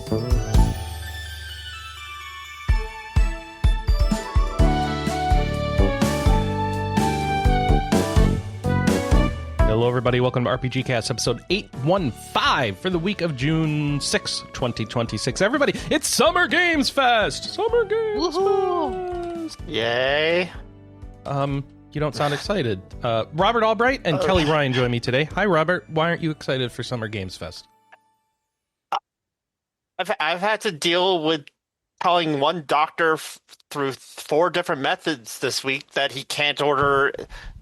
Hello, everybody. Welcome to RPG Cast, episode 815 for the week of June 6, 2026. Everybody, it's Summer Games Fest! Summer Games Fest! Yay. You don't sound excited. Robert Albright and Kelley Ryan join me today. Hi, Robert. Why aren't you excited for Summer Games Fest? I've had to deal with telling one doctor through 4 different methods this week that he can't order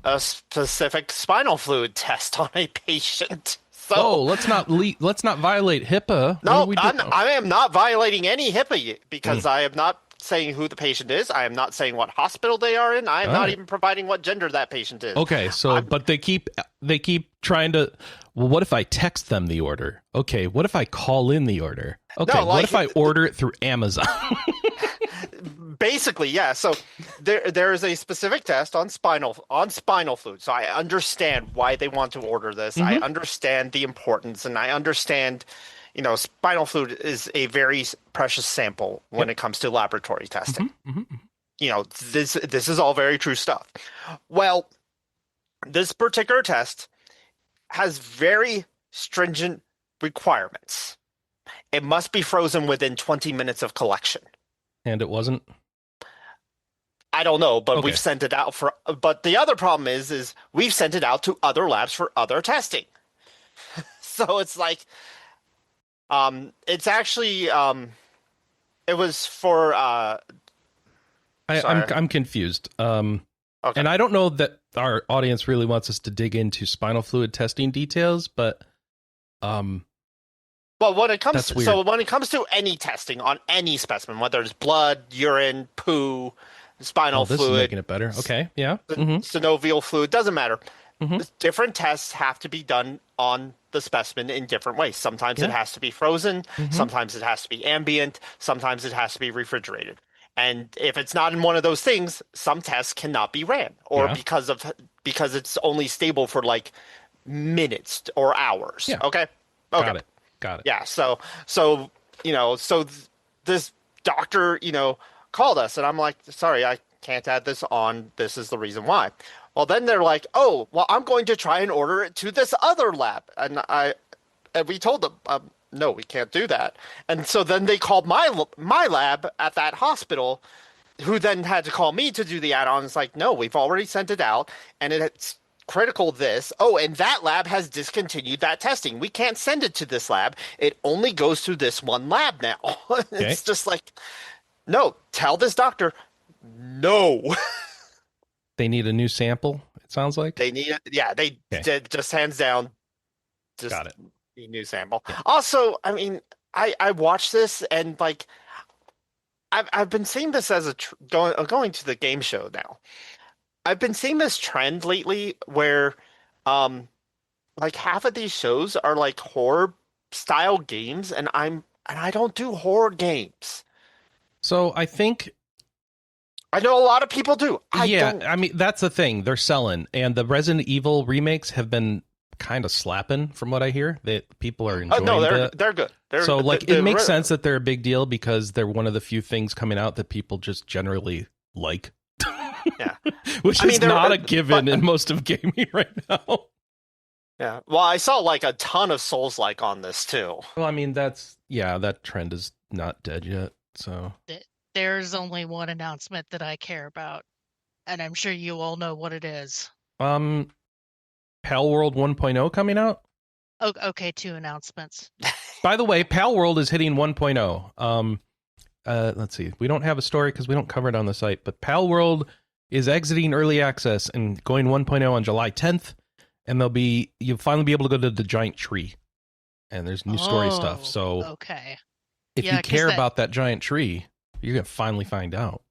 a specific spinal fluid test on a patient. So, let's not violate HIPAA. No, I am not violating any HIPAA because I am not saying who the patient is. I am not saying what hospital they are in. I am not even providing what gender that patient is. Okay, so but they keep trying to. Well, what if I text them the order? Okay, what if I call in the order? Okay, no, what if I order it through Amazon? Basically, yeah. So there is a specific test on spinal fluid. So I understand why they want to order this. I understand the importance, and I understand, spinal fluid is a very precious sample when it comes to laboratory testing. This is all very true stuff. Well, this particular test has very stringent requirements. It must be frozen within 20 minutes of collection. And it wasn't? I don't know, but we've sent it out for. But the other problem is we've sent it out to other labs for other testing. So it's like, it's actually, it was for. I'm confused. Okay. And I don't know that our audience really wants us to dig into spinal fluid testing details, but well, when it comes to any testing on any specimen, whether it's blood, urine, poo, spinal fluid, this is making it better. Okay, yeah, synovial fluid, doesn't matter. Different tests have to be done on the specimen in different ways. Sometimes it has to be frozen, sometimes it has to be ambient, sometimes it has to be refrigerated. And if it's not in one of those things, some tests cannot be ran, or because it's only stable for like minutes or hours. Yeah. Okay. Got it. Yeah. So this doctor, called us, and I'm like, sorry, I can't add this on. This is the reason why. Well, then they're like, oh, well, I'm going to try and order it to this other lab, and we told them, no, we can't do that. And so then they called my lab at that hospital, who then had to call me to do the add-on. It's like, no, we've already sent it out, and it's critical this. Oh, and that lab has discontinued that testing. We can't send it to this lab. It only goes to this one lab now. It's just like, no, tell this doctor, no. They need a new sample, it sounds like? They need it. Yeah, they did, just hands down. Got it. The new sample. Yeah. Also, I mean, I watched this, and like, I've been seeing this as going to the game show now. I've been seeing this trend lately where, like half of these shows are like horror style games, and I don't do horror games. So I think I know a lot of people do. I mean, that's the thing. They're selling, and the Resident Evil remakes have been kind of slapping, from what I hear. That people are enjoying. They're good. It makes sense that they're a big deal because they're one of the few things coming out that people just generally like. Yeah, which is not a given in most of gaming right now. Yeah, well, I saw like a ton of Souls-like on this too. Well, I mean, that trend is not dead yet. So there's only one announcement that I care about, and I'm sure you all know what it is. Palworld 1.0 coming out? Oh, okay, 2 announcements. By the way, Palworld is hitting 1.0. Let's see. We don't have a story because we don't cover it on the site, but Palworld is exiting early access and going 1.0 on July 10th, and you'll finally be able to go to the giant tree, and there's new story stuff. So okay, if you care about that giant tree, you're gonna finally find out.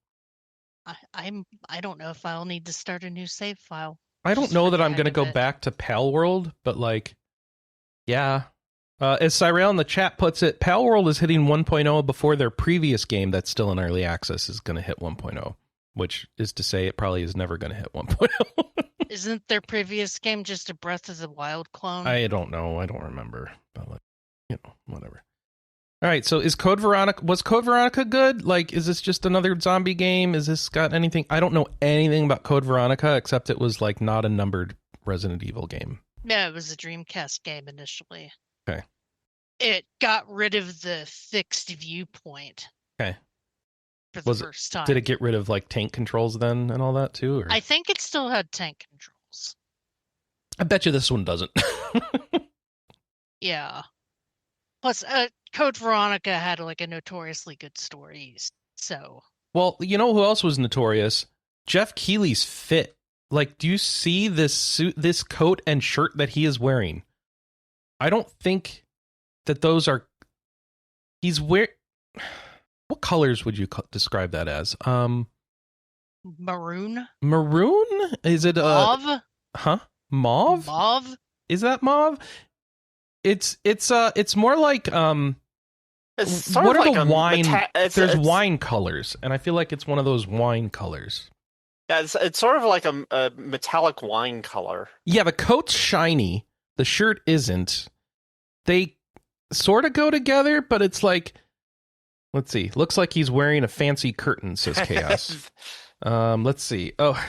I don't know if I'll need to start a new save file. I don't know that I'm going to go back to Palworld, but like, yeah. As Cyrell in the chat puts it, Palworld is hitting 1.0 before their previous game that's still in early access is going to hit 1.0, which is to say it probably is never going to hit 1.0. Isn't their previous game just a Breath of the Wild clone? I don't know. I don't remember. But like, whatever. All right, so was Code Veronica good? Like, is this just another zombie game? Is this got anything? I don't know anything about Code Veronica except it was like not a numbered Resident Evil game. No, it was a Dreamcast game initially. Okay. It got rid of the fixed viewpoint. Okay. For the first time. Did it get rid of like tank controls then and all that too? Or? I think it still had tank controls. I bet you this one doesn't. Yeah. Plus, Code Veronica had like a notoriously good story, so. Well, you know who else was notorious? Geoff Keighley's fit. Like, do you see this suit, this coat and shirt that he is wearing? I don't think that those are. He's wearing. What colors would you describe that as? Maroon. Maroon? Is it mauve? Huh? Mauve? Mauve? Is that mauve? It's more like It's sort what of are like the wine? There's it's, wine colors, and I feel like it's one of those wine colors. Yeah, it's sort of like a metallic wine color. Yeah, the coat's shiny. The shirt isn't. They sort of go together, but it's like, let's see. Looks like he's wearing a fancy curtain, says Chaos. Let's see. Oh,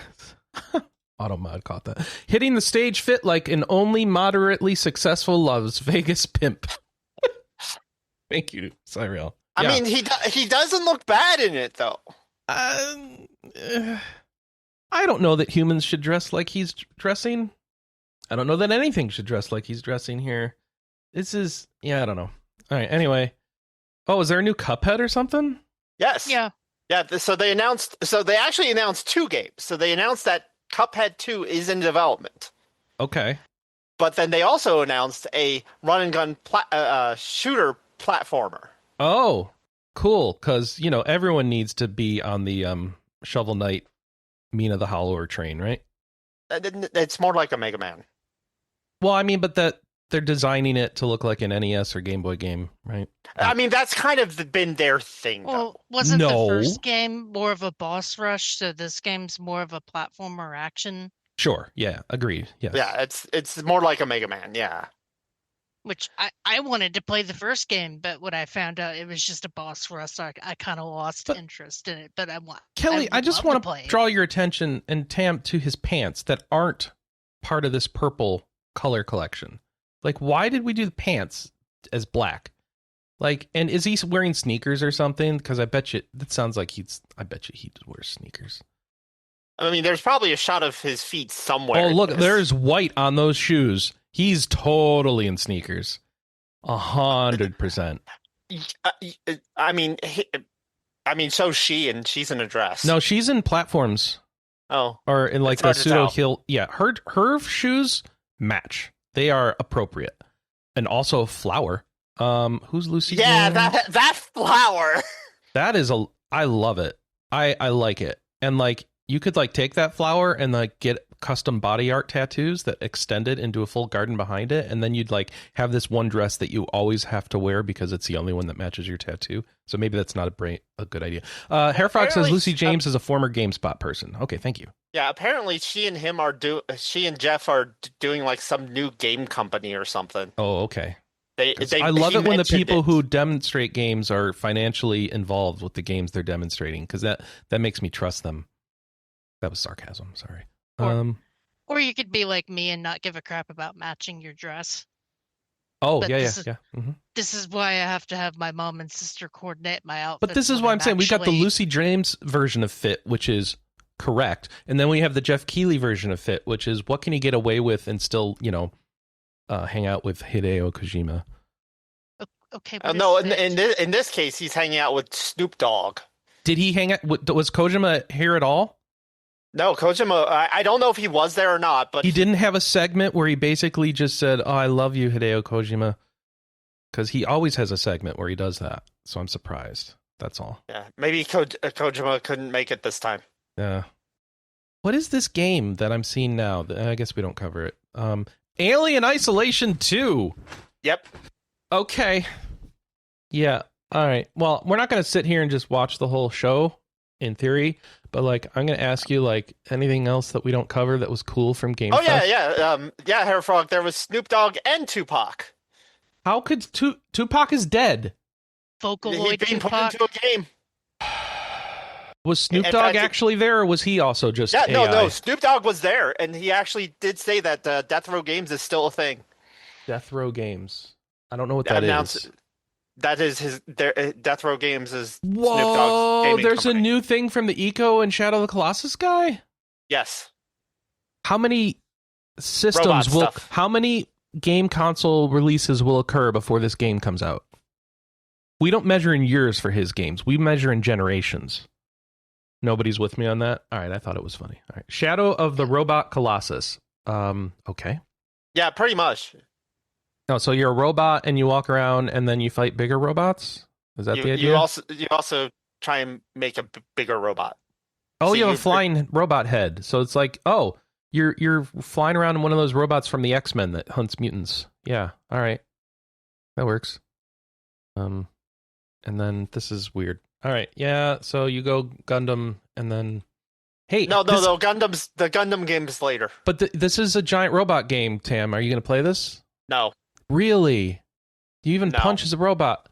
Automod caught that. Hitting the stage fit like an only moderately successful Las Vegas pimp. Thank you, Cyril. I mean, he doesn't look bad in it, though. I don't know that humans should dress like he's dressing. I don't know that anything should dress like he's dressing here. This is, I don't know. All right, anyway. Oh, is there a new Cuphead or something? Yes. Yeah. Yeah, so they actually announced 2 games. So they announced that Cuphead 2 is in development. Okay. But then they also announced a run-and-gun shooter platformer. Oh, cool. Because, everyone needs to be on the Shovel Knight Mina the Hollower train, right? It's more like a Mega Man. Well, I mean, but that they're designing it to look like an NES or Game Boy game, right? I mean, that's kind of been their thing, though. Well, wasn't the first game more of a boss rush, so this game's more of a platformer action? Sure, yeah, agreed, yes. Yeah, it's more like a Mega Man, yeah. Which I wanted to play the first game, but when I found out it was just a boss rush, I kind of lost interest in it. But Kelley, I just want to draw your attention and Tam to his pants that aren't part of this purple color collection. Like, why did we do the pants as black? Like, and is he wearing sneakers or something? Because I bet you that sounds like he wears sneakers. I mean, there's probably a shot of his feet somewhere. Oh, look, there's white on those shoes. He's totally in sneakers. 100%. I mean, so's she, and she's in a dress. No, she's in platforms. Oh. Or in like a pseudo heel. Yeah, her shoes match. They are appropriate. And also flower. Who's Lucy? Yeah, that flower. That is I love it. I like it. And like you could like take that flower and like get custom body art tattoos that extend it into a full garden behind it, and then you'd like have this one dress that you always have to wear because it's the only one that matches your tattoo. So maybe that's not a good idea. Hairfox says Lucy James is a former GameSpot person. Okay, thank you. Yeah, apparently she and Geoff are doing like some new game company or something. Oh, okay. I love it when the people who demonstrate games are financially involved with the games they're demonstrating, because that makes me trust them. That was sarcasm. Sorry. Or you could be like me and not give a crap about matching your dress. Oh, but yeah. Mm-hmm. This is why I have to have my mom and sister coordinate my outfits. But this is why I'm saying we got the Lucy James version of fit, which is correct, and then we have the Geoff Keighley version of fit, which is what can he get away with and still, hang out with Hideo Kojima. Okay. No, in this case, he's hanging out with Snoop Dogg. Did he hang out? Was Kojima here at all? No, Kojima, I don't know if he was there or not, but... He didn't have a segment where he basically just said, "Oh, I love you, Hideo Kojima." Because he always has a segment where he does that, so I'm surprised. That's all. Yeah, maybe Kojima couldn't make it this time. Yeah. What is this game that I'm seeing now? I guess we don't cover it. Alien Isolation 2. Yep. Okay. Yeah, all right. Well, we're not going to sit here and just watch the whole show, in theory, but like I'm going to ask you like anything else that we don't cover that was cool from Game Fest? Yeah, Hair Frog, there was Snoop Dogg and Tupac. How could Tupac is dead? Vocaloid being put Tupac. into a game. Was Snoop In Dogg fact, actually there, or was he also just Yeah, AI? no. Snoop Dogg was there, and he actually did say that Death Row Games is still a thing. Death Row Games. I don't know what that is. That is Death Row Games is Snoop Whoa, Dogg's gaming there's company. a new thing from the Eco and Shadow of the Colossus guy? Yes. How many systems Robot will... stuff. How many game console releases will occur before this game comes out? We don't measure in years for his games. We measure in generations. Nobody's with me on that? All right, I thought it was funny. All right. Shadow of the Robot Colossus. Okay. Yeah, pretty much. No, so you're a robot and you walk around and then you fight bigger robots? Is that the idea? You also try and make a bigger robot. Oh, So you have you- a flying robot head. So it's like, oh, you're flying around in one of those robots from the X-Men that hunts mutants. Yeah, all right. That works. And then this is weird. All right, yeah, so you go Gundam and then... Hey, No. The Gundam game is later. But this is a giant robot game, Tam. Are you going to play this? No. Really? Do you even No. punch as a robot?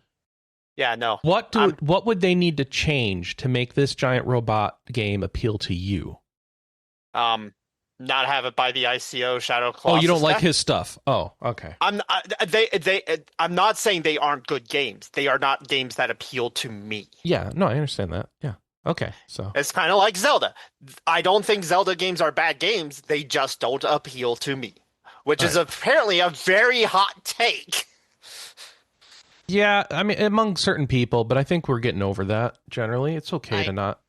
Yeah, no. What would they need to change to make this giant robot game appeal to you? Not have it by the ICO Shadow Colossus. Oh, you don't like guy. his stuff. Oh, okay. I'm not saying they aren't good games. They are not games that appeal to me. Yeah, no, I understand that. Yeah. Okay, so It's kind of like Zelda. I don't think Zelda games are bad games. They just don't appeal to me, which is apparently a very hot take. yeah, I mean, among certain people, but I think we're getting over that. Generally, it's okay to not.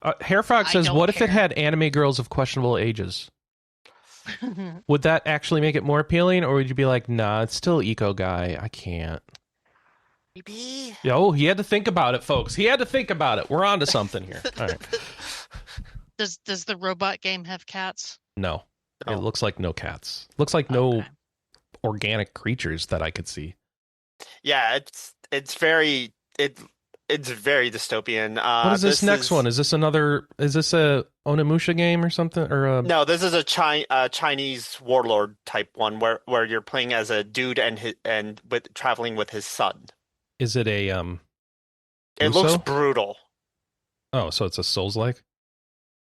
Hairfrog I says, don't "What if it care. had anime girls of questionable ages? Would that actually make it more appealing, or would you be like, nah, it's still Eco Guy. I can't." Maybe. Yo, he had to think about it, folks. He had to think about it. We're on to something here. All right. Does the robot game have cats? No, No. it looks like no cats. Looks like no Okay. organic creatures that I could see. Yeah, it's very dystopian. What is this next one? Is this a Onimusha game or something? Or a... No, this is a Chinese warlord type one where you're playing as a dude and traveling with his son. Is it a It looks Uso? brutal. Oh, so it's a Souls-like?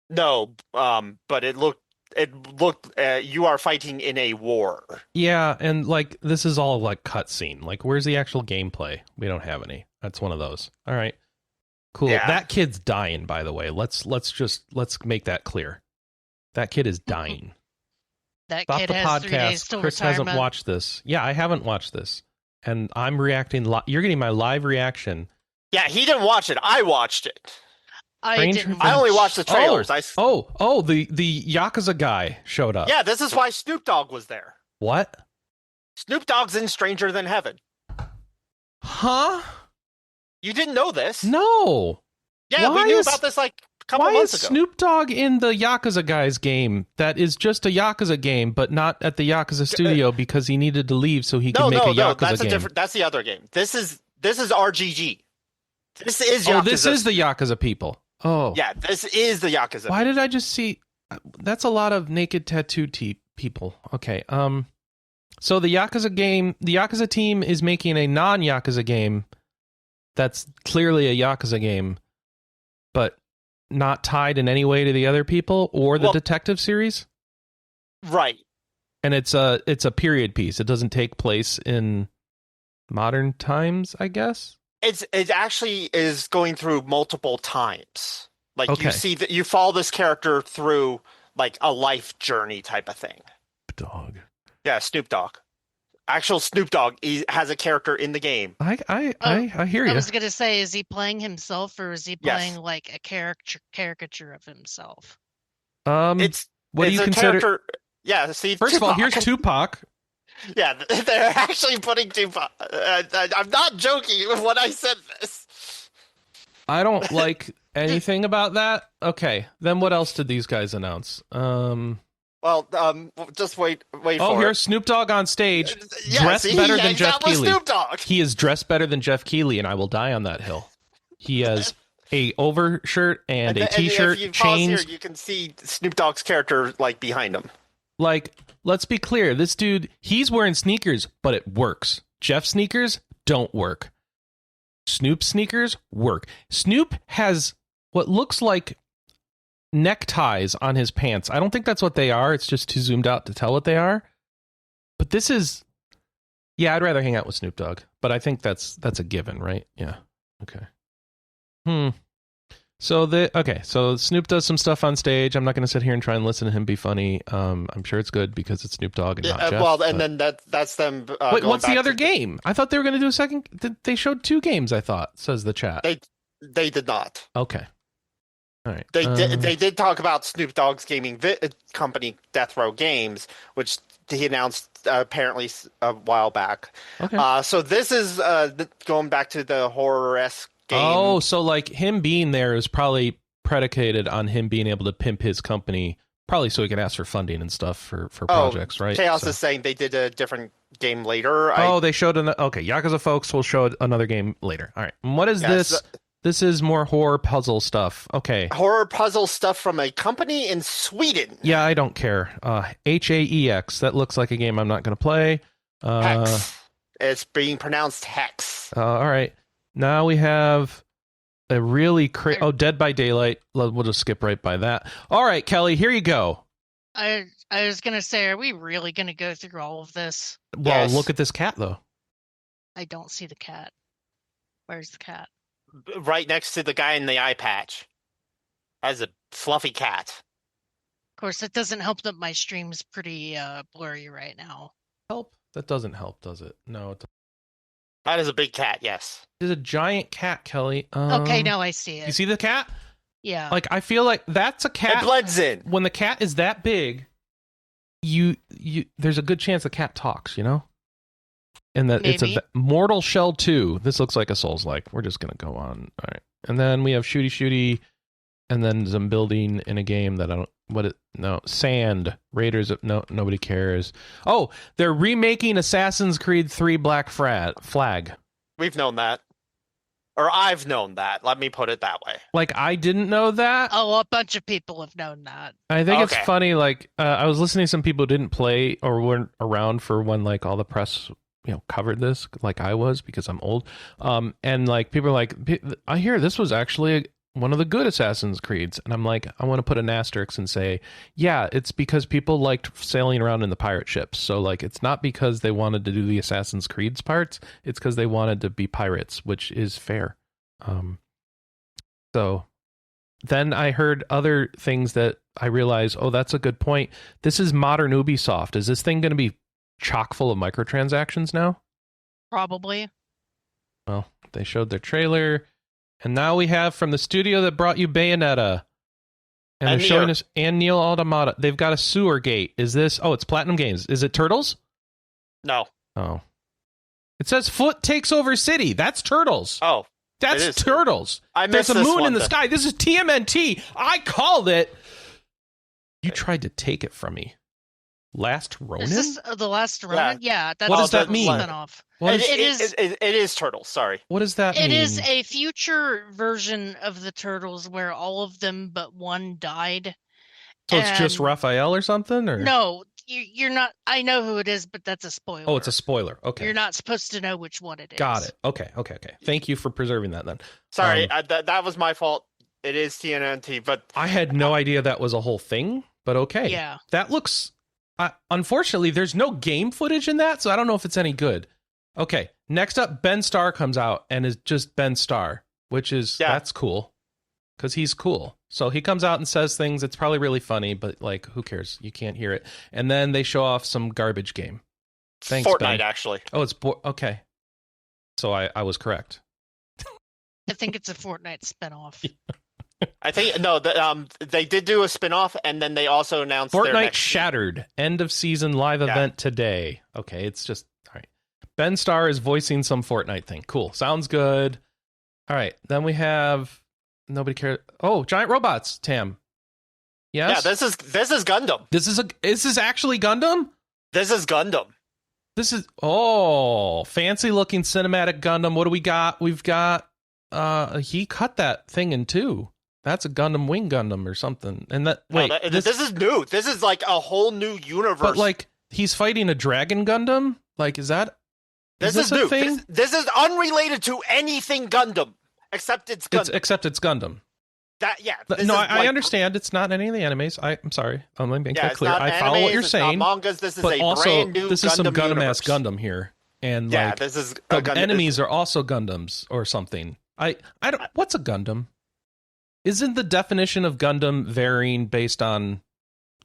No, but it looked you are fighting in a war. Yeah, and like this is all like cutscene. Like, where's the actual gameplay? We don't have any. That's one of those. All right, cool. Yeah. That kid's dying, by the way. Let's make that clear. That kid is dying. That Stop kid the has 3 days podcast. till Chris retirement. hasn't watched this. Yeah, I haven't watched this, and I'm reacting. You're getting my live reaction. Yeah, he didn't watch it. I watched it. I Stranger didn't. I only watched the trailers. The Yakuza guy showed up. Yeah, this is why Snoop Dogg was there. What? Snoop Dogg's in Stranger Than Heaven. Huh? You didn't know this? No. Yeah, Why we knew is- about this like a couple Why months is ago. Snoop Dogg in the Yakuza guy's game that is just a Yakuza game, but not at the Yakuza studio because he needed to leave so he could make a Yakuza that's game? a different. That's the other game. This is RGG. This is Yakuza. Oh, this is the Yakuza people. Oh. Yeah, this is the Yakuza. Why did I just see... That's a lot of naked tattooed people. Okay. So the Yakuza team is making a non-Yakuza game that's clearly a Yakuza game, but not tied in any way to the other people or the detective series? Right. And it's a period piece. It doesn't take place in modern times, I guess. It actually is going through multiple times. Like Okay. you see that you follow this character through like a life journey type of thing. Dog. Yeah, Snoop Dogg. Actual Snoop Dogg has a character in the game. I hear I you. was gonna say, is he playing himself or is he Yes. playing like a caricature of himself? It's What do it's you a consider? character. Yeah, see. First of all, Tupac. here's Tupac. Yeah, they're actually putting Tupac. I'm not joking when I said this. I don't like anything about that. Okay, then what else did these guys announce? Well, just wait Oh, for here's it. Snoop Dogg on stage, Yeah, dressed see, better he than hangs Geoff out with Keighley. Snoop Dogg. He is dressed better than Geoff Keighley, and I will die on that hill. He has a overshirt and a And t-shirt, if you pause chains. here, you can see Snoop Dogg's character like behind him. Like, let's be clear. This dude, he's wearing sneakers, but it works. Geoff's sneakers don't work. Snoop sneakers work. Snoop has what looks like neckties on his pants. I don't think that's what they are. It's just too zoomed out to tell what they are. But this is, yeah, I'd rather hang out with Snoop Dogg. But I think that's a given, right? Yeah. Okay. So Snoop does some stuff on stage. I'm not going to sit here and try and listen to him be funny. I'm sure it's good because it's Snoop Dogg and not Geoff. Well, and then that's them. Wait, what's the other game? I thought they were going to do a second. They showed 2 games. I thought, says the chat. They did not. Okay. All right. They did talk about Snoop Dogg's gaming company, Death Row Games, which he announced apparently a while back. Okay. So this is going back to the horror-esque game. Oh, so like him being there is probably predicated on him being able to pimp his company, probably so he can ask for funding and stuff for projects, right? Chaos is saying they did a different game later. They showed okay. Yakuza folks will show another game later. All right. And what is this? This is more horror puzzle stuff. Okay. Horror puzzle stuff from a company in Sweden. Yeah, I don't care. HAEX. That looks like a game I'm not going to play. Hex. It's being pronounced Hex. All right. Now we have a really Dead by Daylight. We'll just skip right by that. All right, Kelley, here you go. I was going to say, are we really going to go through all of this? Well, look at this cat, though. I don't see the cat. Where's the cat? Right next to the guy in the eye patch. That's a fluffy cat. Of course, it doesn't help that my stream's pretty blurry right now. Help? That doesn't help, does it? No, it doesn't. That is a big cat, yes. There's a giant cat, Kelley. Okay, now I see it. You see the cat? Yeah. Like, I feel like that's a cat. It blends in. When the cat is that big, there's a good chance the cat talks, you know? And that Maybe. It's a Mortal Shell 2. This looks like a Souls-like. We're just going to go on. All right. And then we have Shooty, and then some building in a game that Sand. Raiders of, nobody cares. Oh, they're remaking Assassin's Creed 3 Black Flag. We've known that. Or I've known that. Let me put it that way. Like, I didn't know that. Oh, a bunch of people have known that. I think it's funny. Like, I was listening to some people who didn't play or weren't around for when, like, all the press covered this, like I was, because I'm old. And like people are like, I hear this was actually one of the good Assassin's Creeds, and I'm like, I want to put an asterisk and say, yeah, it's because people liked sailing around in the pirate ships. So like, it's not because they wanted to do the Assassin's Creed's parts; it's because they wanted to be pirates, which is fair. So then I heard other things that I realized, oh, that's a good point. This is modern Ubisoft. Is this thing going to be chock full of microtransactions now? Probably. Well, they showed their trailer, and now we have from the studio that brought you Bayonetta, and they're showing us and Neil Automata. They've got a sewer gate. Is this? Oh, it's Platinum Games. Is it Turtles? No. Oh, it says Foot takes over city. That's Turtles. Oh, that's Turtles. There's a moon in the sky. This is TMNT. I called it. You tried to take it from me. Last Ronin? Is this the Last Ronin? Yeah. That's what does that mean? It is Turtles. Sorry. What does that mean? It is a future version of the Turtles where all of them but one died. So it's just Raphael or something? Or no, you're not. I know who it is, but that's a spoiler. Oh, it's a spoiler. Okay. You're not supposed to know which one it is. Got it. Okay. Thank you for preserving that then. Sorry, that was my fault. It is TNT, but I had no idea that was a whole thing, but okay. Yeah. That looks... unfortunately, there's no game footage in that, so I don't know if it's any good. Okay, next up, Ben Starr comes out and is just Ben Starr, which is, that's cool, because he's cool. So he comes out and says things, it's probably really funny, but like, who cares? You can't hear it. And then they show off some garbage game. Thanks, Fortnite, Ben. actually. Oh, it's... okay. So I was correct. I think it's a Fortnite spinoff. I think they did do a spinoff, and then they also announced Fortnite their next Shattered end of season live event today. Okay, it's just all right. Ben Starr is voicing some Fortnite thing. Cool, sounds good. All right, then we have nobody cares. Oh, giant robots. Tam. Yes. Yeah, this is Gundam. This is actually Gundam. This is Gundam. This is fancy looking cinematic Gundam. What do we got? We've got he cut that thing in two. That's a Gundam Wing Gundam or something. And this is new. This is like a whole new universe. But like he's fighting a dragon Gundam? Like is that This Is is this a new. thing? This is unrelated to anything Gundam, except it's Gundam. Except it's Gundam. I understand. It's not any of the animes. I'm sorry. Let me make that it's clear. not I follow what animes, you're it's saying. not mangas. This is but a also, brand new this is some Gundam Gundam-ass universe. Gundam here. And this is the Gundam. enemies are also Gundams or something. I don't. What's a Gundam? Isn't the definition of Gundam varying based on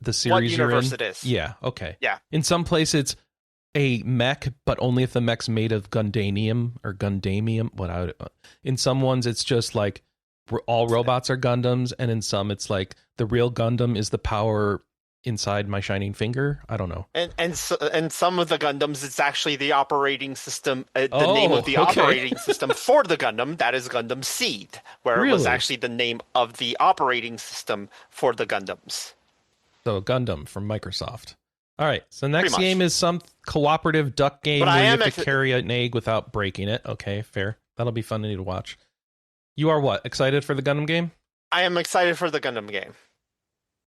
the series What you're universe in? it is. Yeah. Okay. Yeah. In some place, it's a mech, but only if the mech's made of Gundanium or Gundamium. In some ones, it's just like all robots are Gundams, and in some, it's like the real Gundam is the power inside my shining finger. I don't know. And some of the Gundams, it's actually the operating system, the name of the operating system for the Gundam. That is Gundam Seed, where it was actually the name of the operating system for the Gundams. So Gundam from Microsoft. All right. So next game is some cooperative duck game where you have to carry an egg without breaking it. Okay, fair. That'll be fun to watch. You are what? Excited for the Gundam game? I am excited for the Gundam game.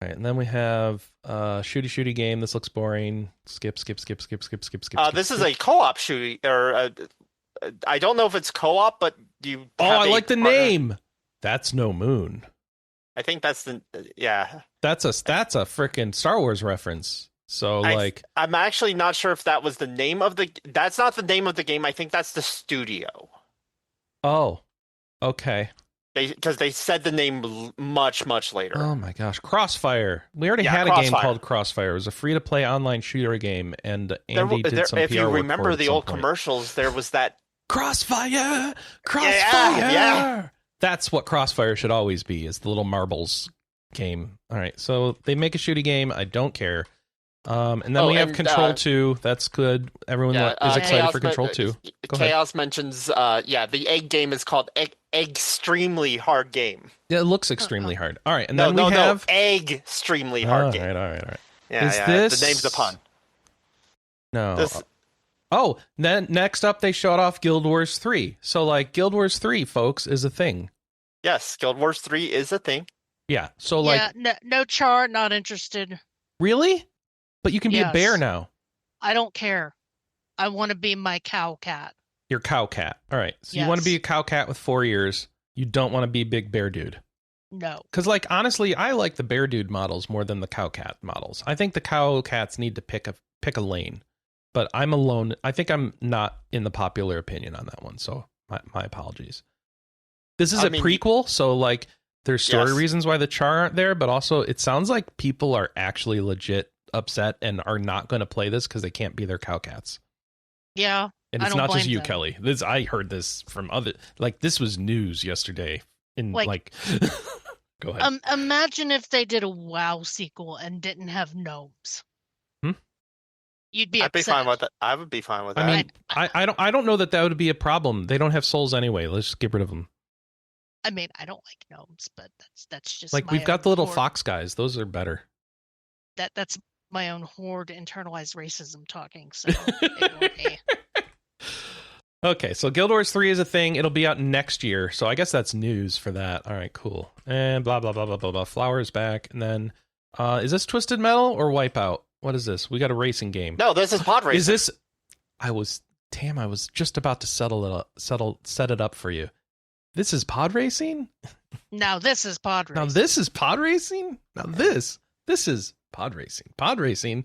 All right, and then we have shooty game. This looks boring. Skip. This is a co-op shooty, or I don't know if it's co-op, but you. I like the name. That's No Moon. I think that's the That's a freaking Star Wars reference. So I'm actually not sure if that was the name of the. That's not the name of the game. I think that's the studio. Oh, okay. Because they said the name much later. Oh my gosh, Crossfire! We already had a game called Crossfire. It was a free-to-play online shooter game, and Andy did some PR If you work remember for it the at some old point. commercials, there was that Crossfire. Yeah. That's what Crossfire should always be. Is the little marbles game. All right, so they make a shooty game. I don't care. And then we have Control 2. That's good. Everyone is excited Chaos for Control 2. Chaos mentions, the egg game is called Extremely Hard Game. Yeah, it looks extremely hard. All right, and then we have Egg-Extremely Hard Game. All right. Yeah, the name's a pun. No. Then next up, they showed off Guild Wars 3. So, Guild Wars 3, folks, is a thing. Yes, Guild Wars 3 is a thing. Yeah, so, no char, not interested. Really? But you can be a bear now. I don't care. I want to be my cow cat. Your cow cat. All right. So you want to be a cow cat with 4 ears. You don't want to be big bear dude. No. Because, honestly, I like the bear dude models more than the cow cat models. I think the cow cats need to pick a lane. But I'm alone. I think I'm not in the popular opinion on that one. So my apologies. This is a prequel. So, there's story reasons why the char aren't there. But also, it sounds like people are actually legit upset and are not going to play this because they can't be their cow cats. Yeah. And it's not just you, Kelley. I heard this from other. This was news yesterday. Go ahead. Imagine if they did a WoW sequel and didn't have gnomes. You'd be upset. I'd be fine with that. I would be fine with that. I mean, I don't know that would be a problem. They don't have souls anyway. Let's just get rid of them. I mean, I don't like gnomes, but that's just we've got the little fox guys. Those are better. That's my own horde internalized racism talking. So ignore me. Okay, so Guild Wars 3 is a thing. It'll be out next year. So I guess that's news for that. All right, cool. And blah, blah, blah, blah, blah, blah. Flower's back. And then, is this Twisted Metal or Wipeout? What is this? We got a racing game. No, this is pod racing. Is this... I was just about to set it up for you. This is pod racing? Now this is pod racing. Now this is pod racing? Now this is pod racing. Pod racing.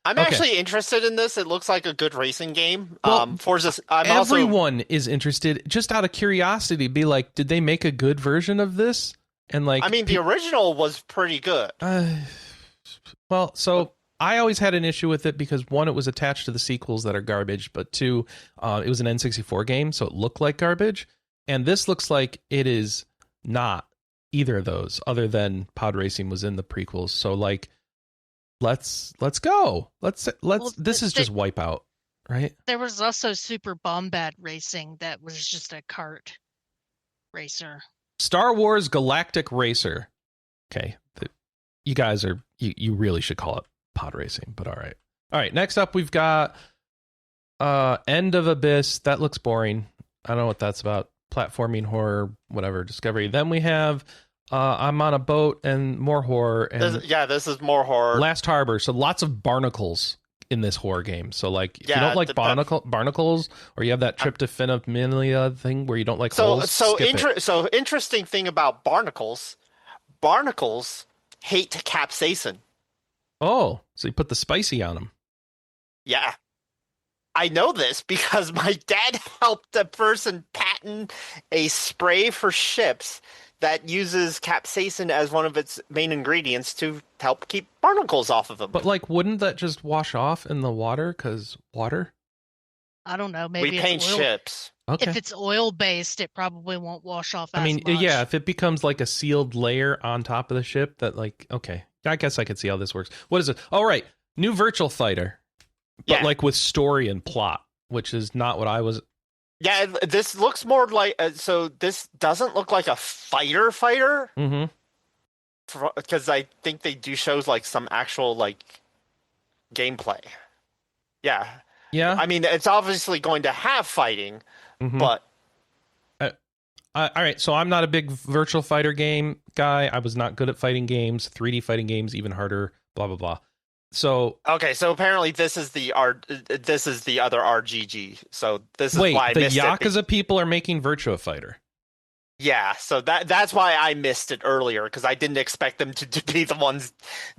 I'm actually interested in this. It looks like a good racing game. Well, Forza. Everyone is interested. Just out of curiosity, be like, did they make a good version of this? And the original was pretty good. So I always had an issue with it because one, it was attached to the sequels that are garbage, but two, it was an N64 game, so it looked like garbage. And this looks like it is not either of those, other than pod racing was in the prequels. So let's go. This is just Wipeout, right? There was also Super Bombad Racing that was just a kart racer. Star Wars Galactic Racer. Okay, you guys are you really should call it pod racing, but all right. Next up, we've got End of Abyss. That looks boring. I don't know what that's about. Platforming horror, whatever. Discovery. Then we have I'm on a boat and more horror. And this is more horror. Last Harbor. So lots of barnacles in this horror game. So like, if you Yeah, don't like barnacles, or you have that tryptophanomania thing where you don't like holes, skip it. So interesting thing about barnacles. Barnacles hate capsaicin. Oh, so you put the spicy on them. Yeah. I know this because my dad helped a person patent a spray for ships that uses capsaicin as one of its main ingredients to help keep barnacles off of them. But like, wouldn't that just wash off in the water? Because water? I don't know. Maybe we paint it's oil. ships. Okay. If it's oil based, it probably won't wash off as much. Yeah, if it becomes like a sealed layer on top of the ship, that like, okay, I guess I could see how this works. What is it? Oh, right, new Virtual Fighter, but like with story and plot, which is not what I was. Yeah, this looks more like so. This doesn't look like a fighter. Mm-hmm. Because I think they do shows like some actual like gameplay. Yeah. Yeah. I mean, it's obviously going to have fighting, but. All right, so I'm not a big Virtual Fighter game guy. I was not good at fighting games, 3D fighting games, even harder. Blah blah blah. So okay, so apparently this is the other RGG. So this is why I missed the Yakuza people are making Virtua Fighter. Yeah, so that's why I missed it earlier, because I didn't expect them to be the ones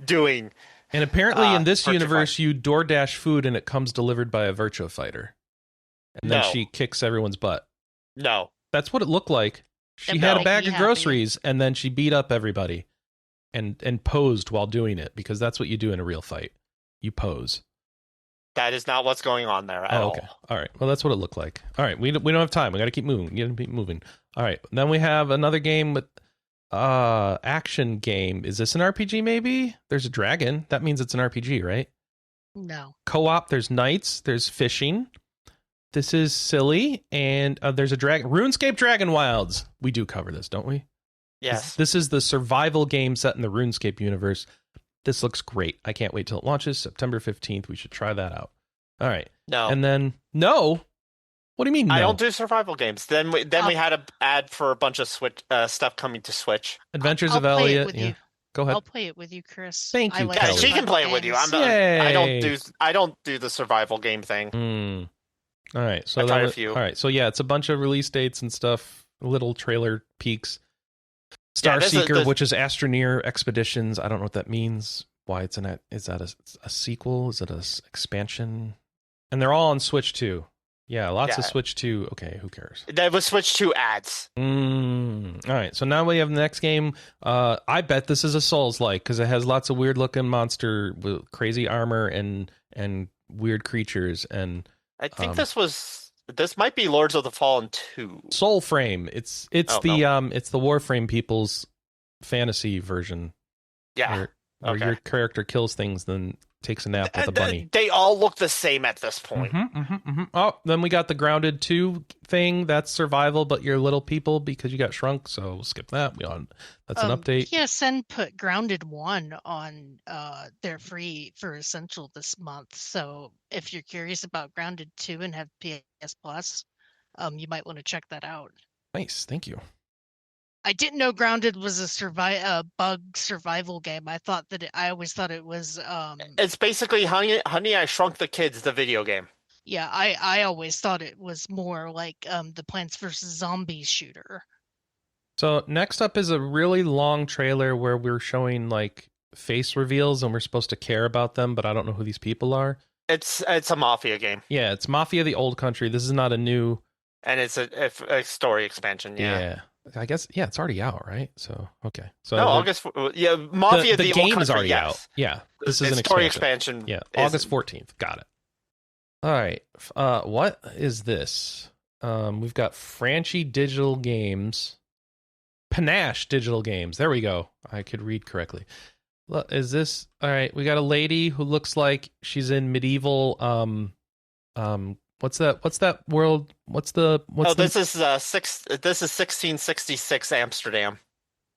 doing. And apparently in this universe, you DoorDash food and it comes delivered by a Virtua Fighter, and then she kicks everyone's butt. No, that's what it looked like. She had a bag of groceries and then she beat up everybody, and posed while doing it, because that's what you do in a real fight. You pose. That is not what's going on there at all. Okay. All right. Well, that's what it looked like. All right. We don't have time. We got to keep moving. We got to keep moving. All right. Then we have another game with action game. Is this an RPG maybe? There's a dragon. That means it's an RPG, right? No. Co-op. There's knights. There's fishing. This is silly. And there's a dragon. RuneScape Dragon Wilds. We do cover this, don't we? Yes. This is the survival game set in the RuneScape universe. This looks great. I can't wait till it launches September 15th. We should try that out. All right. No. And then, no? What do you mean, no? I don't do survival games. Then we had an ad for a bunch of Switch stuff coming to Switch. Adventures I'll of play Elliot. it with you. Go ahead. I'll play it with you, Chris. Thank you, I Kelley. Yeah, she can play it with you. I don't do the survival game thing. All right. So I tried a few. All right. So yeah, it's a bunch of release dates and stuff. Little trailer peeks. Star Seeker, which is Astroneer Expeditions. I don't know what that means. Why it's in it? Is that a sequel? Is it a expansion? And they're all on Switch 2. Yeah, lots of Switch 2. Okay, who cares? That was Switch 2 ads. All right, so now we have the next game. I bet this is a Souls-like, because it has lots of weird-looking monster with crazy armor and weird creatures. And I think this might be Lords of the Fallen 2. Soulframe. It's the Warframe people's fantasy version. Yeah. Where your character kills things, then takes a nap with a bunny. They all look the same at this point. Oh, then we got the Grounded 2 thing. That's survival, but you're little people because you got shrunk, so we'll skip that. That's an update. PSN put Grounded 1 on their free for Essential this month. So if you're curious about Grounded 2 and have PS Plus, you might want to check that out. Nice, thank you. I didn't know Grounded was a bug survival game. I always thought it was. It's basically Honey, I Shrunk the Kids, the video game. Yeah, I always thought it was more like the Plants vs. Zombies shooter. So next up is a really long trailer where we're showing like face reveals and we're supposed to care about them, but I don't know who these people are. It's a Mafia game. Yeah, it's Mafia: The Old Country. This is not a new. And it's a story expansion. Yeah. I guess, it's already out, right? So, okay. So no, August. Yeah, Mafia: the the game Old Country, is already out. Yeah, this is an story expansion. expansion. Yeah, August 14th. Got it. All right. What is this? We've got Franchi Digital Games, Panache Digital Games. There we go. I could read correctly. Is this all right? We got a lady who looks like she's in medieval. What's that world? This is 1666 Amsterdam.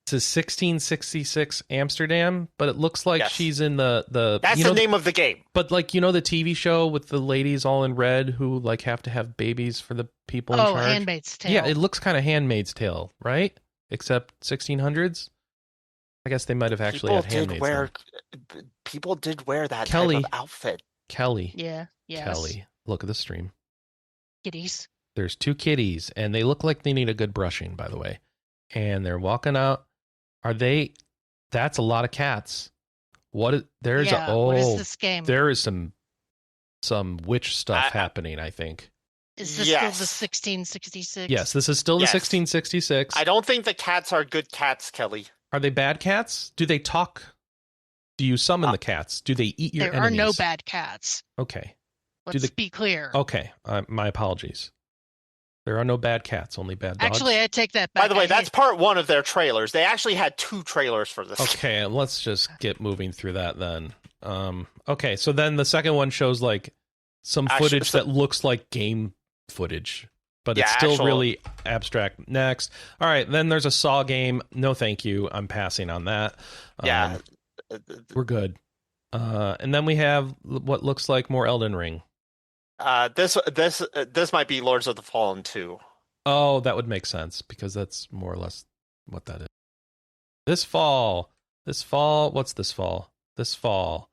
This is 1666 Amsterdam, but it looks like she's in the. That's the name of the game. But like the TV show with the ladies all in red who like have to have babies for the people in charge. Oh, Handmaid's Tale. Yeah, it looks kind of Handmaid's Tale, right? Except 1600s. I guess they might have actually had Handmaid's Tale. People did wear that Kelley, type of outfit. Kelley. Yeah. Yes. Kelley. Look at the stream. Kitties. There's 2 kitties, and they look like they need a good brushing, by the way. And they're walking out. Are they? That's a lot of cats. What is this game? There is some witch stuff happening, I think. Is this still the 1666? Yes, this is still the 1666. I don't think the cats are good cats, Kelley. Are they bad cats? Do they talk? Do you summon the cats? Do they eat your enemies? There are no bad cats. Okay. Let's be clear. Okay. My apologies. There are no bad cats, only bad dogs. Actually, I take that back. By the way, that's part 1 of their trailers. They actually had 2 trailers for this. Okay, let's just get moving through that then. Okay, so then the second one shows like some footage that looks like game footage, but it's still really abstract. Next. All right, then there's a Saw game. No, thank you. I'm passing on that. We're good. And then we have what looks like more Elden Ring. This might be Lords of the Fallen 2. Oh, that would make sense because that's more or less what that is. This fall. What's this fall? This fall.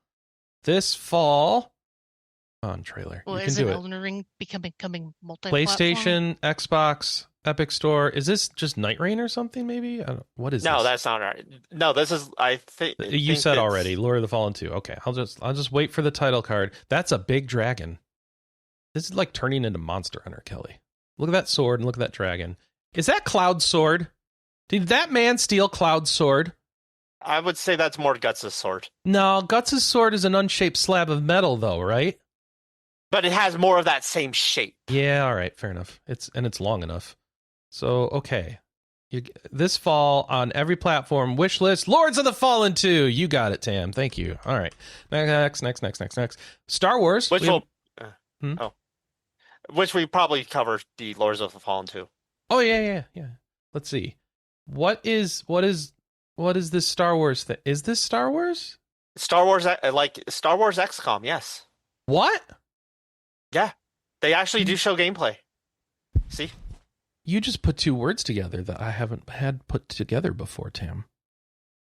On trailer. Well, you is can do Elden Ring becoming multi-platform? PlayStation, Xbox, Epic Store. Is this just Night Rain or something? Maybe. What is? No, this? That's not right. No, this is. I think you said already. Lord of the Fallen 2. Okay, I'll just wait for the title card. That's a big dragon. This is like turning into Monster Hunter, Kelley. Look at that sword and look at that dragon. Is that Cloud's sword? Did that man steal Cloud's sword? I would say that's more Guts' sword. No, Guts' sword is an unshaped slab of metal, though, right? But it has more of that same shape. Yeah, all right, fair enough. It's long enough. So, okay. This fall on every platform, wish list, Lords of the Fallen 2. You got it, Tam. Thank you. All right. Next. Star Wars. Which we probably covered the Lords of the Fallen 2. Oh, yeah. Let's see. What is this Star Wars thing? Is this Star Wars? Star Wars XCOM, yes. What? Yeah. They actually do show gameplay. See? You just put 2 words together that I haven't had put together before, Tam.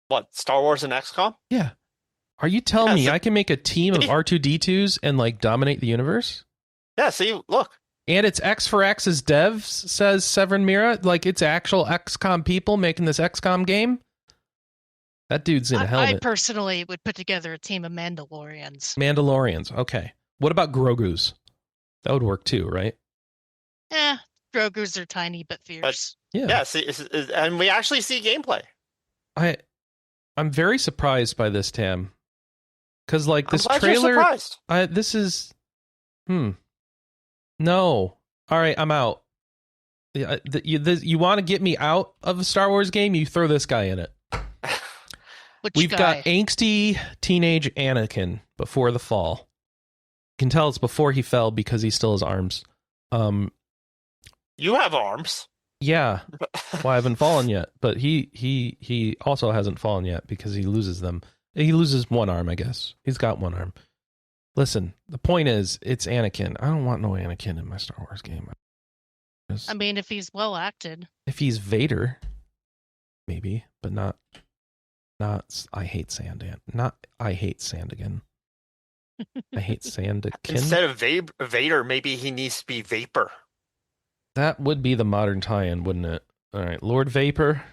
What, Star Wars and XCOM? Yeah. Are you telling me I can make a team of R2-D2s and like dominate the universe? Yeah, see, look. And it's X for X's devs, says Severin Mira. Like it's actual XCOM people making this XCOM game. That dude's in a helmet. I personally would put together a team of Mandalorians. Okay. What about Grogu's? That would work too, right? Grogu's are tiny but fierce. Yeah, see, and we actually see gameplay. I'm very surprised by this, Tam. Because like this I'm glad trailer, you're surprised. This is, no. All right, I'm out. You want to get me out of a Star Wars game? You throw this guy in it. We've got angsty teenage Anakin before the fall. You can tell it's before he fell because he still has arms. You have arms. Yeah. Well, I haven't fallen yet, but he also hasn't fallen yet because he loses them. He loses one arm, I guess. He's got one arm. Listen, the point is, it's Anakin. I don't want no Anakin in my Star Wars game. I mean, if he's well acted. If he's Vader, maybe, but not. I hate Sandan. I hate Sandigan. I hate Sandikin. Instead of Vader, maybe he needs to be Vapor. That would be the modern tie-in, wouldn't it? All right, Lord Vapor.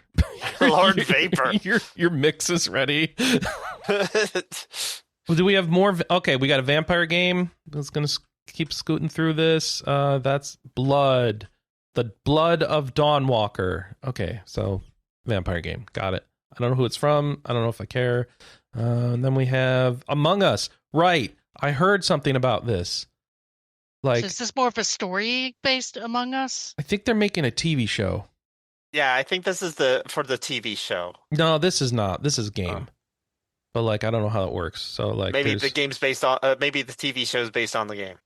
Lord Vapor. Your mix is ready. Well, do we have more? Okay, we got a vampire game. It's going to keep scooting through this. That's Blood. The Blood of Dawnwalker. Okay, so vampire game. Got it. I don't know who it's from. I don't know if I care. And then we have Among Us. Right. I heard something about this. Like, so is this more of a story-based Among Us? I think they're making a TV show. Yeah, I think this is for the TV show. No, this is not. This is game. But like, I don't know how it works. So like, maybe the game's based on. Maybe the TV show is based on the game.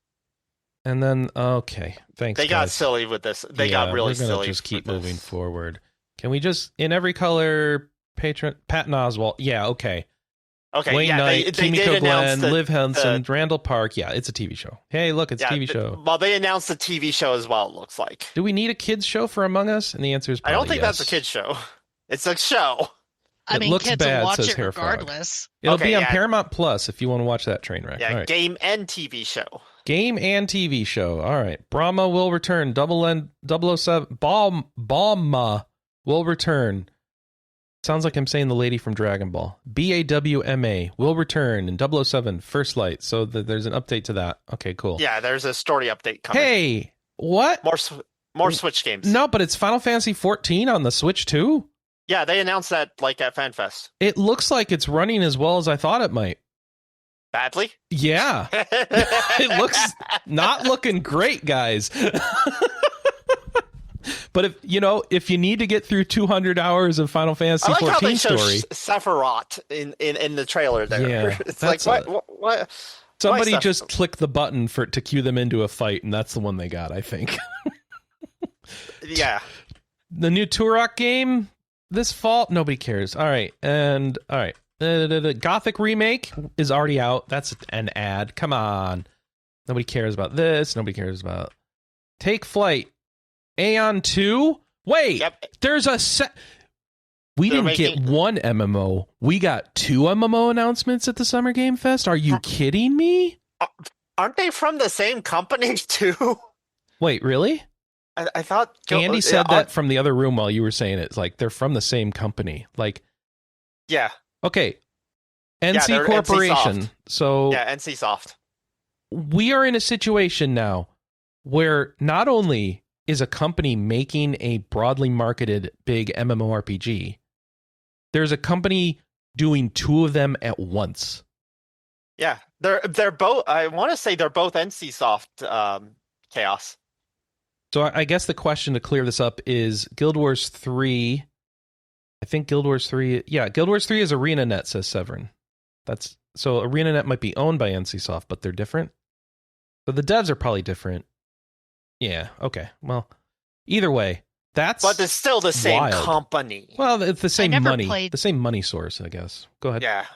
And then okay, thanks. They got silly with this. They got really silly. We're gonna just keep moving forward. Can we just in every color? Patron Patton Oswalt. Yeah. Okay. Okay. Wayne Knight, they Kimiko Glenn, Liv Henson, Randall Park. Yeah, it's a TV show. Hey, look, it's a TV show. Well, they announced the TV show as well. It looks like. Do we need a kids show for Among Us? And the answer is probably I don't think yes. that's a kids show. It's a show. I mean, looks kids bad, will watch says it Hair Frog. regardless. It'll Okay, be on yeah. Paramount Plus if you want to watch that train wreck. Yeah, All right. game and TV show. Game and TV show. All right. Brahma will return. 007. Balma will return. Sounds like I'm saying the lady from Dragon Ball. BAWMA will return in 007 First Light. So there's an update to that. Okay, cool. Yeah, there's a story update coming. Hey, what? More Switch games. No, but it's Final Fantasy 14 on the Switch too. Yeah, they announced that like at FanFest. It looks like it's running as well as I thought it might. Badly? Yeah. It looks not looking great, guys. But if you need to get through 200 hours of Final Fantasy I like how they 14 show story, Sephiroth in the trailer there. Yeah, It's like what? somebody Why just clicked the button to cue them into a fight, and that's the one they got, I think. Yeah. The new Turok game this fall, nobody cares. All right, the Gothic remake is already out. That's an ad. Come on, nobody cares about this. Nobody cares about Take Flight. Aeon 2? Wait, Yep. there's a We They're didn't get one MMO. We got 2 MMO announcements at the Summer Game Fest. Are you kidding me? Aren't they from the same company too? Wait, really? I thought Andy said that from the other room while you were saying it. It's like they're from the same company. Like, Yeah. okay, NC they're Corporation. NCSoft. So Yeah, NCSoft. we are in a situation now where not only is a company making a broadly marketed big MMORPG, there's a company doing 2 of them at once. Yeah, they're both. I want to say they're both NCSoft Chaos. So I guess the question to clear this up is Guild Wars 3. I think Guild Wars 3. Yeah, Guild Wars 3 is ArenaNet, says Severin. So ArenaNet might be owned by NCSoft, but they're different. So the devs are probably different. Yeah, okay. Well, either way, but it's still the same wild. Company. Well, it's the same never money. played- The same money source, I guess. Go ahead. Yeah.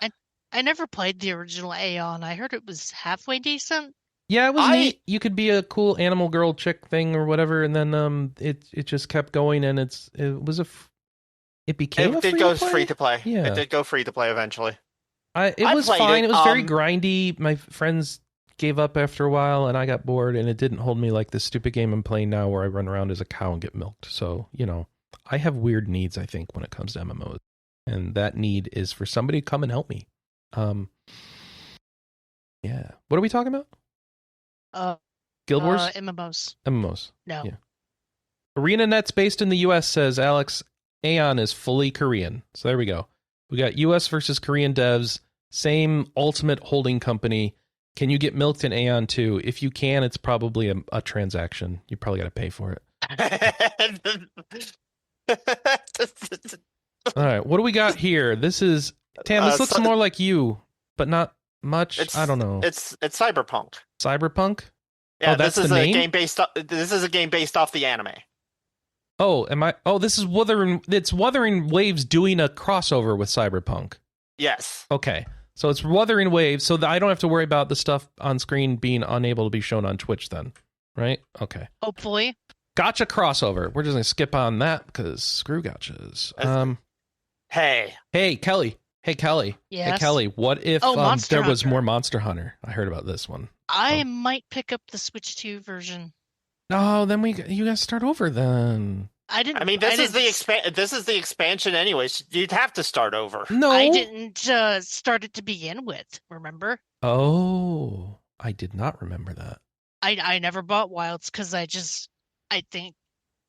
I never played the original Aeon. I heard it was halfway decent. Yeah, it was neat. You could be a cool animal girl chick thing or whatever, and then it just kept going, and it became It did go free to play. Yeah. It did go free to play eventually. It I was played fine. it, It was very grindy. My friends gave up after a while, and I got bored, and it didn't hold me like this stupid game I'm playing now where I run around as a cow and get milked. So, I have weird needs, I think, when it comes to MMOs. And that need is for somebody to come and help me. Yeah. What are we talking about? Guild Wars? MMOs. MMOs. No. Yeah. ArenaNet's based in the U.S., says Alex. Aeon is fully Korean. So there we go. We got U.S. versus Korean devs. Same ultimate holding company. Can you get milked in Aeon 2? If you can, it's probably a transaction. You probably got to pay for it. All right. What do we got here? This is... Tam, this looks more like you, but not much. I don't know. It's Cyberpunk. Cyberpunk? Yeah, that's this is the a name? game based. This is a game based off the anime. Oh, this is it's Wuthering Waves doing a crossover with Cyberpunk. Yes. Okay. So it's Wuthering Waves, so that I don't have to worry about the stuff on screen being unable to be shown on Twitch then, right? Okay. Hopefully. Gotcha crossover. We're just going to skip on that because screw gotchas. Hey, Kelley. Hey, Kelley. Yes? Hey, Kelley, what if Monster there was Hunter. more Monster Hunter? I heard about this one. I might pick up the Switch 2 version. Oh, then you guys start over then. I didn't. I mean, this is the expansion, anyways. You'd have to start over. No. I didn't start it to begin with. Remember? Oh, I did not remember that. I never bought Wilds because I think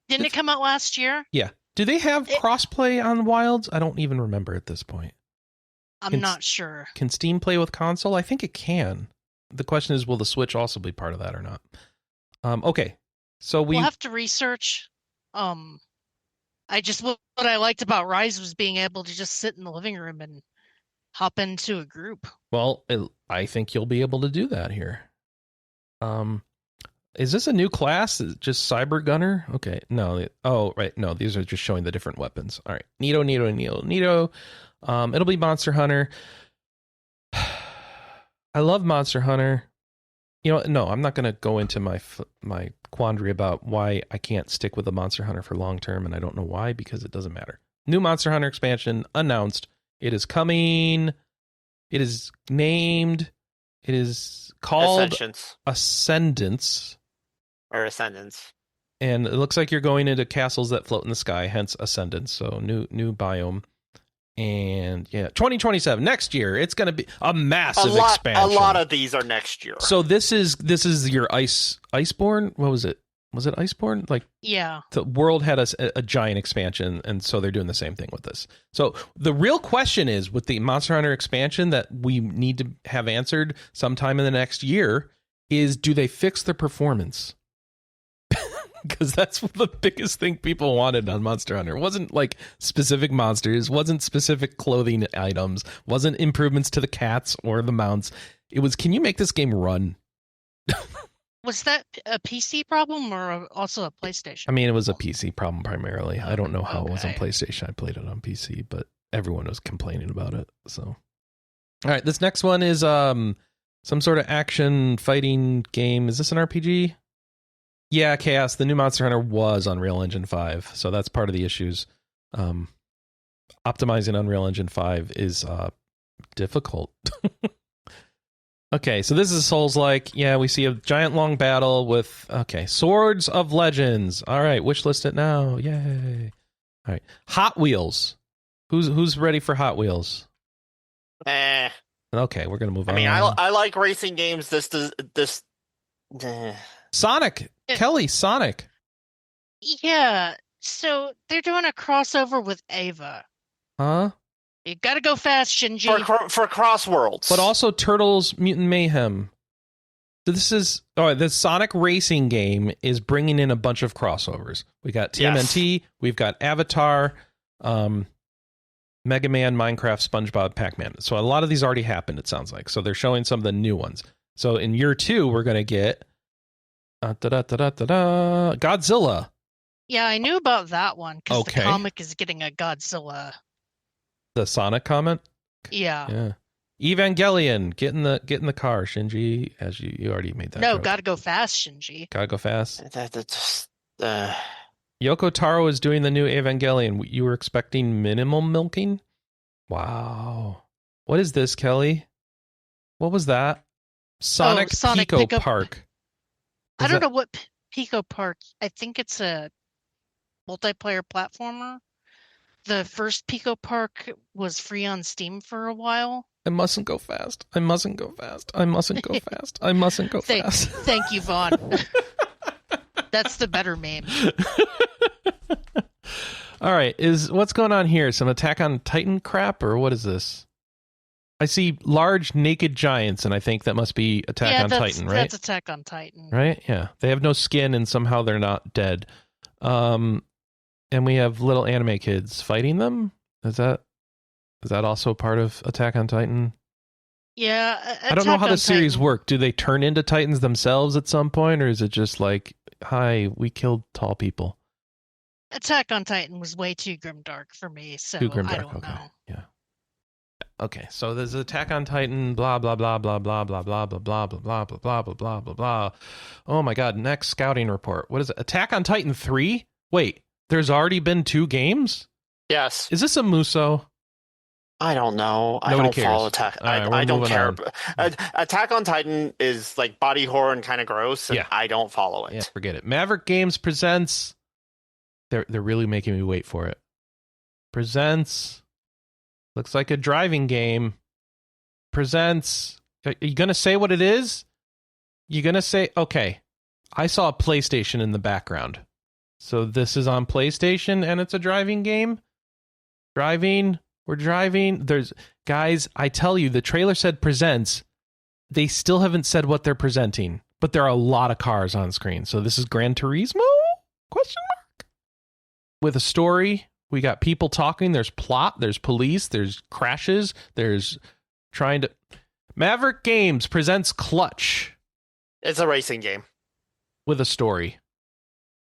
didn't it come out last year? Yeah. Do they have crossplay on Wilds? I don't even remember at this point. I'm not sure. Can Steam play with console? I think it can. The question is, will the Switch also be part of that or not? Okay. So We'll have to research. What I liked about Rise was being able to just sit in the living room and hop into a group. Well, I think you'll be able to do that here. Is this a new class? Is it just Cyber Gunner? Okay, no. Oh, right. No, these are just showing the different weapons. All right. Neato. It'll be Monster Hunter. I love Monster Hunter. No, I'm not going to go into my quandary about why I can't stick with the Monster Hunter for long term, and I don't know why, because it doesn't matter. New Monster Hunter expansion announced. It is coming. It is named. It is called Ascendance. Or Ascendance. And it looks like you're going into castles that float in the sky, hence Ascendance. So new biome. And yeah, 2027, next year, it's going to be a massive expansion. A lot of these are next year. So this is your Iceborne. What was it? Was it Iceborne? Like, yeah, the world had a giant expansion, and so they're doing the same thing with this. So the real question is, with the Monster Hunter expansion that we need to have answered sometime in the next year, is do they fix the performance? Because that's the biggest thing people wanted on Monster Hunter. It wasn't like specific monsters, wasn't specific clothing items, wasn't improvements to the cats or the mounts. It was, can you make this game run? Was that a PC problem or also a PlayStation? I mean, it was a PC problem primarily. I don't know how it was on PlayStation. I played it on PC, but everyone was complaining about it. So, all right, this next one is some sort of action fighting game. Is this an RPG? Yeah, Chaos. The new Monster Hunter was Unreal Engine 5, so that's part of the issues. Optimizing Unreal Engine 5 is difficult. Okay, so this is Souls-like. Yeah, we see a giant long battle with, Swords of Legends. All right, wishlist it now. Yay. All right, Hot Wheels. Who's ready for Hot Wheels? Okay, we're going to move on. I mean, I like racing games. Sonic. Kelley, Sonic. Yeah, so they're doing a crossover with Ava. Huh? You gotta go fast, Shinji. For Crossworlds. But also Turtles Mutant Mayhem. So this is... the Sonic racing game is bringing in a bunch of crossovers. We got TMNT, we've got Avatar, Mega Man, Minecraft, SpongeBob, Pac-Man. So a lot of these already happened, it sounds like. So they're showing some of the new ones. So in year 2, we're going to get... Godzilla. Yeah, I knew about that one because the comic is getting a Godzilla. The Sonic comment? Yeah. Evangelion, get in the car, Shinji. As you already made that. No, joke. gotta go fast, Shinji. Gotta go fast. Yoko Taro is doing the new Evangelion. You were expecting minimum milking? Wow. What is this, Kelley? What was that? Sonic Pico Park. I don't know what Pico Park. I think it's a multiplayer platformer. The first Pico Park was free on Steam for a while. I mustn't go fast. I mustn't go fast. I mustn't go fast. I mustn't go fast. Thank you, Vaughn. That's the better meme. All right. What's going on here? Some Attack on Titan crap, or what is this? I see large naked giants, and I think that must be Attack on Titan, right? That's Attack on Titan. Right? Yeah. They have no skin, and somehow they're not dead. And we have little anime kids fighting them? Is that also part of Attack on Titan? Yeah. I don't know how the series work. Do they turn into Titans themselves at some point, or is it just like, hi, we killed tall people? Attack on Titan was way too grimdark for me, so I don't know. Yeah. Okay, so there's Attack on Titan, blah blah blah blah blah blah blah blah blah blah blah blah blah blah blah blah blah. Oh my god, next scouting report. What is it? Attack on Titan 3? Wait, there's already been 2 games? Yes. Is this a Muso? I don't know. Nobody I don't cares. follow Attack. I don't care. Attack on Titan is like body horror and kind of gross, and I don't follow it. Yeah, forget it. Maverick Games presents. They're really making me wait for it. Presents. Looks like a driving game. Presents. Are you gonna say what it is? You gonna say okay? I saw a PlayStation in the background, so this is on PlayStation, and it's a driving game. Driving. We're driving. Guys, I tell you, the trailer said presents. They still haven't said what they're presenting, but there are a lot of cars on screen. So this is Gran Turismo? Question mark. With a story, we got people talking. There's plot. There's police. There's crashes. There's trying to. Maverick Games presents Clutch. It's a racing game with a story.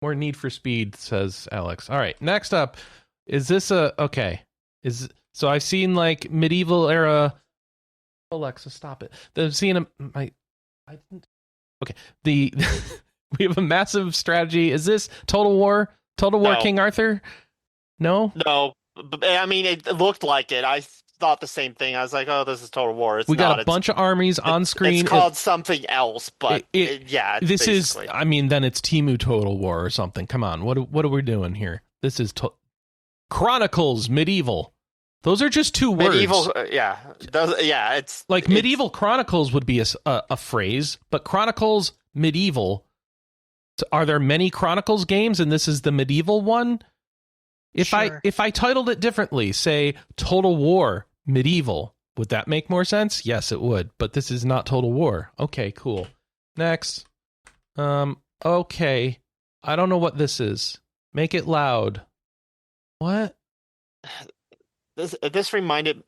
More Need for Speed, says Alex. All right, next up, is this okay? So I've seen like medieval era. Alexa, stop it. I've seen I didn't. Okay, we have a massive strategy. Is this Total War? Total War King Arthur? No. No, I mean it looked like it. thought the same thing. I was like, "Oh, this is Total War." It's We not. got a bunch of armies on screen. It's called something else, but yeah. This basically. is. I mean, then it's Temu Total War or something. Come on, what are we doing here? This is Chronicles Medieval. Those are just two words. Medieval. Yeah. It's like Medieval Chronicles would be a phrase, but Chronicles Medieval. Are there many Chronicles games, and this is the medieval one? If I titled it differently, say Total War Medieval, would that make more sense? Yes, it would. But this is not Total War. Okay, cool. Next. Okay. I don't know what this is. Make it loud. What? This reminded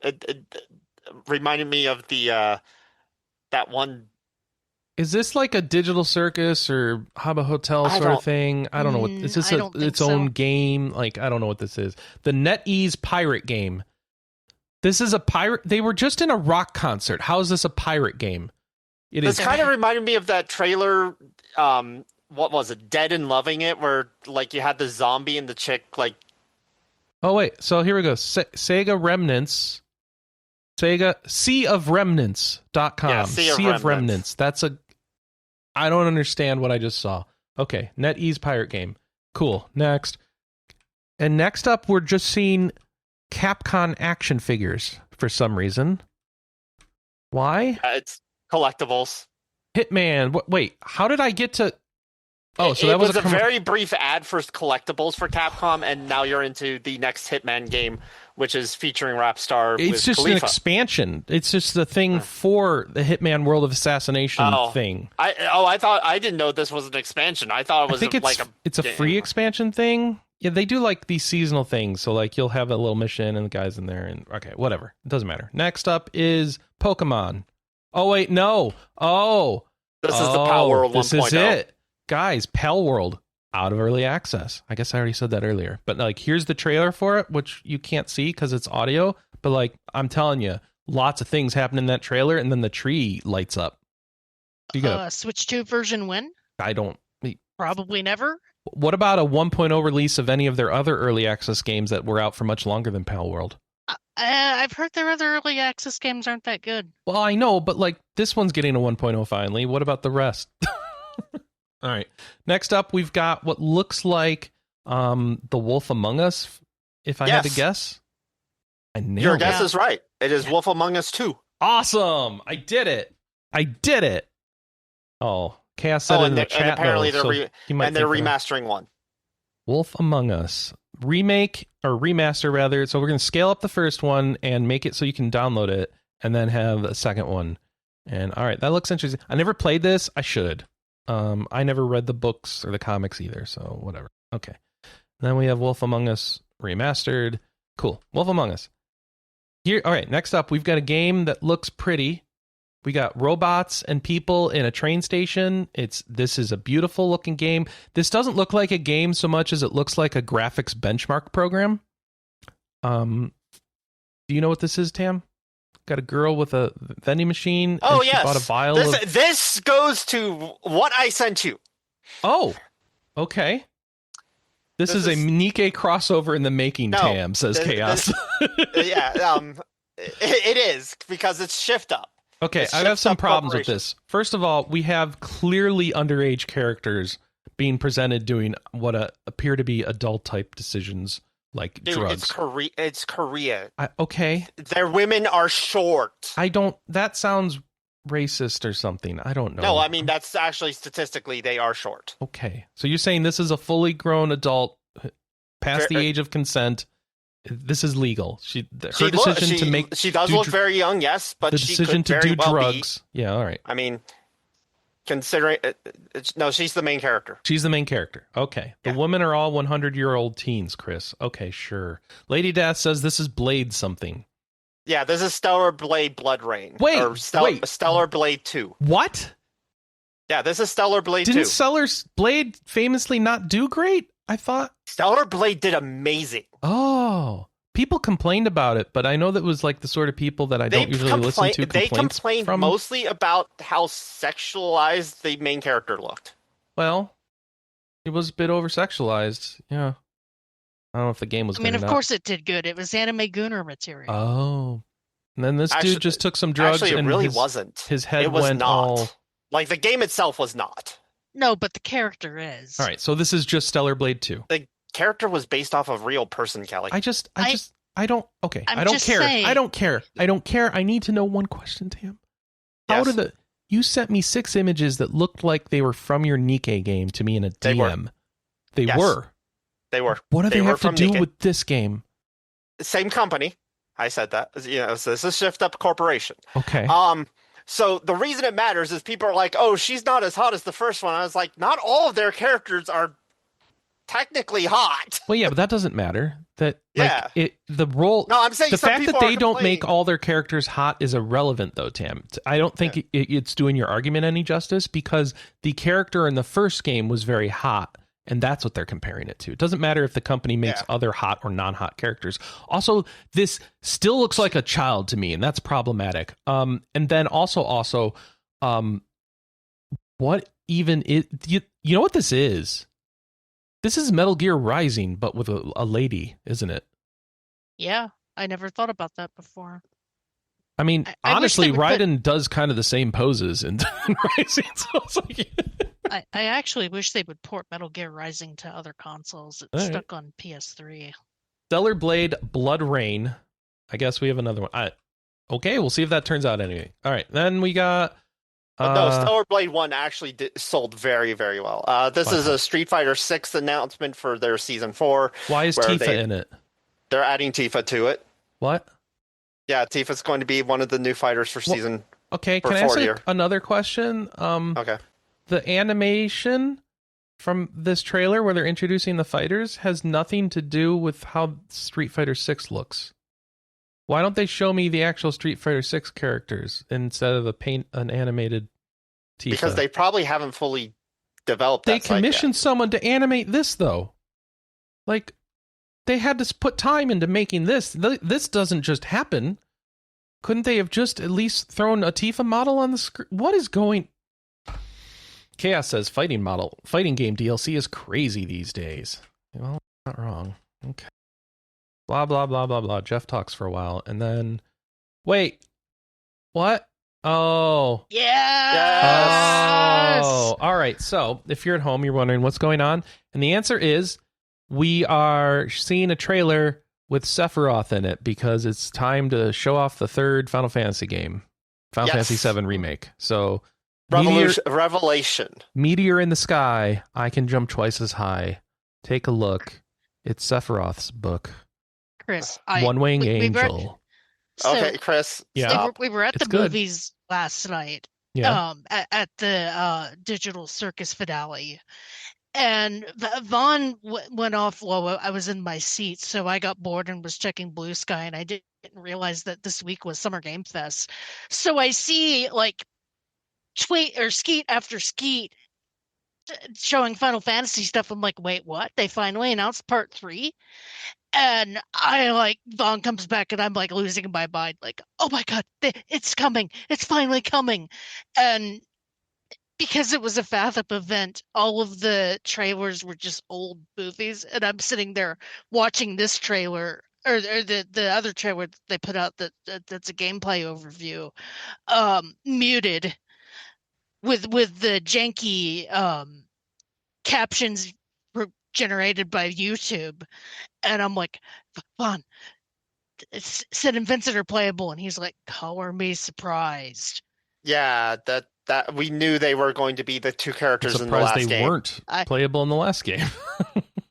me of the that one. Is this like a Digital Circus or Habba Hotel sort of thing? I don't know what. Is this its own game? Like, I don't know what this is. The NetEase pirate game. This is a pirate. They were just in a rock concert. How is this a pirate game? This kind of reminded me of that trailer. What was it? Dead and Loving It, where like you had the zombie and the chick like. Oh wait, so here we go. Sega Remnants. Sega SeaOfRemnants.com. Yeah, Sea of Remnants. That's a. I don't understand what I just saw. Okay, NetEase pirate game. Cool. Next. And next up, we're just seeing Capcom action figures for some reason. Why? It's collectibles. Hitman. Wait, how did I get to? Oh, so that was a very brief ad for collectibles for Capcom, and now you're into the next Hitman game, which is featuring Rapstar. It's just Khalifa. An expansion. It's just the thing for the Hitman World of Assassination thing. I didn't know this was an expansion. I thought it was it's a free expansion thing. Yeah, they do like these seasonal things. So like you'll have a little mission and the guys in there, and okay, whatever. It doesn't matter. Next up is Pokemon. Oh wait, no. This is the Pal World 1.0. This is it. Guys, Pal World out of early access. I guess I already said that earlier. But like, here's the trailer for it, which you can't see because it's audio. But like, I'm telling you, lots of things happen in that trailer, and then the tree lights up. Switch 2 version when? Probably never. What about a 1.0 release of any of their other early access games that were out for much longer than Pal World? I've heard their other early access games aren't that good. Well, I know, but like this one's getting a 1.0 finally. What about the rest? All right. Next up, we've got what looks like The Wolf Among Us, if I had to guess. Your guess is right. It is Wolf Among Us 2. Awesome. I did it. Oh, Chaos said it in the chat. And apparently they're remastering one. Wolf Among Us. Remake, or remaster rather. So we're going to scale up the first one and make it so you can download it, and then have a second one. And all right, that looks interesting. I never played this. I should. I never read the books or the comics either, so whatever. Okay. Then we have Wolf Among Us remastered. Cool. Wolf Among Us. Here, all right, next up, we've got a game that looks pretty. We got robots and people in a train station. This is a beautiful looking game. This doesn't look like a game so much as it looks like a graphics benchmark program. Do you know what this is, Tam? Got a girl with a vending machine. Oh, and she bought a vial this goes to what I sent you. Oh, okay. This is a Nikkei crossover in the making, Tam, says Chaos. It is, because it's Shift Up. Okay, I have some problems with this. First of all, we have clearly underage characters being presented doing what appear to be adult-type decisions. Like drugs. It's Korea. Okay. Their women are short. That sounds racist or something. I don't know. No, I mean, that's actually statistically, they are short. Okay. So you're saying this is a fully grown adult past the age of consent. This is legal. She does look very young, yes, but the decision to do drugs. Yeah, all right. I mean, considering she's the main character. She's the main character. Okay. The women are all 100-year-old teens, Chris. Okay, sure. Lady Death says this is Blade something. Yeah, this is Stellar Blade Blood Rain. Wait. Stellar Blade 2. What? Yeah, this is Stellar Blade 2. Didn't Stellar Blade famously not do great? I thought. Stellar Blade did amazing. Oh. People complained about it, but I know that was like the sort of people that I don't usually listen to. They complained mostly about how sexualized the main character looked. Well, it was a bit over-sexualized. Yeah. I don't know if the game was good or not. Of course it did good. It was anime Gooner material. Oh. And then this Actually- dude just took some drugs. Actually, it and really his, wasn't. His head It was went not. all. Like, the game itself was not. No, but the character is. All right, so this is just Stellar Blade 2. The character was based off of real person, Kelley. I don't. Okay, I'm I don't just care. saying- I don't care. I don't care. I need to know one question, Tam. How Yes. did the? You sent me 6 images that looked like they were from your Nikkei game to me in a They were. DM. They Yes. were. They were. What do they were have to from do Nikkei. with this game? Same company. I said that. So this is Shift Up Corporation. Okay. So the reason it matters is people are like, "Oh, she's not as hot as the first one." I was like, not all of their characters are technically hot. Well, yeah, but that doesn't matter. That Yeah. the role. No, I'm saying The some fact that people are they don't complaining. make all their characters hot is irrelevant, though, Tam. I don't think it's doing your argument any justice because the character in the first game was very hot, and that's what they're comparing it to. It doesn't matter if the company makes other hot or non-hot characters. Also, this still looks like a child to me, and that's problematic. And then also, what even is? You know what this is? This is Metal Gear Rising, but with a lady, isn't it? Yeah, I never thought about that before. I mean, I wish honestly, they would put- Raiden does kind of the same poses in Rising, so it's like... I actually wish they would port Metal Gear Rising to other consoles. It's All right. stuck on PS3. Stellar Blade Blood Rain. I guess we have another one. Okay, we'll see if that turns out anyway. All right, then we got... But no, Stellar Blade 1 actually sold very, very well. This is a Street Fighter 6 announcement for their Season 4. Why is where Tifa in it? They're adding Tifa to it. What? Yeah, Tifa's going to be one of the new fighters for Season Okay, for can I ask 4 another question? Okay. The animation from this trailer where they're introducing the fighters has nothing to do with how Street Fighter 6 looks. Why don't they show me the actual Street Fighter 6 characters instead of an animated Tifa? Because they probably haven't fully developed They that site yet. commissioned someone to animate this, though. Like, they had to put time into making this. This doesn't just happen. Couldn't they have just at least thrown a Tifa model on the screen? What is going... Chaos says fighting game DLC is crazy these days. Well, not wrong. Okay. Blah, blah, blah, blah, blah. Geoff talks for a while, and then... Wait. What? Oh. Yes! Oh. All right. So, if you're at home, you're wondering what's going on. And the answer is we are seeing a trailer with Sephiroth in it because it's time to show off the third Final Fantasy game. Final Fantasy VII Remake. So... Revelation. Meteor in the sky. I can jump twice as high. Take a look. It's Sephiroth's book. Chris, One Wing we Angel. Okay, Chris. Yeah. Stop. we were at It's the good. movies last night. Yeah. At the Digital Circus finale. And Vaughn went off while I was in my seat, so I got bored and was checking Blue Sky, and I didn't realize that this week was Summer Game Fest. So I see, like, tweet or skeet after skeet showing Final Fantasy stuff. I'm like, wait, what? They finally announced part 3? And Vaughn comes back and I'm like losing my mind. Like, oh my God, it's coming. It's finally coming. And because it was a Fathom event, all of the trailers were just old movies. And I'm sitting there watching this trailer or the other trailer they put out that's a gameplay overview, muted with the janky captions generated by YouTube, and I'm like, Vaughn, Sid and Vincent are playable, and he's like, color me surprised. Yeah, that we knew they were going to be the two characters in the Surprised last they game. weren't playable in the last game.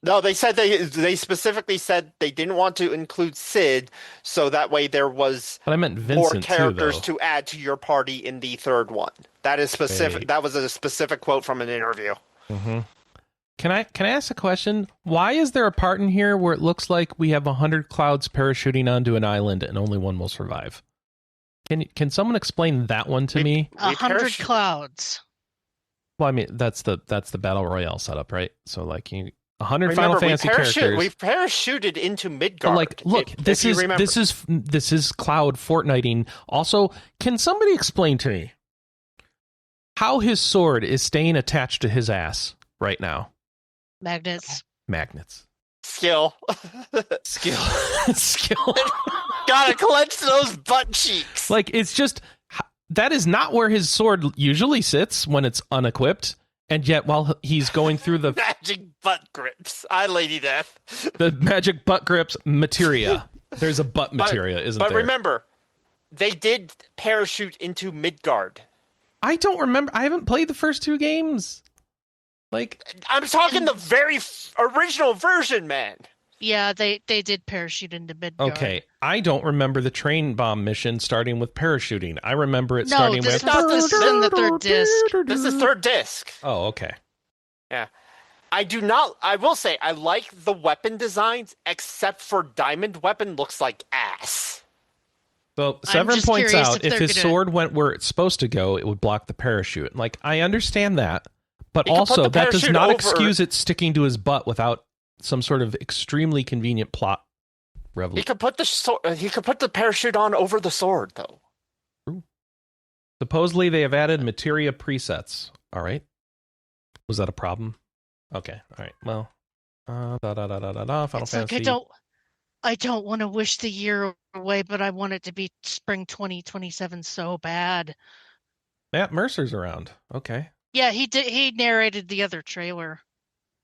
No, they said they specifically said they didn't want to include Sid, so that way there was But I meant more Vincent characters too, to add to your party in the third one. That is specific. Right. That was a specific quote from an interview. though. Mm-hmm. Can I ask a question? Why is there a part in here where it looks like we have 100 clouds parachuting onto an island and only one will survive? Can someone explain that one to me? 100 clouds. Well, I mean that's the battle royale setup, right? So like 100 Remember, Final Fantasy characters. we parachuted into Midgard. But like, look, this is Cloud Fortniting. Also, can somebody explain to me how his sword is staying attached to his ass right now? Magnets. Magnets. skill. Skill. gotta clench those butt cheeks. Like, it's just, that is not where his sword usually sits when it's unequipped. And yet, while he's going through the magic butt grips, Lady Death, the magic butt grips materia. There's a butt materia, isn't there? But remember, they did parachute into Midgard. I don't remember. I haven't played the first 2 games. Like, I'm talking the very original version, man. Yeah, they did parachute into Midgard. okay, I don't remember the train bomb mission starting with parachuting. I remember it starting this with. was in the third disc. This is third disc. Oh, okay. Yeah. I will say, I like the weapon designs, except for Diamond Weapon looks like ass. So Severin just points curious out if if they're his gonna- sword went where it's supposed to go, it would block the parachute. Like, I understand that, but He could put also the that does parachute not over- excuse it sticking to his butt without some sort of extremely convenient plot He revolution. could put the parachute on over the sword, though. Supposedly, they have added materia presets. All right. Was that a problem? Okay. All right. Well, Final It's like, Fantasy. I don't want to wish the year away, but I want it to be spring 2027 so bad. Matt Mercer's around. Okay. Yeah, he did. He narrated the other trailer.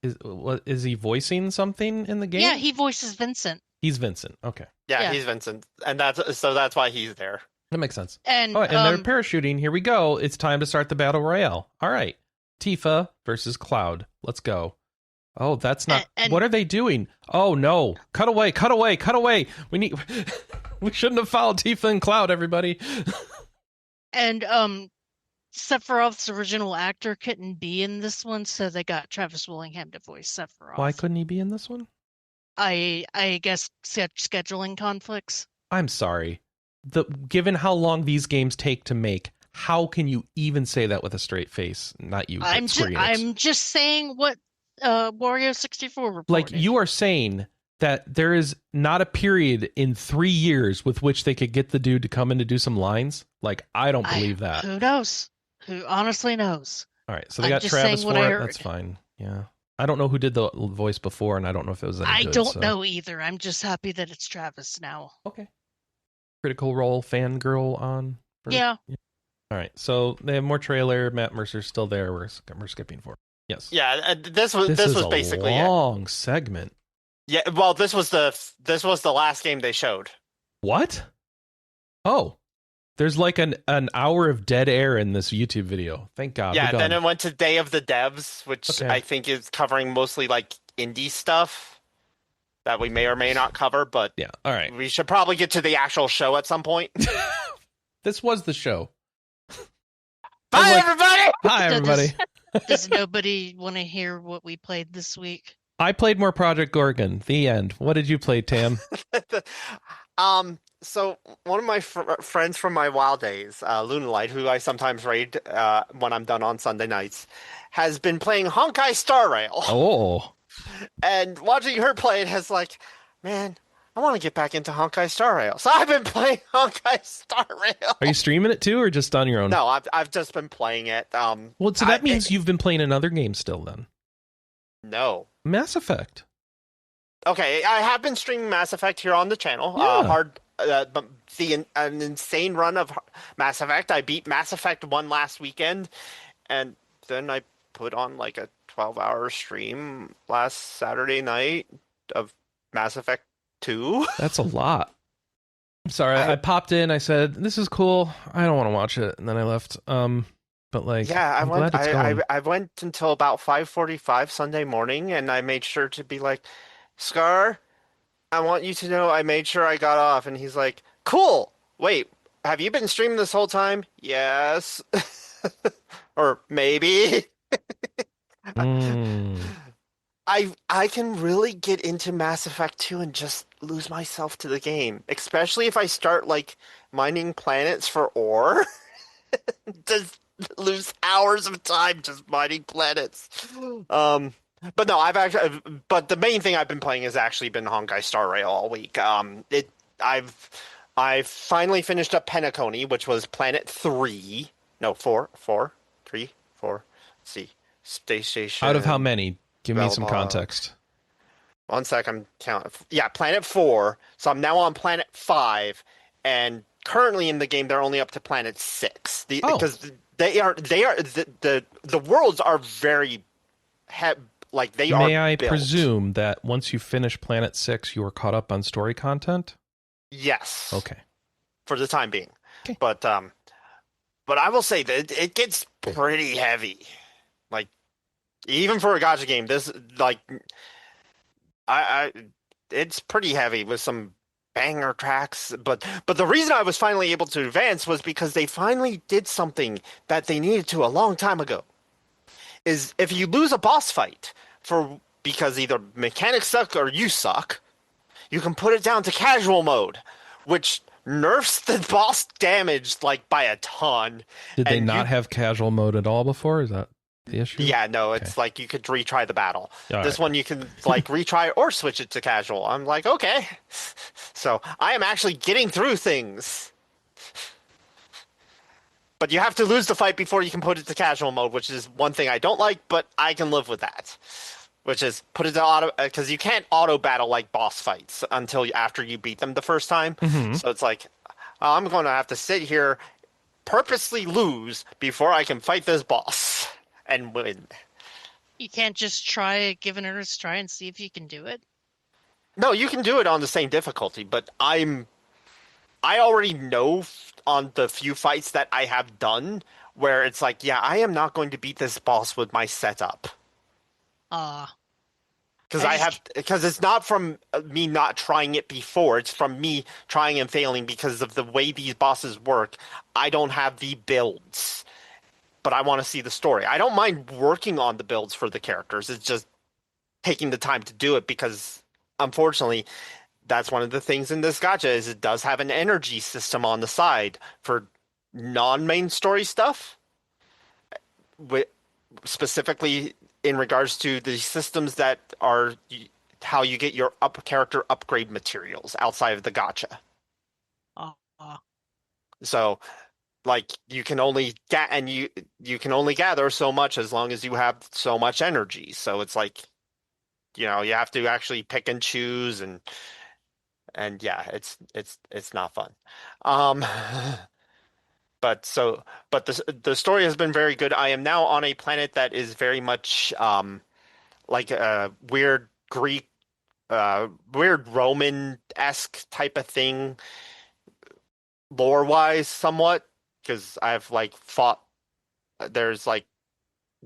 Is he voicing something in the game? Yeah, he voices Vincent. He's Vincent. Okay. Yeah, Yeah. he's Vincent, and that's why he's there. That makes sense. And Oh, and they're parachuting. Here we go. It's time to start the battle royale. All right. Tifa versus Cloud. Let's go. Oh, that's not. And- what are they doing? Oh no! Cut away! Cut away! Cut away! We need. We shouldn't have followed Tifa and Cloud. Everybody. And Sephiroth's original actor couldn't be in this one, so they got Travis Willingham to voice Sephiroth. Why couldn't he be in this one? I guess scheduling conflicts. I'm sorry. Given how long these games take to make, how can you even say that with a straight face? Not you. I'm just saying what Wario 64 reported. Like, you are saying that there is not a period in 3 years with which they could get the dude to come in to do some lines. Like, I don't believe that. Who knows? Who honestly knows? All right, so they I'm got just Travis saying what for I it. heard. That's fine. Yeah, I don't know who did the voice before, and I don't know if it was any I good, don't so. know either. I'm just happy that it's Travis now. Okay. Critical Role fangirl on. Yeah. All right, so they have more trailer. Matt Mercer's still there. We're skipping for. Yes. Yeah, this was is basically a it. long segment. Yeah, well, this was the last game they showed. What? Oh, there's like an hour of dead air in this YouTube video. Thank God. Yeah, we're then done. it went to Day of the Devs, which Okay. I think is covering mostly like indie stuff that we may or may not cover, but Yeah. All right. we should probably get to the actual show at some point. This was the show. Bye, like- everybody! Hi, everybody. Does nobody want to hear what we played this week? I played more Project Gorgon. The end. What did you play, Tam? So one of my friends from my wild days, Lunalight, who I sometimes raid when I'm done on Sunday nights, has been playing Honkai Star Rail. Oh. And watching her play it has like, man, I want to get back into Honkai Star Rail. So I've been playing Honkai Star Rail. Are you streaming it too, or just on your own? No, I've just been playing it. Well, so that means you've been playing another game still then. No. Mass Effect. Okay, I have been streaming Mass Effect here on the channel. Yeah. An insane run of Mass Effect. I beat Mass Effect 1 last weekend, and then I put on like a 12-hour stream last Saturday night of Mass Effect 2. That's a lot. I'm sorry. I popped in. I said, "This is cool. I don't want to watch it," and then I left. But like, Yeah, I'm glad it's going. I went until about 5:45 Sunday morning, and I made sure to be like, Scar, I want you to know I made sure I got off. And he's like, cool. Wait, have you been streaming this whole time? Yes. Or maybe. Mm. I can really get into Mass Effect 2 and just lose myself to the game, especially if I start like mining planets for ore. Just lose hours of time just mining planets. But no, but the main thing I've been playing has actually been Honkai Star Rail all week. I've finally finished up Penacony, which was Planet 3. No, 4. 3. 4. Let's see. Space Station. Out of how many? Give me some Velma. context. one sec, I'm counting. Yeah, planet 4. So I'm now on planet 5, and currently in the game they're only up to planet 6. Because the worlds are very like they are May I built. presume that once you finish Planet 6, you are caught up on story content? Yes. Okay. For the time being. Okay. But I will say that it gets pretty heavy. Like, even for a gacha game, this like it's pretty heavy with some banger tracks. But the reason I was finally able to advance was because they finally did something that they needed to a long time ago. Is if you lose a boss fight because either mechanics suck or you suck, you can put it down to casual mode, which nerfs the boss damage like by a ton. Did they not have casual mode at all before? Is that the issue? Yeah, no, it's like you could retry the battle. All this right. one you can like retry or switch it to casual. I'm like, okay. So I am actually getting through things. But you have to lose the fight before you can put it to casual mode, which is one thing I don't like, but I can live with that. Which is put it to auto, because you can't auto battle like boss fights until after you beat them the first time. Mm-hmm. So it's like, I'm going to have to sit here, purposely lose before I can fight this boss and win. You can't just try giving it a try and see if you can do it? No, you can do it on the same difficulty, but I already know on the few fights that I have done where it's like, yeah, I am not going to beat this boss with my setup. Because it's not from me not trying it before. It's from me trying and failing because of the way these bosses work. I don't have the builds, but I want to see the story. I don't mind working on the builds for the characters. It's just taking the time to do it because, unfortunately, that's one of the things in this gacha is it does have an energy system on the side for non-main story stuff. Specifically in regards to the systems that are how you get your character upgrade materials outside of the gacha. So, like, you can only you can only gather so much as long as you have so much energy. So it's like, you have to actually pick and choose and yeah, it's not fun. But the story has been very good. I am now on a planet that is very much like a weird Greek, weird Roman-esque type of thing, lore-wise, somewhat. Because I've like fought. There's like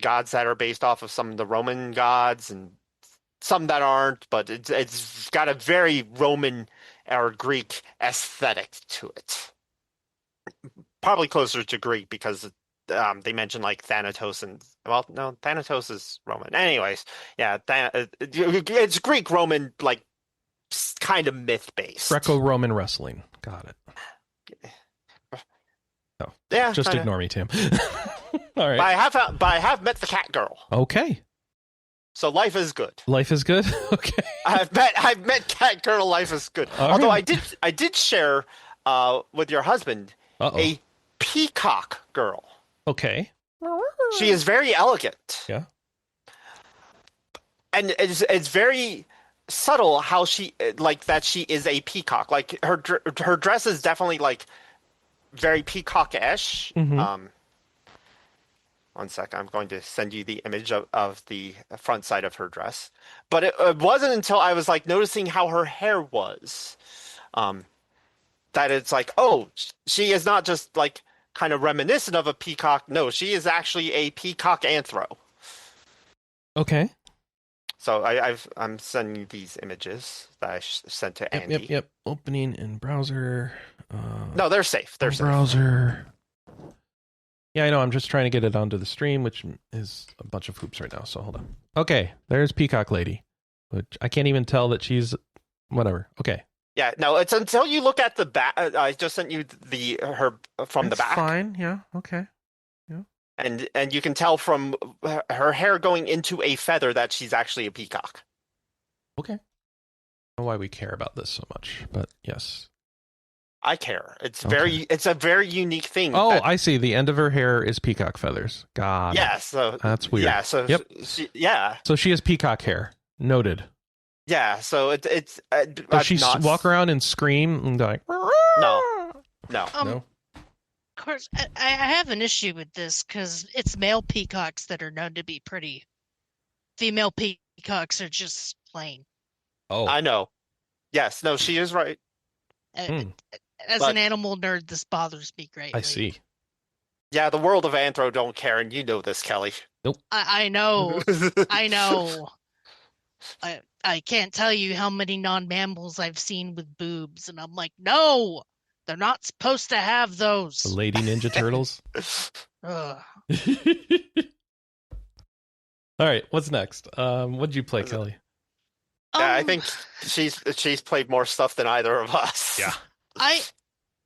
gods that are based off of some of the Roman gods and some that aren't, but it's got a very Roman or Greek aesthetic to it. Probably closer to Greek because they mention like Thanatos and no, Thanatos is Roman. Anyways, yeah, it's Greek Roman like kind of myth based. Greco-Roman wrestling. Got it. Oh, yeah, just kinda. Ignore me, Tim. All right. But I have met the cat girl. Okay. So life is good. Life is good. Okay. I've met cat girl. Life is good. All Although right. I did share with your husband a peacock girl. Okay. She is very elegant. Yeah. And it's very subtle how she like that she is a peacock. Like her dress is definitely like very peacock-ish. Mm-hmm. One sec, I'm going to send you the image of the front side of her dress. But it wasn't until I was like noticing how her hair was, that it's like, oh, she is not just like kind of reminiscent of a peacock. No, she is actually a peacock anthro. Okay. So I'm sending you these images that I sent to Andy. Yep. Opening in browser. No, they're safe. They're safe. Browser. Yeah, I know. I'm just trying to get it onto the stream, which is a bunch of hoops right now. So hold on. Okay, there's Peacock Lady, which I can't even tell that she's whatever. Okay. Yeah, no, it's until you look at the back. I just sent you her from the back. Fine. Yeah. Okay. And you can tell from her hair going into a feather that she's actually a peacock. Okay. I don't know why we care about this so much, but yes. I care. It's Okay. it's a very unique thing. Oh, I see. The end of her hair is peacock feathers. God. Yeah, so That's weird. Yeah, so Yep. yeah. So she has peacock hair. Noted. Yeah, so it's Does I've she not walk around and scream and like? no no. No. Of course, I have an issue with this because it's male peacocks that are known to be pretty. Female peacocks are just plain. Oh. I know. Yes, no, she is right. Uh, Hmm. As an But animal nerd, this bothers me I greatly. see. yeah, the world of Anthro don't care, and you know this, Kelley. Nope. I know, I know. I can't tell you how many non-mammals I've seen with boobs, and I'm like, no, they're not supposed to have The those. Lady Ninja Turtles. Ugh. All right. What's next? What did you play, Kelley? Yeah, I Um, think she's played more stuff than either of us. Yeah. I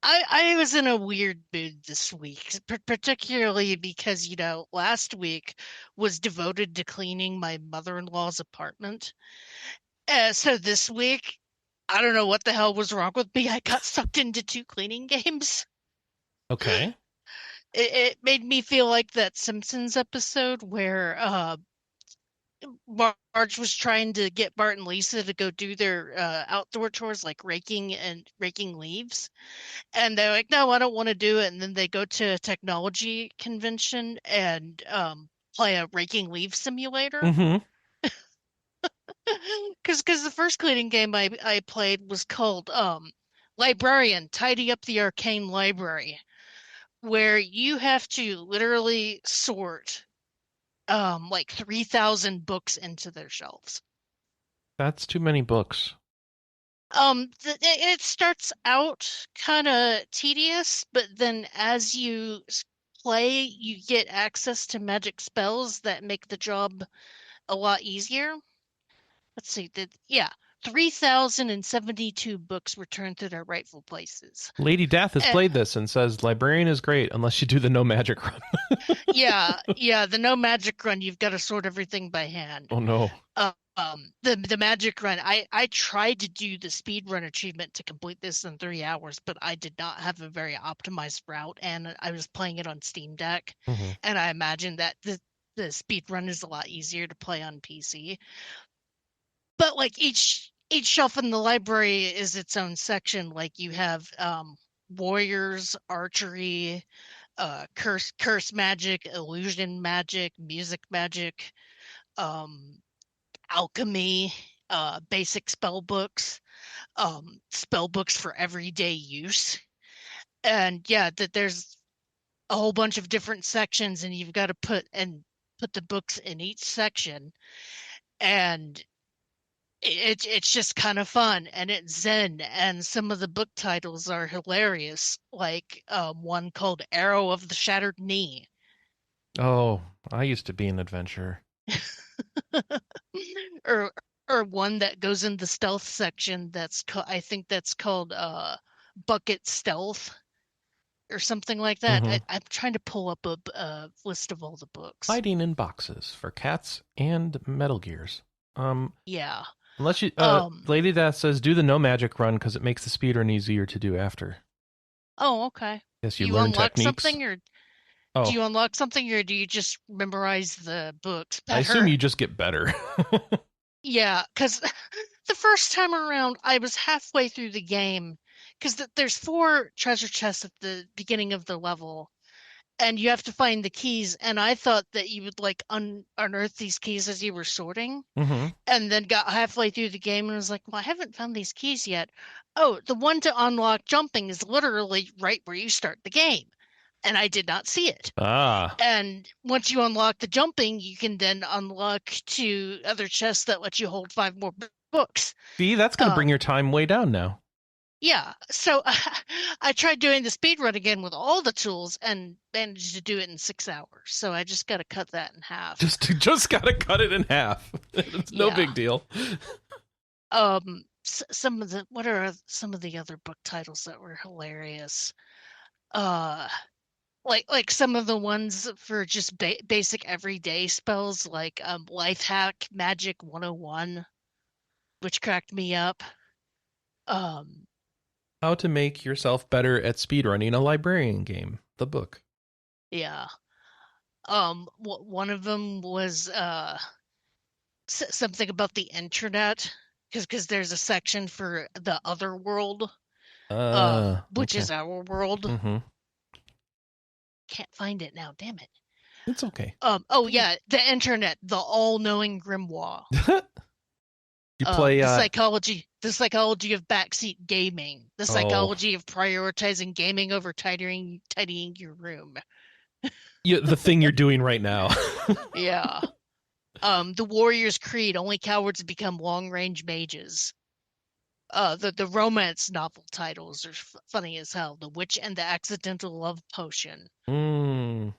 I was in a weird mood this week, particularly because, last week was devoted to cleaning my mother-in-law's apartment. So this week, I don't know what the hell was wrong with me. I got sucked into two cleaning games. Okay. It made me feel like that Simpsons episode where Marge was trying to get Bart and Lisa to go do their outdoor chores like raking leaves. And they're like, no, I don't want to do it. And then they go to a technology convention and play a raking leaf simulator. Mm-hmm. Because the first cleaning game I played was called Librarian, Tidy Up the Arcane Library, where you have to literally sort like 3,000 books into their shelves. That's too many books. It starts out kind of tedious, but then as you play, you get access to magic spells that make the job a lot easier. Let's see, 3,072 books returned to their rightful places. Lady Death has Eh, played this and says Librarian is great unless you do the no magic run. yeah, the no magic run, you've got to sort everything by hand. Oh no. The magic run, I tried to do the speed run achievement to complete this in 3 hours, but I did not have a very optimized route, and I was playing it on Steam Deck, Mm-hmm. and I imagine that the speed run is a lot easier to play on PC. But like each shelf in the library is its own section. Like you have warriors, archery, curse magic, illusion magic, music magic, um, alchemy, basic spell books for everyday use. And yeah, that there's a whole bunch of different sections, and you've got to put the books in each section, and it's just kind of fun, and it's zen, and some of the book titles are hilarious, like one called Arrow of the Shattered Knee. Oh, I used to be an adventurer. or or one that goes in the stealth section I think that's called Bucket Stealth or something like that. Mm-hmm. I'm trying to pull up a list of all the books. Hiding in boxes for cats and Metal Gears. Yeah. Unless you, Um. Lady Death says do the no magic run because it makes the speedrun easier to do after. Oh, okay. Yes, Do you you learn unlock techniques. something, or Oh, do you unlock something, or do you just memorize the books I assume better? you just get better. Yeah, because the first time around, I was halfway through the game because there's four treasure chests at the beginning of the level, and you have to find the keys. And I thought that you would like unearth these keys as you were sorting, Mm-hmm. and then got halfway through the game and was like, "Well, I haven't found these keys yet." Oh, the one to unlock jumping is literally right where you start the game, and I did not see it. Ah, And once you unlock the jumping, you can then unlock two other chests that let you hold five more books. see, that's going to bring Um, your time way down now. yeah, so I tried doing the speed run again with all the tools and managed to do it in 6 hours. So I just got to cut that in half. Just got to cut it in half. It's no Yeah. big deal. Some of the what are some of the other book titles that were hilarious? Like some of the ones for just basic everyday spells, like Life Hack Magic 101, which cracked me up. Um, How to make yourself better at speedrunning a librarian game. The book. yeah. One of them was something about the internet. because there's a section for the other world, which Okay. is our world. Mm-hmm. Can't find it now. Damn it. It's okay. Oh yeah, the internet, the all-knowing grimoire. You play The psychology of backseat gaming, the psychology of prioritizing gaming over tidying your room. the thing you're doing right now. Yeah. The Warrior's Creed, only cowards become long-range mages. The romance novel titles are funny as hell. The Witch and the Accidental Love Potion. Mm.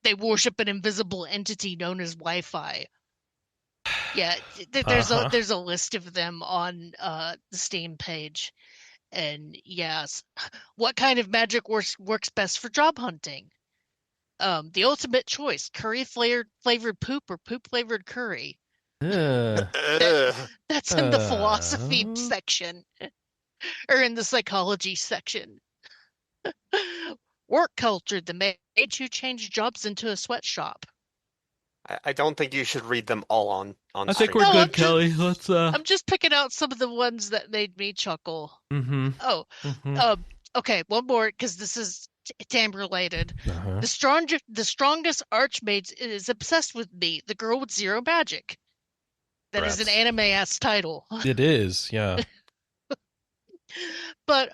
They worship an invisible entity known as Wi-Fi. Yeah, there's a list of them on the Steam page. And yes, what kind of magic works best for job hunting? The ultimate choice: curry flavored poop or poop flavored curry. That's in the philosophy section or in the psychology section. Work culture: the maid who changed jobs into a sweatshop. I don't think you should read them all on I think stream. we're No, good, Kelley. Let's I'm just picking out some of the ones that made me chuckle. Mm-hmm. Oh, Mm-hmm. Okay, one more because this is Tam related. Uh-huh. The strongest archmage is obsessed with me. The girl with zero magic. That is an anime-ass title. It is, yeah. But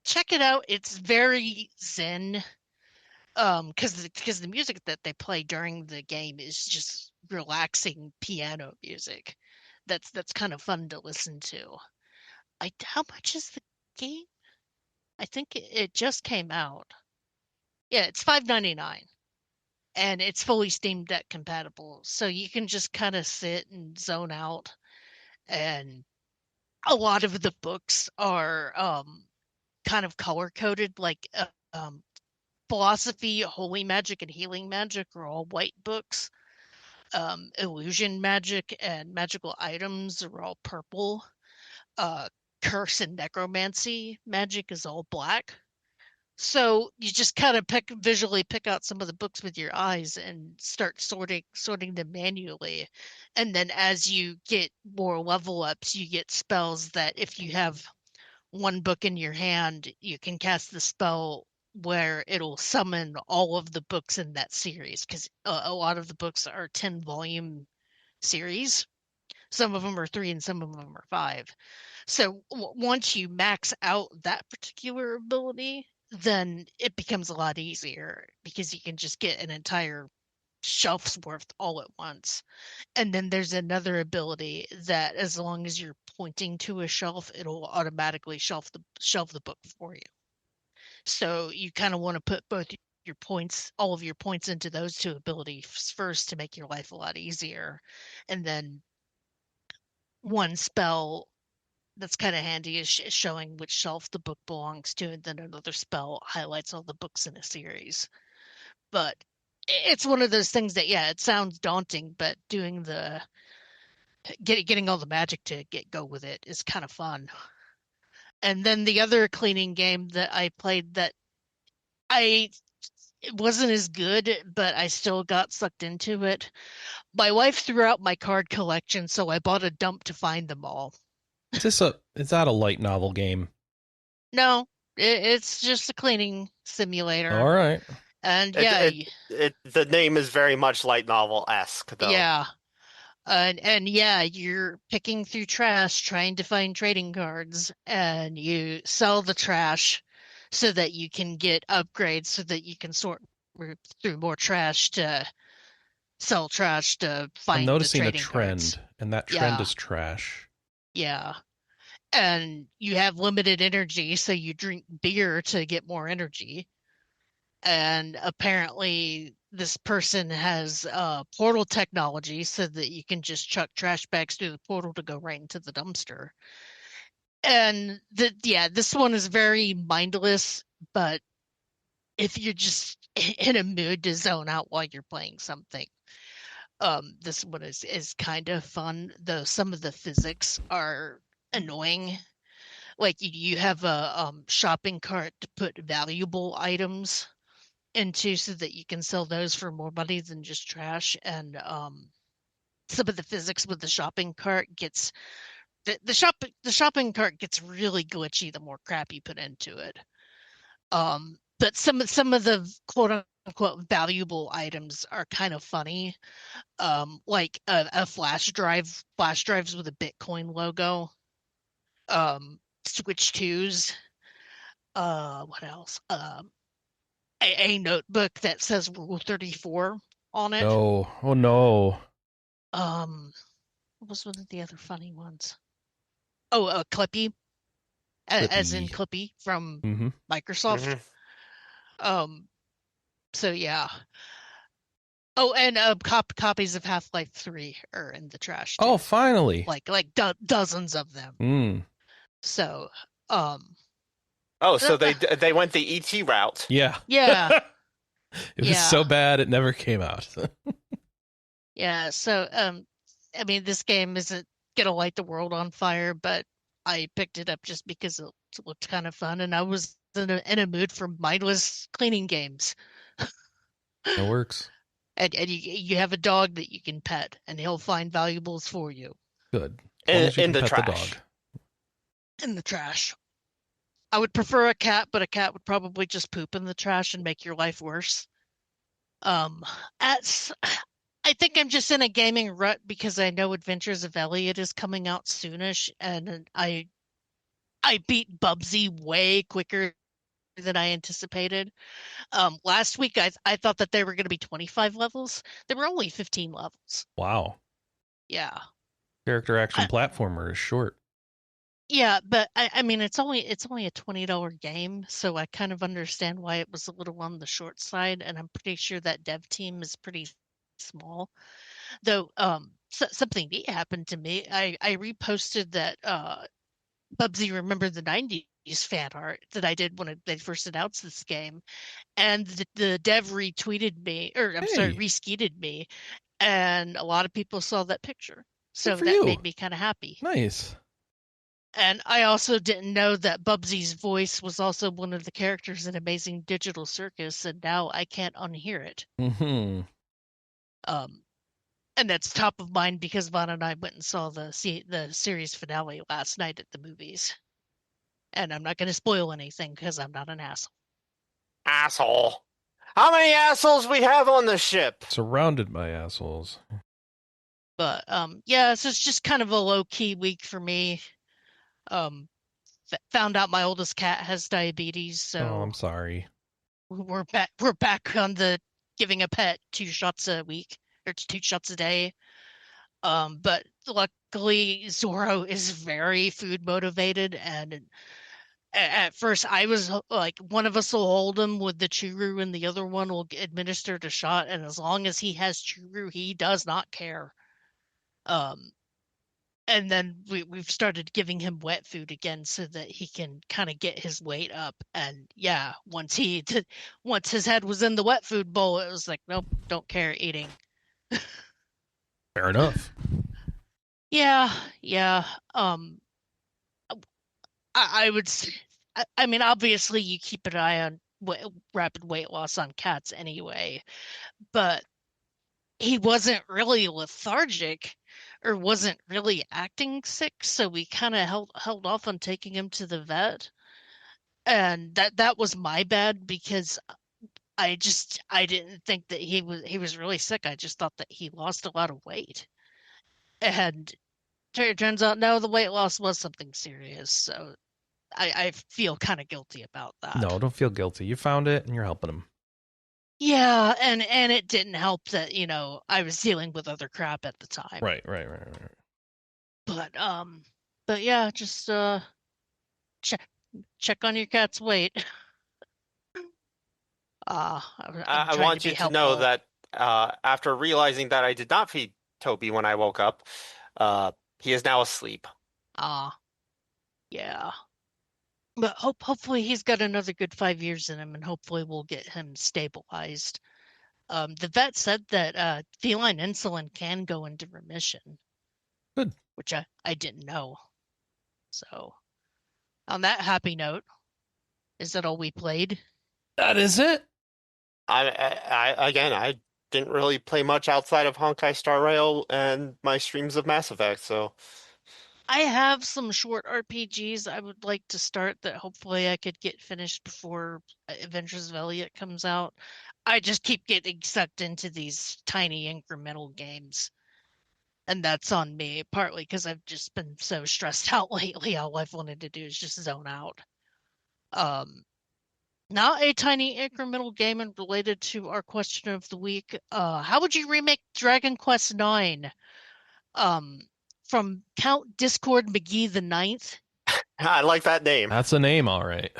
check it out. It's very zen. Because the music that they play during the game is just relaxing piano music. That's kind of fun to listen to. How much is the game? I think it just came out. Yeah, it's $5.99, and it's fully Steam Deck compatible, so you can just kind of sit and zone out. And a lot of the books are kind of color coded, like philosophy, holy magic, and healing magic are all white books. Illusion magic and magical items are all purple. Curse and necromancy magic is all black. So you just kind of visually pick out some of the books with your eyes and start sorting them manually. And then as you get more level ups, you get spells that if you have one book in your hand, you can cast the spell where it'll summon all of the books in that series, because a lot of the books are 10-volume series. Some of them are 3 and some of them are 5. So once you max out that particular ability, then it becomes a lot easier because you can just get an entire shelf's worth all at once. And then there's another ability that as long as you're pointing to a shelf, it'll automatically shelf the book for you. So you kind of want to put all of your points into those two abilities first to make your life a lot easier. And then one spell that's kind of handy is showing which shelf the book belongs to, and then another spell highlights all the books in a series. But it's one of those things that, yeah, it sounds daunting, but doing getting all the magic to go with it is kind of fun. And then the other cleaning game that I played that it wasn't as good, but I still got sucked into it. My wife threw out my card collection, so I bought a dump to find them all. Is that a light novel game? No, it's just a cleaning simulator. All right. And the name is very much light novel-esque, though. Yeah. And yeah, you're picking through trash trying to find trading cards, and you sell the trash so that you can get upgrades so that you can sort through more trash to sell trash to find I'm noticing the a trading trend, cards. and that trend is trash. Yeah. And you have limited energy, so you drink beer to get more energy. And apparently this person has portal technology so that you can just chuck trash bags through the portal to go right into the dumpster. And this one is very mindless, but if you're just in a mood to zone out while you're playing something, this one is kind of fun, though some of the physics are annoying. Like you have a shopping cart to put valuable items into so that you can sell those for more money than just trash. And some of the physics with the shopping cart gets the shopping cart gets really glitchy the more crap you put into it. But some of the quote unquote valuable items are kind of funny. Like a flash drives with a Bitcoin logo. Switch twos. What else? A notebook that says Rule 34 on it. No. Oh no. What was one of the other funny ones? Oh, Clippy, as in Clippy from Mm-hmm. Microsoft. So yeah. Oh, and copies of Half-Life 3 are in the trash too. Oh, finally. Like dozens of them. Mm. So, so they went the ET route. Yeah. Yeah. It was so bad it never came out. Yeah, so I mean, this game isn't gonna light the world on fire, but I picked it up just because it looked kind of fun, and I was in a mood for mindless cleaning games. It works. And you have a dog that you can pet, and he'll find valuables for you. Good. As long as you In can the pet trash. the dog. In the trash. I would prefer a cat, but a cat would probably just poop in the trash and make your life worse. I think I'm just in a gaming rut because I know Adventures of Elliot is coming out soonish, and I beat Bubsy way quicker than I anticipated. Last week I thought that they were going to be 25 levels. There were only 15 levels. Wow. Yeah. Character action platformer is short. Yeah, but I mean it's only a $20 game, so I kind of understand why it was a little on the short side, and I'm pretty sure that dev team is pretty small. Though something neat happened to me. I reposted that Bubsy Remember the 90s fan art that I did when they first announced this game, and the dev retweeted me, or I'm sorry, reskeeted me, and a lot of people saw that picture. So that made me kind of happy. Nice. And I also didn't know that Bubsy's voice was also one of the characters in Amazing Digital Circus, and now I can't unhear it. Mm-hmm. And that's top of mind because Vaughn and I went and saw the series finale last night at the movies. And I'm not going to spoil anything because I'm not an asshole. Asshole. How many assholes we have on the ship? Surrounded by assholes. But yeah, so it's just kind of a low-key week for me. Found out my oldest cat has diabetes, so I'm sorry. We're back on the giving a pet 2 shots a week or 2 shots a day. But luckily Zorro is very food motivated, and at first I was like, one of us will hold him with the churu and the other one will administer the shot, and as long as he has churu, he does not care. And then we've started giving him wet food again so that he can kind of get his weight up. And yeah, once his head was in the wet food bowl, it was like, nope, don't care, eating. Fair enough. Yeah. I would say, I mean, obviously you keep an eye on rapid weight loss on cats anyway, but he wasn't really lethargic or wasn't really acting sick, so we kind of held off on taking him to the vet. And that was my bad because I didn't think that he was really sick. I just thought that he lost a lot of weight. And it turns out no, the weight loss was something serious. So I feel kind of guilty about that. No, don't feel guilty. You found it and you're helping him. Yeah, and it didn't help that, I was dealing with other crap at the time. Right. But yeah, just check on your cat's weight. I want you to know that after realizing that I did not feed Toby when I woke up, he is now asleep. Yeah. But hopefully he's got another good 5 years in him, and hopefully we'll get him stabilized. The vet said that feline insulin can go into remission. Good. Which I didn't know. So, on that happy note, is that all we played? That is it. I didn't really play much outside of Honkai Star Rail and my streams of Mass Effect, so I have some short RPGs I would like to start that hopefully I could get finished before Adventures of Elliot comes out. I just keep getting sucked into these tiny incremental games. And that's on me, partly because I've just been so stressed out lately. All I've wanted to do is just zone out. Um, Not a tiny incremental game and related to our question of the week. How would you remake Dragon Quest IX? Um, from Count Discord McGee the Ninth. I like that name. That's a name, all right.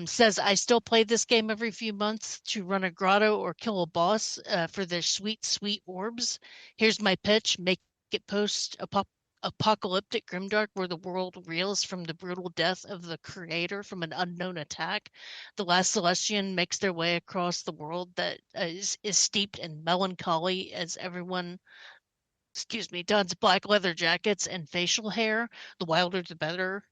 Says I still play this game every few months to run a grotto or kill a boss for their sweet, sweet orbs. Here's my pitch: make it post-apocalyptic grimdark where the world reels from the brutal death of the creator from an unknown attack. The last Celestian makes their way across the world that is steeped in melancholy as everyone, excuse me, dons black leather jackets and facial hair. The wilder the better.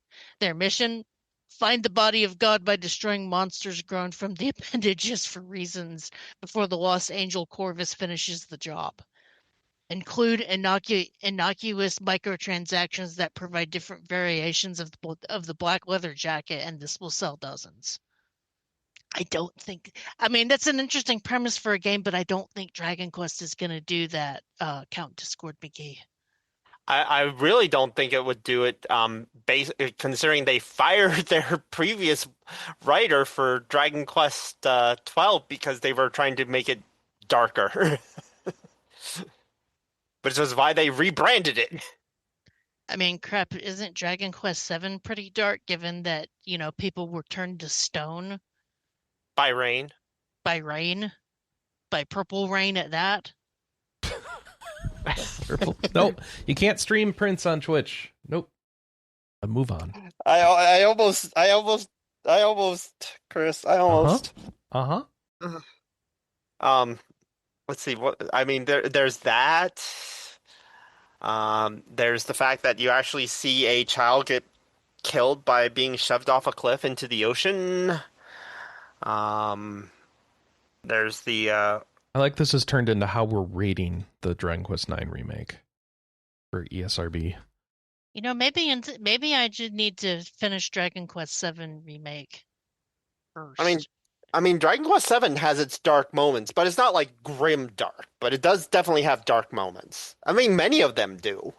Their mission: find the body of God by destroying monsters grown from the appendages for reasons before the lost angel Corvus finishes the job. Include innocuous microtransactions that provide different variations of the black leather jacket, and this will sell dozens. I don't think. I mean, that's an interesting premise for a game, but I don't think Dragon Quest is going to do that. Count Discord McGee. I really don't think it would do it, considering they fired their previous writer for Dragon Quest 12 because they were trying to make it darker. Which is why they rebranded it. I mean, crap, isn't Dragon Quest VII pretty dark given that, people were turned to stone By Rain. by rain, by purple rain at that? Purple. Nope. You can't stream Prince on Twitch. Nope. Move on. I almost, Chris, I almost. Uh-huh. Let's see what I mean. There's that. There's the fact that you actually see a child get killed by being shoved off a cliff into the ocean. There's the I like this has turned into how we're rating the Dragon Quest IX remake for ESRB. Maybe I just need to finish Dragon Quest VII remake first. I mean, Dragon Quest VII has its dark moments, but it's not like grim dark. But it does definitely have dark moments. I mean, many of them do.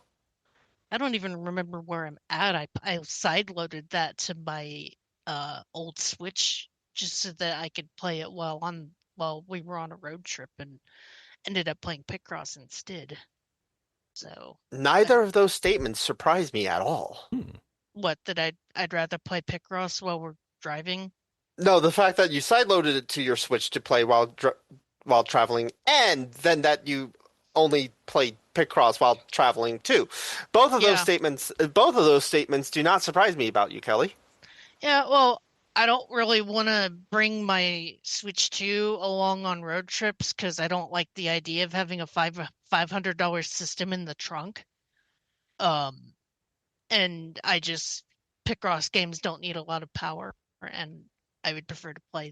I don't even remember where I'm at. I sideloaded that to my old Switch just so that I could play it while we were on a road trip, and ended up playing Picross instead. So Neither of those statements surprise me at all. what, that I'd rather play Picross while we're driving? No, the fact that you sideloaded it to your Switch to play while traveling, and then that you only played Picross while traveling too. Both of those statements do not surprise me about you, Kelley. Yeah, well, I don't really want to bring my Switch 2 along on road trips because I don't like the idea of having a $500 system in the trunk. And Picross games don't need a lot of power, and I would prefer to play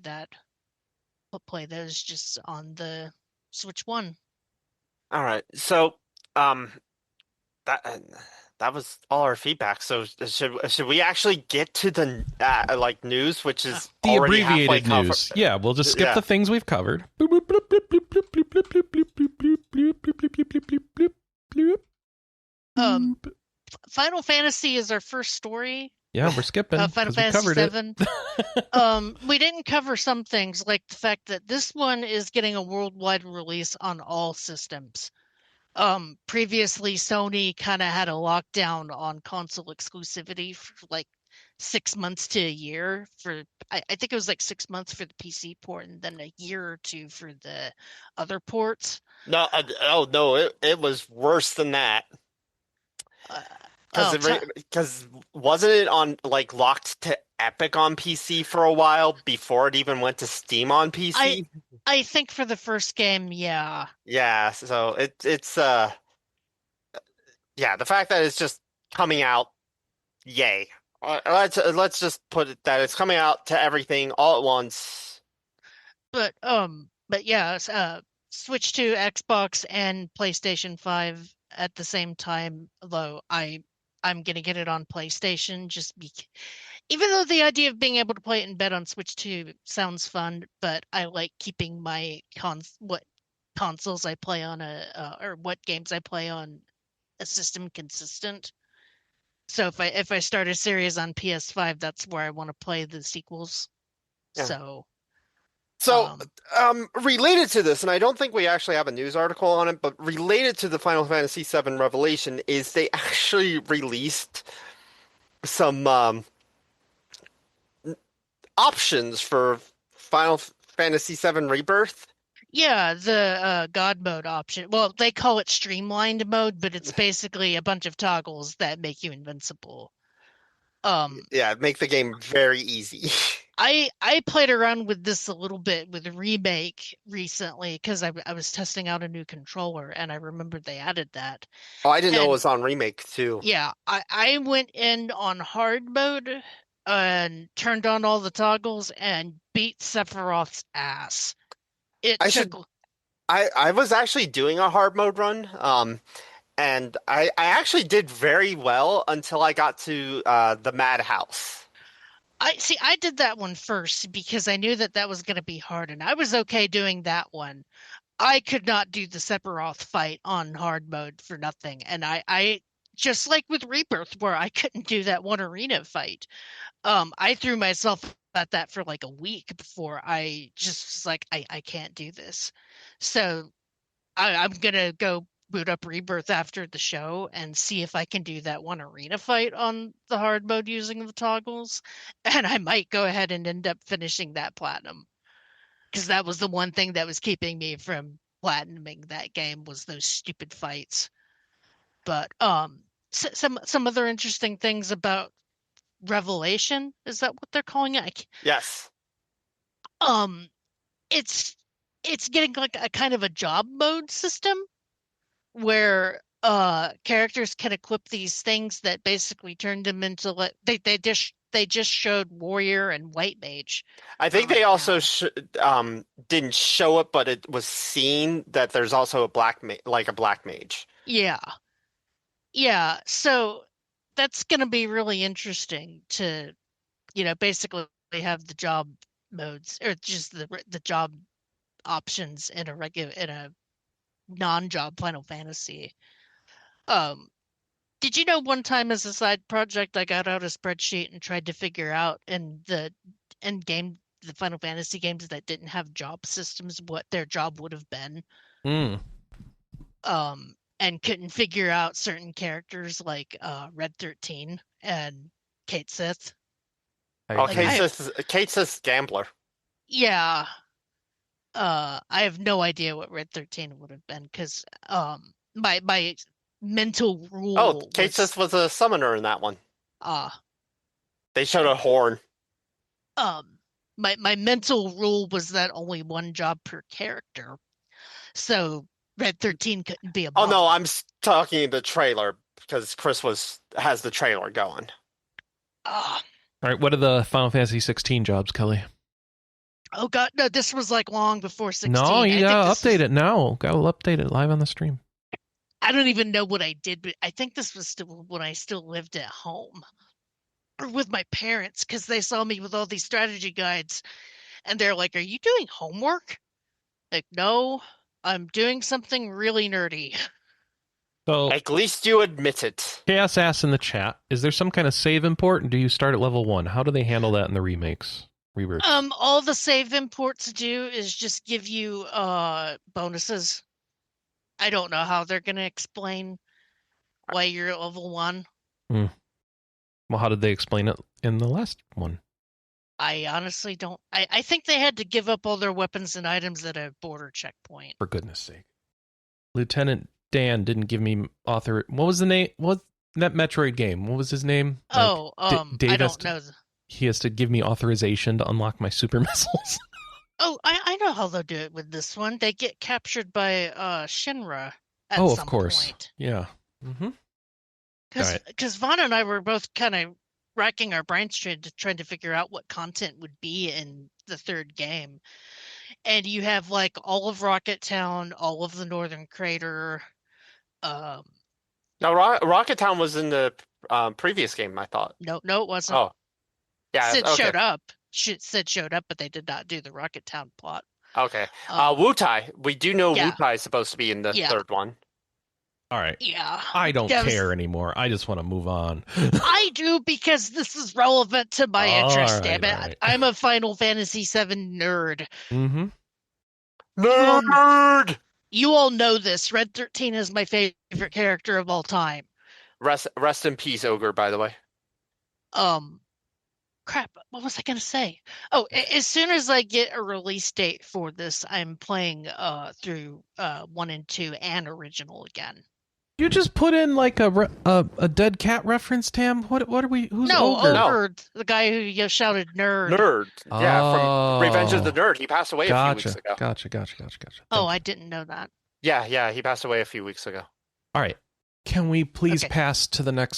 those just on the Switch 1. All right, so that was all our feedback. So should we actually get to the news, which is the already abbreviated halfway news? Yeah, we'll just skip the things we've covered. Final Fantasy is our first story. Yeah, we're skipping. Final we Fantasy covered VII. it. We didn't cover some things, like the fact that this one is getting a worldwide release on all systems. Previously, Sony kind of had a lockdown on console exclusivity for like 6 months to a year I think it was like 6 months for the PC port and then a year or two for the other ports. No, no, it was worse than that. Because wasn't it on locked to Epic on PC for a while before it even went to Steam on PC? I think for the first game, yeah. Yeah, so it's the fact that it's just coming out, yay. Let's just put it that it's coming out to everything all at once. But yeah, Switch to Xbox and PlayStation 5 at the same time, although I'm gonna get it on PlayStation even though the idea of being able to play it in bed on Switch 2 sounds fun, but I like keeping my what consoles I play on or what games I play on a system consistent. So if I start a series on PS5, that's where I want to play the sequels. Yeah. So So, related to this, and I don't think we actually have a news article on it, but related to the Final Fantasy VII Revelation is they actually released some options for Final Fantasy VII Rebirth. yeah, the God mode option. Well, they call it streamlined mode, but it's basically a bunch of toggles that make you invincible. Yeah, make the game very easy. I played around with this a little bit with Remake recently because I was testing out a new controller and I remembered they added that. Oh, I didn't know it And was on Remake too. yeah, I went in on hard mode and turned on all the toggles and beat Sephiroth's ass. It I took should. I was actually doing a hard mode run, and I actually did very well until I got to the Madhouse. I did that one first because I knew that was going to be hard and I was okay doing that one. I could not do the Sephiroth fight on hard mode for nothing. And I just like with Rebirth where I couldn't do that one arena fight. I threw myself at that for like a week before I just was like, I can't do this. So I'm gonna go boot up Rebirth after the show and see if I can do that one arena fight on the hard mode using the toggles. And I might go ahead and end up finishing that platinum. Because that was the one thing that was keeping me from platinuming that game was those stupid fights. But some other interesting things about Revelation, is that what they're calling it? Yes. Um it's getting like a kind of a job mode system where characters can equip these things that basically turn them into like they just showed warrior and white mage I for think they right also now. didn't show it, but it was seen that there's also a like a black mage. Yeah. Yeah, so that's going to be really interesting to, basically have the job modes or just the job options in a non-job Final Fantasy. Um, did you know one time as a side project I got out a spreadsheet and tried to figure out in the end game the Final Fantasy games that didn't have job systems what their job would have been? Mm. And couldn't figure out certain characters like Red 13 and Kate Sith. Oh, Like I Kate says gambler. yeah, I have no idea what Red 13 would have been because my mental Oh, rule Kate says was a summoner in that one. uh They showed a horn. my mental rule was that only one job per character. So Red 13 couldn't be a Oh boss. no, I'm talking the trailer because Chris has the trailer going. Uh, All right, what are the Final Fantasy 16 jobs, Kelley? oh god, no, this was like long before 16. No, you I gotta think update it now. Gotta update it live on the stream. I don't even know what I did, but I think this was still when I still lived at home or with my parents because they saw me with all these strategy guides and they're like, "Are you doing homework?" Like, no, I'm doing something really nerdy. So, At least you admit it. Chaos asks in the chat, is there some kind of save import, and do you start at level 1? How do they handle that in the remakes? Rebirth? All the save imports do is just give you bonuses. I don't know how they're gonna explain why you're at level 1. Well, how did they explain it in the last one? I honestly don't. I think they had to give up all their weapons and items at a border checkpoint. For goodness sake. Lieutenant Dan didn't give me author. What was the name? What that Metroid game? What was his name? Oh, Dave I don't know. He has to give me authorization to unlock my super missiles. Oh, I know how they'll do it with this one. They get captured by Shinra at oh, some of course. point. Yeah. Mm-hmm. Because Vaughn and I were both kind of racking our brains trying to figure out what content would be in the third game. And you have like all of Rocket Town, all of the Northern Crater. Um, No, Rocket Town was in the previous game, I thought. no, it wasn't. Oh, yeah, Sid okay. showed up. Sid showed up, but they did not do the Rocket Town plot. Okay. Um, Wutai. We do know yeah. Wutai is supposed to be in the Yeah. third one. All right. Yeah. I don't That was- care anymore. I just want to move on. I do because this is relevant to my interest, All damn right, it. all right. I'm a Final Fantasy VII nerd. Mm-hmm. Nerd! You all know this. Red 13 is my favorite character of all time. Rest in peace, Ogre, by the way. Crap, what was I gonna say? Oh, as soon as I get a release date for this, I'm playing through 1 and 2 and original again. You just put in like a dead cat reference, Tam. What are we? Who's No, Ogre? Ogre, the guy who shouted nerd. Nerd. Yeah, Oh. from Revenge of the Nerd. He passed away a few weeks ago. Gotcha. Oh, I didn't know that. Yeah, he passed away a few weeks ago. All right. Can we please Okay. pass to the next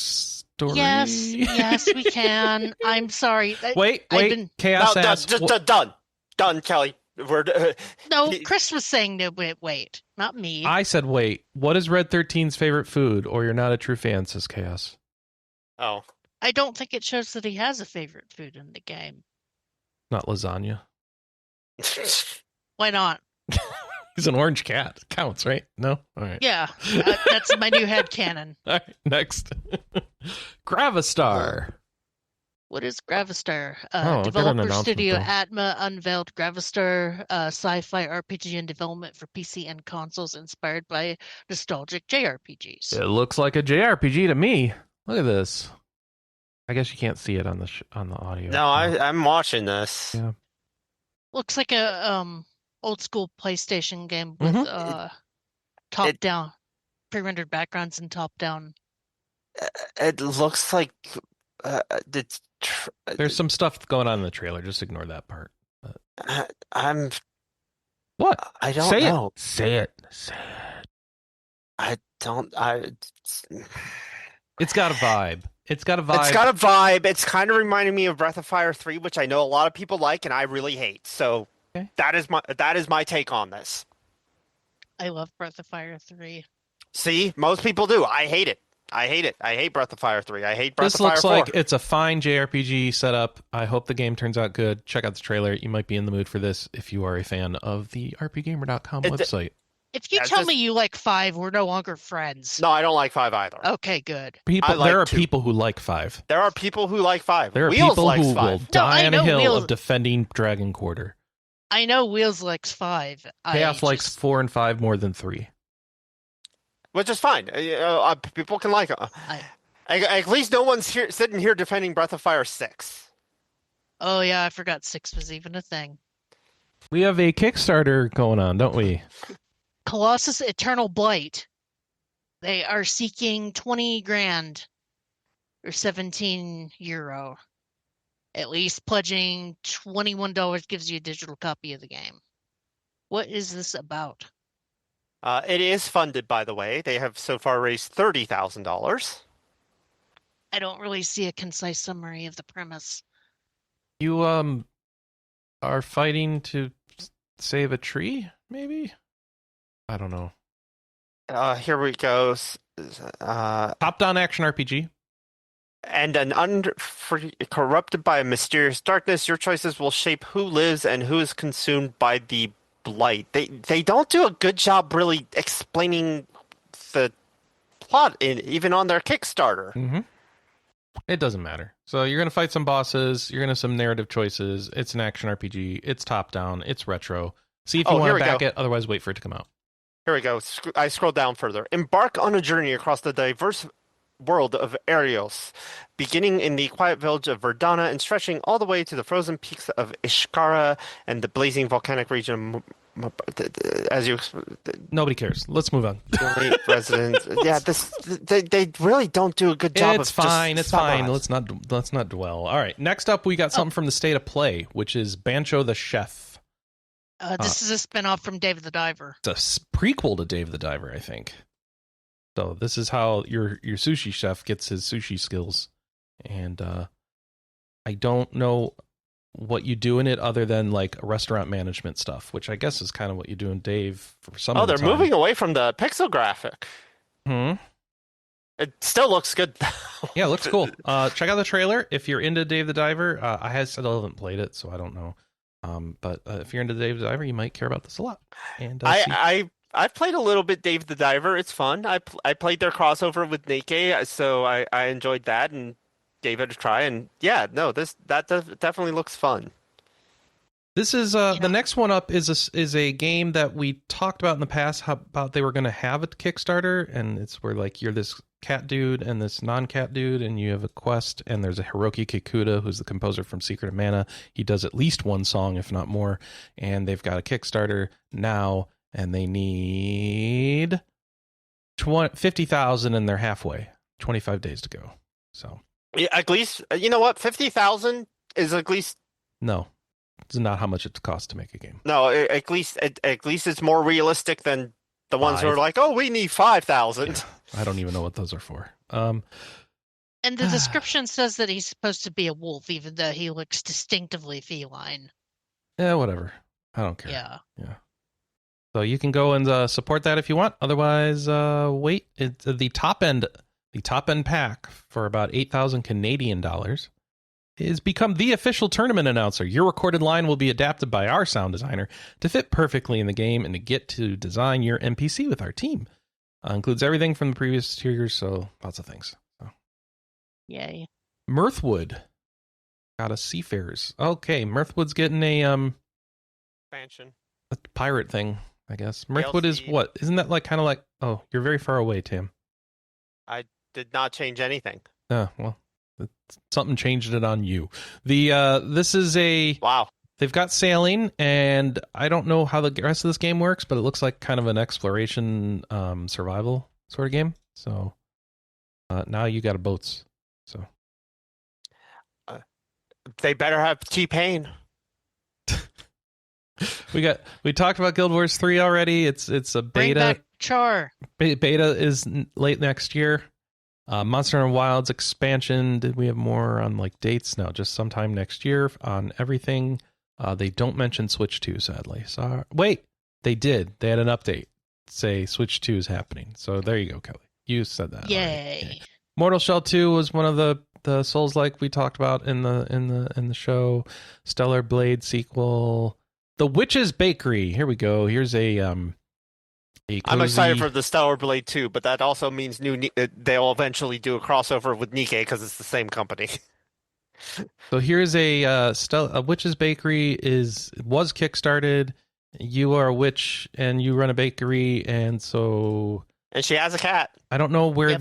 story? Yes, we can. I'm sorry. Wait. Chaos asks. Done, Kelley. No, Chris was saying no. Wait, not me. I said wait. What is Red 13's favorite food? Or you're not a true fan, says Chaos. Oh. I don't think it shows that he has a favorite food in the game. Not lasagna. Why not? He's an orange cat. Counts, right? No? All right. Yeah, that's my new headcanon. All right, next. Gravistar. What is Gravistar? I got an Developer announcement, Studio though. Atma unveiled Gravistar, sci-fi RPG in development for PC and consoles inspired by nostalgic JRPGs. It looks like a JRPG to me. Look at this. I guess you can't see it on the on the audio. No, I'm watching this. Yeah. Looks like a old school PlayStation game with top down pre-rendered backgrounds and top down. It looks like There's some stuff going on in the trailer. Just ignore that part. I'm. What? I don't Say know. it. Say it. I don't. It's got a vibe. It's got a vibe. It's kind of reminding me of Breath of Fire 3, which I know a lot of people like and I really hate. So Okay. that is my take on this. I love Breath of Fire 3. See, most people do. I hate it. I hate Breath of Fire 3. I hate Breath This of Fire looks 4. like it's a fine JRPG setup. I hope the game turns out good. Check out the trailer. You might be in the mood for this if you are a fan of the RPGamer.com website. If you tell me you like 5, we're no longer friends. No, I don't like 5 either. Okay, good. There are 2. people who like 5. There are people who like 5. There are Wheels people likes who 5. will die I on a know hill Wheels- of defending Dragon Quarter. I know Wheels likes 5. Chaos likes 4 and 5 more than 3. Which is fine. People can like it. At least no one's sitting here defending Breath of Fire 6. Oh yeah, I forgot 6 was even a thing. We have a Kickstarter going on, don't we? Colossus Eternal Blight. They are seeking 20 grand or 17 euro. At least pledging $21 gives you a digital copy of the game. What is this about? It is funded, by the way. They have so far raised $30,000. I don't really see a concise summary of the premise. You are fighting to save a tree, maybe? I don't know. Here we go. Top-down action RPG. And corrupted by a mysterious darkness, your choices will shape who lives and who is consumed by the blight. They don't do a good job really explaining the plot even on their Kickstarter. Mm-hmm. It doesn't matter. So you're going to fight some bosses. You're going to have some narrative choices. It's an action RPG. It's top-down. It's retro. See if you want to back it. Otherwise, wait for it to come out. Here we go. I scroll down further. Embark on a journey across the diverse world of Arios, beginning in the quiet village of Verdana and stretching all the way to the frozen peaks of Ishkara and the blazing volcanic region. As you, nobody cares. Let's move on. Residents, yeah, they really don't do a good job. It's fine. It's fine. Let's not dwell. All right. Next up, we got something from the State of Play, which is Bancho the Chef. This is a spinoff from Dave the Diver. It's a prequel to Dave the Diver, I think. So this is how your sushi chef gets his sushi skills, and I don't know what you do in it other than like restaurant management stuff, which I guess is kind of what you do in Dave for some Oh, of the they're time. moving away from the pixel graphic. Hmm. It still looks good. Yeah, it looks cool. Check out the trailer if you're into Dave the Diver. Still haven't played it, so I don't know. But if you're into Dave the Diver, you might care about this a lot. And I've played a little bit Dave the Diver. It's fun. I played their crossover with Nikkei, so I enjoyed that and gave it a try. And yeah, no, that definitely looks fun. This is the next one up is a game that we talked about in the past. How about they were going to have a Kickstarter, and it's where like you're this cat dude and this non-cat dude, and you have a quest, and there's a Hiroki Kikuta who's the composer from Secret of Mana. He does at least one song, if not more, and they've got a Kickstarter now, and they need 50,000, and they're halfway. 25 days to go. So yeah, at least you know what, 50,000 is at least no. It's not how much it costs to make a game. No, at least it's more realistic than the ones who are like, oh, we need 5,000. Yeah, I don't even know what those are for. And the description says that he's supposed to be a wolf, even though he looks distinctively feline. Yeah, whatever. I don't care. Yeah. So you can go and support that if you want. Otherwise, wait. It's the top end pack for about 8,000 Canadian dollars. Is become the official tournament announcer. Your recorded line will be adapted by our sound designer to fit perfectly in the game and to get to design your NPC with our team. Includes everything from the previous tiers, so lots of things. So. Yay. Mirthwood. Got a Seafarers. Okay, Mirthwood's getting a Expansion. a pirate thing, I guess. Mirthwood is DLC. what? Isn't that like kind of like, oh, you're very far away, Tim. I did not change anything. Oh, well. Something changed it on you. This is a Wow. They've got sailing, and I don't know how the rest of this game works, but it looks like kind of an exploration, survival sort of game. So now you got boats. So They better have T-Pain. we talked about Guild Wars 3 already. It's a Bring beta. back Char. Beta is late next year. Monster and Wilds expansion. Did we have more on like dates? No, just sometime next year on everything. They don't mention Switch 2, sadly. So wait, they did. They had an update. Say Switch 2 is happening. So there you go, Kelley. You said that. Yay. Already. Mortal Shell 2 was one of the Souls-like we talked about in the show. Stellar Blade sequel. The Witch's Bakery. Here we go. Here's a I'm excited for the Stellar Blade 2, but that also means they'll eventually do a crossover with Nikkei because it's the same company. So here's a Witch's Bakery was kickstarted. You are a witch and you run a bakery, and she has a cat. I don't know where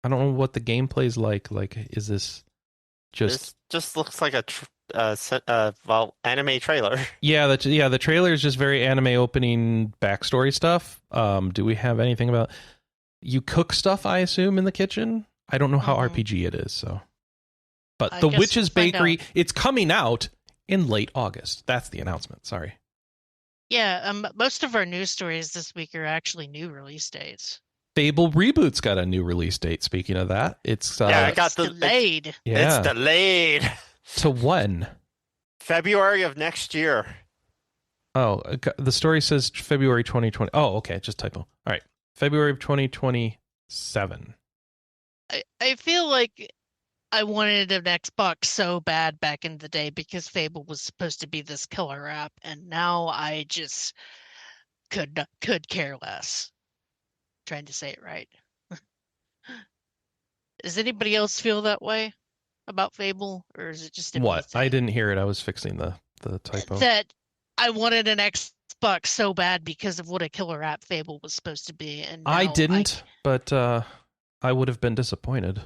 I don't know what the gameplay's like. Like, is this This just looks like a anime trailer. Yeah, the trailer is just very anime opening backstory stuff. Do we have anything about you cook stuff? I assume in the kitchen. I don't know how RPG it is. So, but the Witch's Bakery, it's coming out in late August. That's the announcement. Sorry. Yeah, most of our news stories this week are actually new release dates. Fable Reboot's got a new release date. Speaking of that, it's delayed. It's delayed. To when? February of next year. Oh, the story says February 2020. Oh, okay, just typo. All right, February of 2027. I feel like I wanted an Xbox so bad back in the day because Fable was supposed to be this killer app, and now I just could care less. Trying to say it right. Does anybody else feel that way about Fable, or is it just what? I didn't hear it. I was fixing the typo. That I wanted an Xbox so bad because of what a killer app Fable was supposed to be, and I didn't, but I would have been disappointed.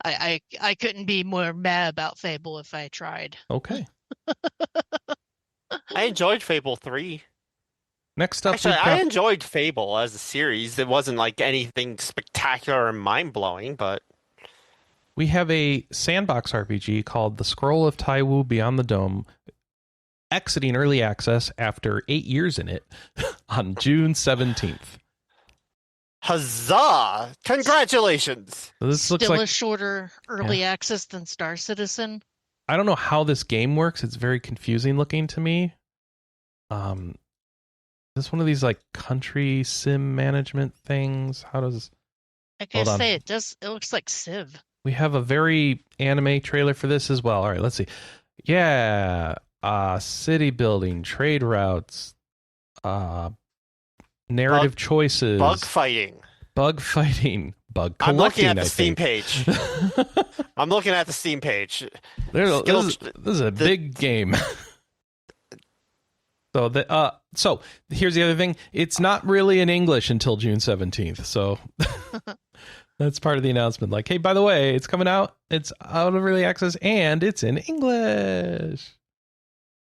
I couldn't be more mad about Fable if I tried. Okay. I enjoyed Fable 3. Next up, actually, I enjoyed Fable as a series. It wasn't like anything spectacular and mind-blowing, but we have a sandbox RPG called The Scroll of Taiwu Beyond the Dome, exiting early access after 8 years in it on June 17th. Huzzah! Congratulations! So this Still looks like a shorter early access than Star Citizen. I don't know how this game works. It's very confusing looking to me. This one of these like country sim management things. How does? Like Hold I on. say, it does. It looks like Civ. We have a very anime trailer for this as well. All right, let's see. Yeah, city building, trade routes, narrative choices, Bug fighting. bug fighting, bug I'm looking collecting. at the I Steam think. page. I'm looking at the Steam page. This is a big game. So here's the other thing. It's not really in English until June 17th. So that's part of the announcement. Like, hey, by the way, it's coming out. It's out of early access and it's in English.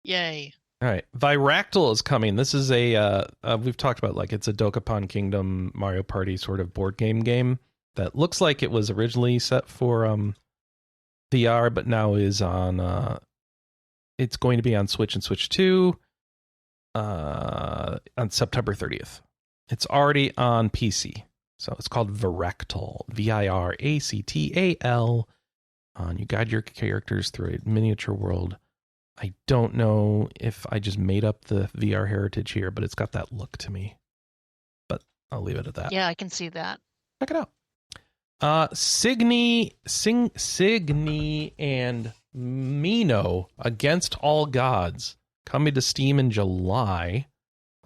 Yay! All right, Viractal is coming. This is we've talked about, like, it's a Dokapon Kingdom Mario Party sort of board game that looks like it was originally set for VR, but now is on. It's going to be on Switch and Switch 2 on September 30th. It's already on PC, so it's called Viractal. Viractal. You guide your characters through a miniature world. I don't know if I just made up the VR heritage here, but it's got that look to me. But I'll leave it at that. Yeah, I can see that. Check it out. Signy and Mino Against All Gods coming to Steam in July,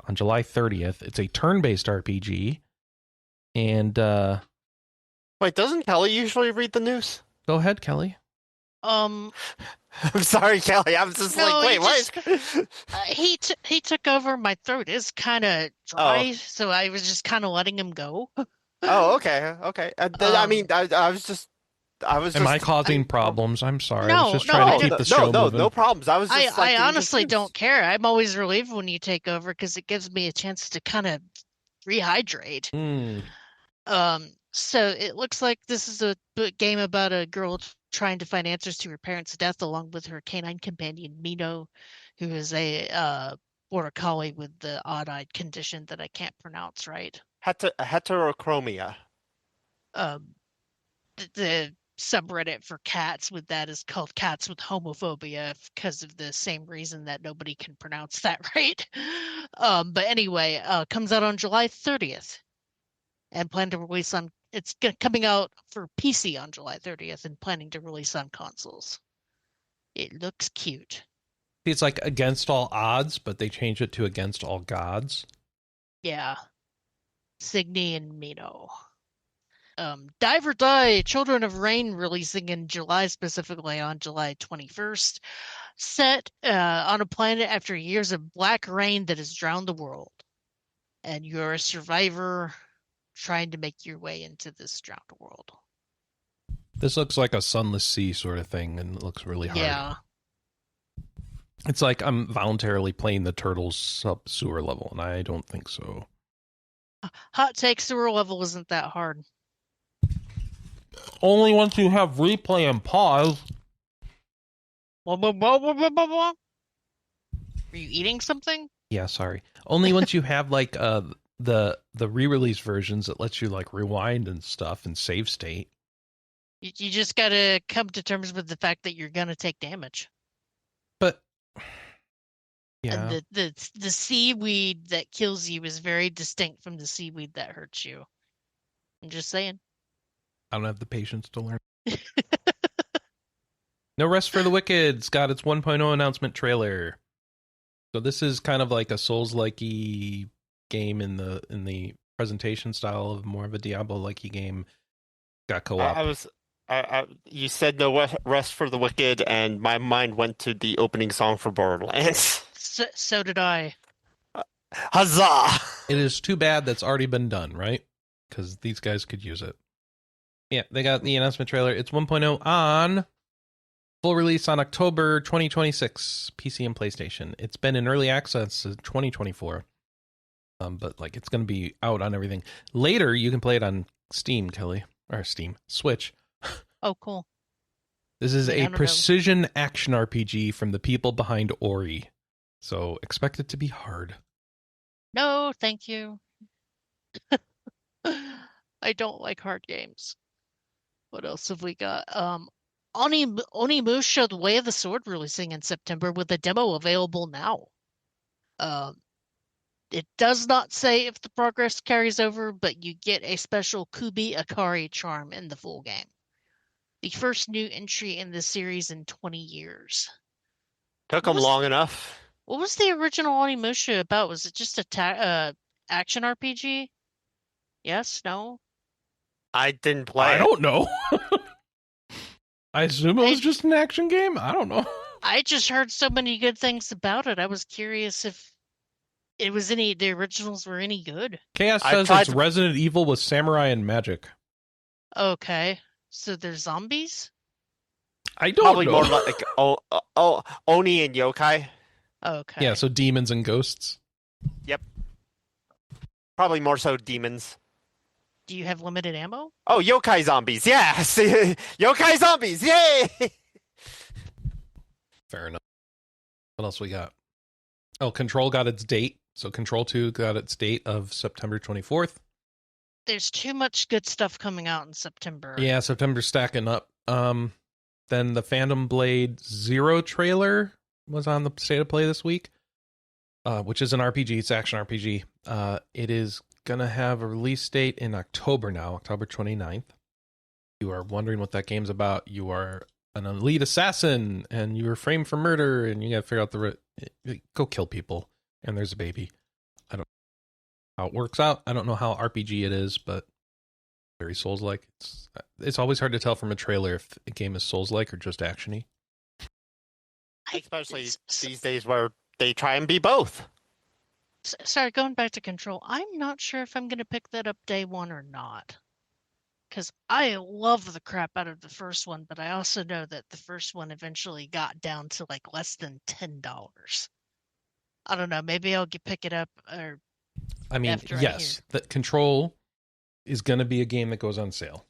on July 30th. It's a turn-based RPG. And Wait, doesn't Kelley usually read the news? go ahead, Kelley. I'm sorry, Kelley. I was just No, like, wait, what? he took over. My throat is kind of dry, so I was just kind of letting him go. Oh, okay. I mean, I was just. Am I causing problems? I'm sorry. I was just No, trying to keep the show moving. No problems. I was just like, I honestly don't care. I'm always relieved when you take over because it gives me a chance to kind of rehydrate. So it looks like this is a game about a girl trying to find answers to her parents' death, along with her canine companion Mino, who is a border collie with the odd-eyed condition that I can't pronounce right. Heterochromia. The subreddit for cats with that is called Cats with Homophobia because of the same reason that nobody can pronounce that right. But anyway, comes out on July 30th and plan to release on. It's coming out for PC on July 30th and planning to release on consoles. It looks cute. It's like Against All Odds, but they changed it to Against All Gods. Yeah. Signy and Mino. Dive or Die, Children of Rain, releasing in July, specifically on July 21st. Set on a planet after years of black rain that has drowned the world. And you're a survivor trying to make your way into this drowned world. This looks like a Sunless Sea sort of thing, and it looks really hard. Yeah. It's like I'm voluntarily playing the Turtles sub-sewer level, and I don't think so. Hot take, sewer level isn't that hard. Only once you have replay and pause. Were you eating something? Yeah, sorry. Only once you have like the re-release versions that lets you like rewind and stuff and save state. You just gotta come to terms with the fact that you're gonna take damage. But yeah, and the seaweed that kills you is very distinct from the seaweed that hurts you. I'm just saying. I don't have the patience to learn. No Rest for the Wicked's got its 1.0 announcement trailer. So this is kind of like a Souls-likey game in the presentation style of more of a Diablo-likey game. Got co-op. You said No Rest for the Wicked, and my mind went to the opening song for Borderlands. So did I. Huzzah! It is too bad that's already been done, right? Because these guys could use it. Yeah, they got the announcement trailer. It's 1.0 on full release on October 2026, PC and PlayStation. It's been in early access since 2024. But like it's going to be out on everything. Later, you can play it on Steam, Kelley. Or Switch. Oh, cool. This is a precision action RPG from the people behind Ori. So expect it to be hard. No, thank you. I don't like hard games. What else have we got? Onimusha: The Way of the Sword releasing in September with a demo available now. It does not say if the progress carries over, but you get a special Kubi Akari charm in the full game. The first new entry in the series in 20 years. Took them long enough. What was the original Onimusha about? Was it just a action RPG? Yes? No? I didn't play I it. don't know. I assume it was just an action game. I don't know. I just heard so many good things about it. I was curious if it was the originals were any good. Chaos says it's Resident Evil with samurai and magic. Okay. So there's zombies? I don't Probably know. more like Oni and yokai. Okay. Yeah, so demons and ghosts. Yep. Probably more so demons. Do you have limited ammo? Oh, yokai zombies. Yes. Yokai zombies. Yay. Fair enough. What else we got? Oh, Control got its date. So Control 2 got its date of September 24th. There's too much good stuff coming out in September. Yeah, September's stacking up. Then the Phantom Blade Zero trailer was on the State of Play this week, which is an RPG. It's action RPG. It is going to have a release date in October now, October 29th. You are wondering what that game's about. You are an elite assassin, and you are framed for murder, and you got to figure out go kill people, and there's a baby. I don't know how it works out. I don't know how RPG it is, but very Souls-like. It's always hard to tell from a trailer if a game is Souls-like or just action-y. Especially these days where they try and be both. Sorry, going back to Control, I'm not sure if I'm going to pick that up day one or not. Because I love the crap out of the first one, but I also know that the first one eventually got down to like less than $10. I don't know. Maybe I'll pick it up. Or I mean, yes, that Control is going to be a game that goes on sale.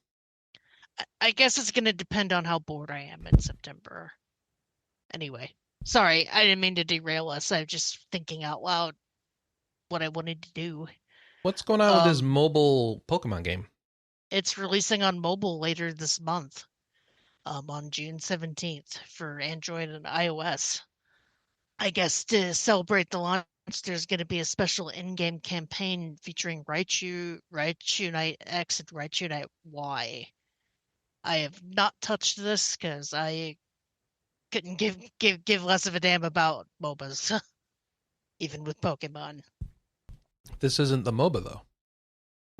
I guess it's going to depend on how bored I am in September. Anyway, sorry, I didn't mean to derail us. I'm just thinking out loud what I wanted to do. What's going on with this mobile Pokemon game? It's releasing on mobile later this month, on June 17th for Android and iOS. I guess to celebrate the launch, there's going to be a special in-game campaign featuring Raichu, Raichu Knight X, and Raichu Knight Y. I have not touched this because I couldn't give less of a damn about MOBAs, even with Pokemon. This isn't the MOBA though.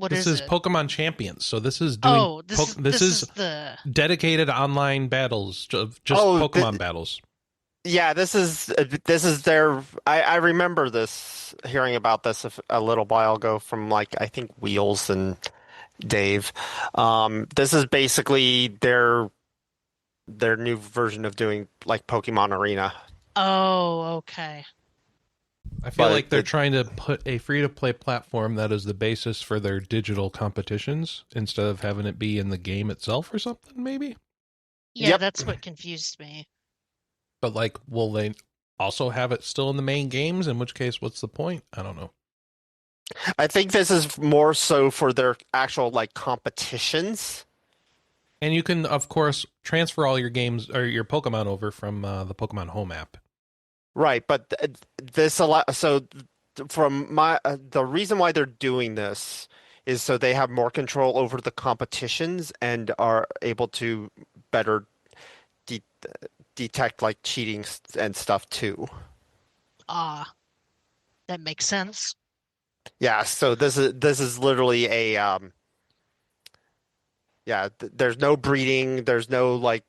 This is Pokemon Champions. So this is doing. This is the dedicated online battles, just Pokemon battles. Yeah, this is their. I remember this, hearing about this a little while ago from I think Wheels and Dave. This is basically their new version of doing Pokemon Arena. Oh, okay. I feel like they're trying to put a free-to-play platform that is the basis for their digital competitions instead of having it be in the game itself or something, maybe? Yeah, That's what confused me. But, will they also have it still in the main games? In which case, what's the point? I don't know. I think this is more so for their actual, competitions. And you can, of course, transfer all your games or your Pokemon over from the Pokemon Home app. Right, but the reason why they're doing this is so they have more control over the competitions and are able to better detect cheating and stuff too. That makes sense. Yeah, so this is literally a there's no breeding, there's no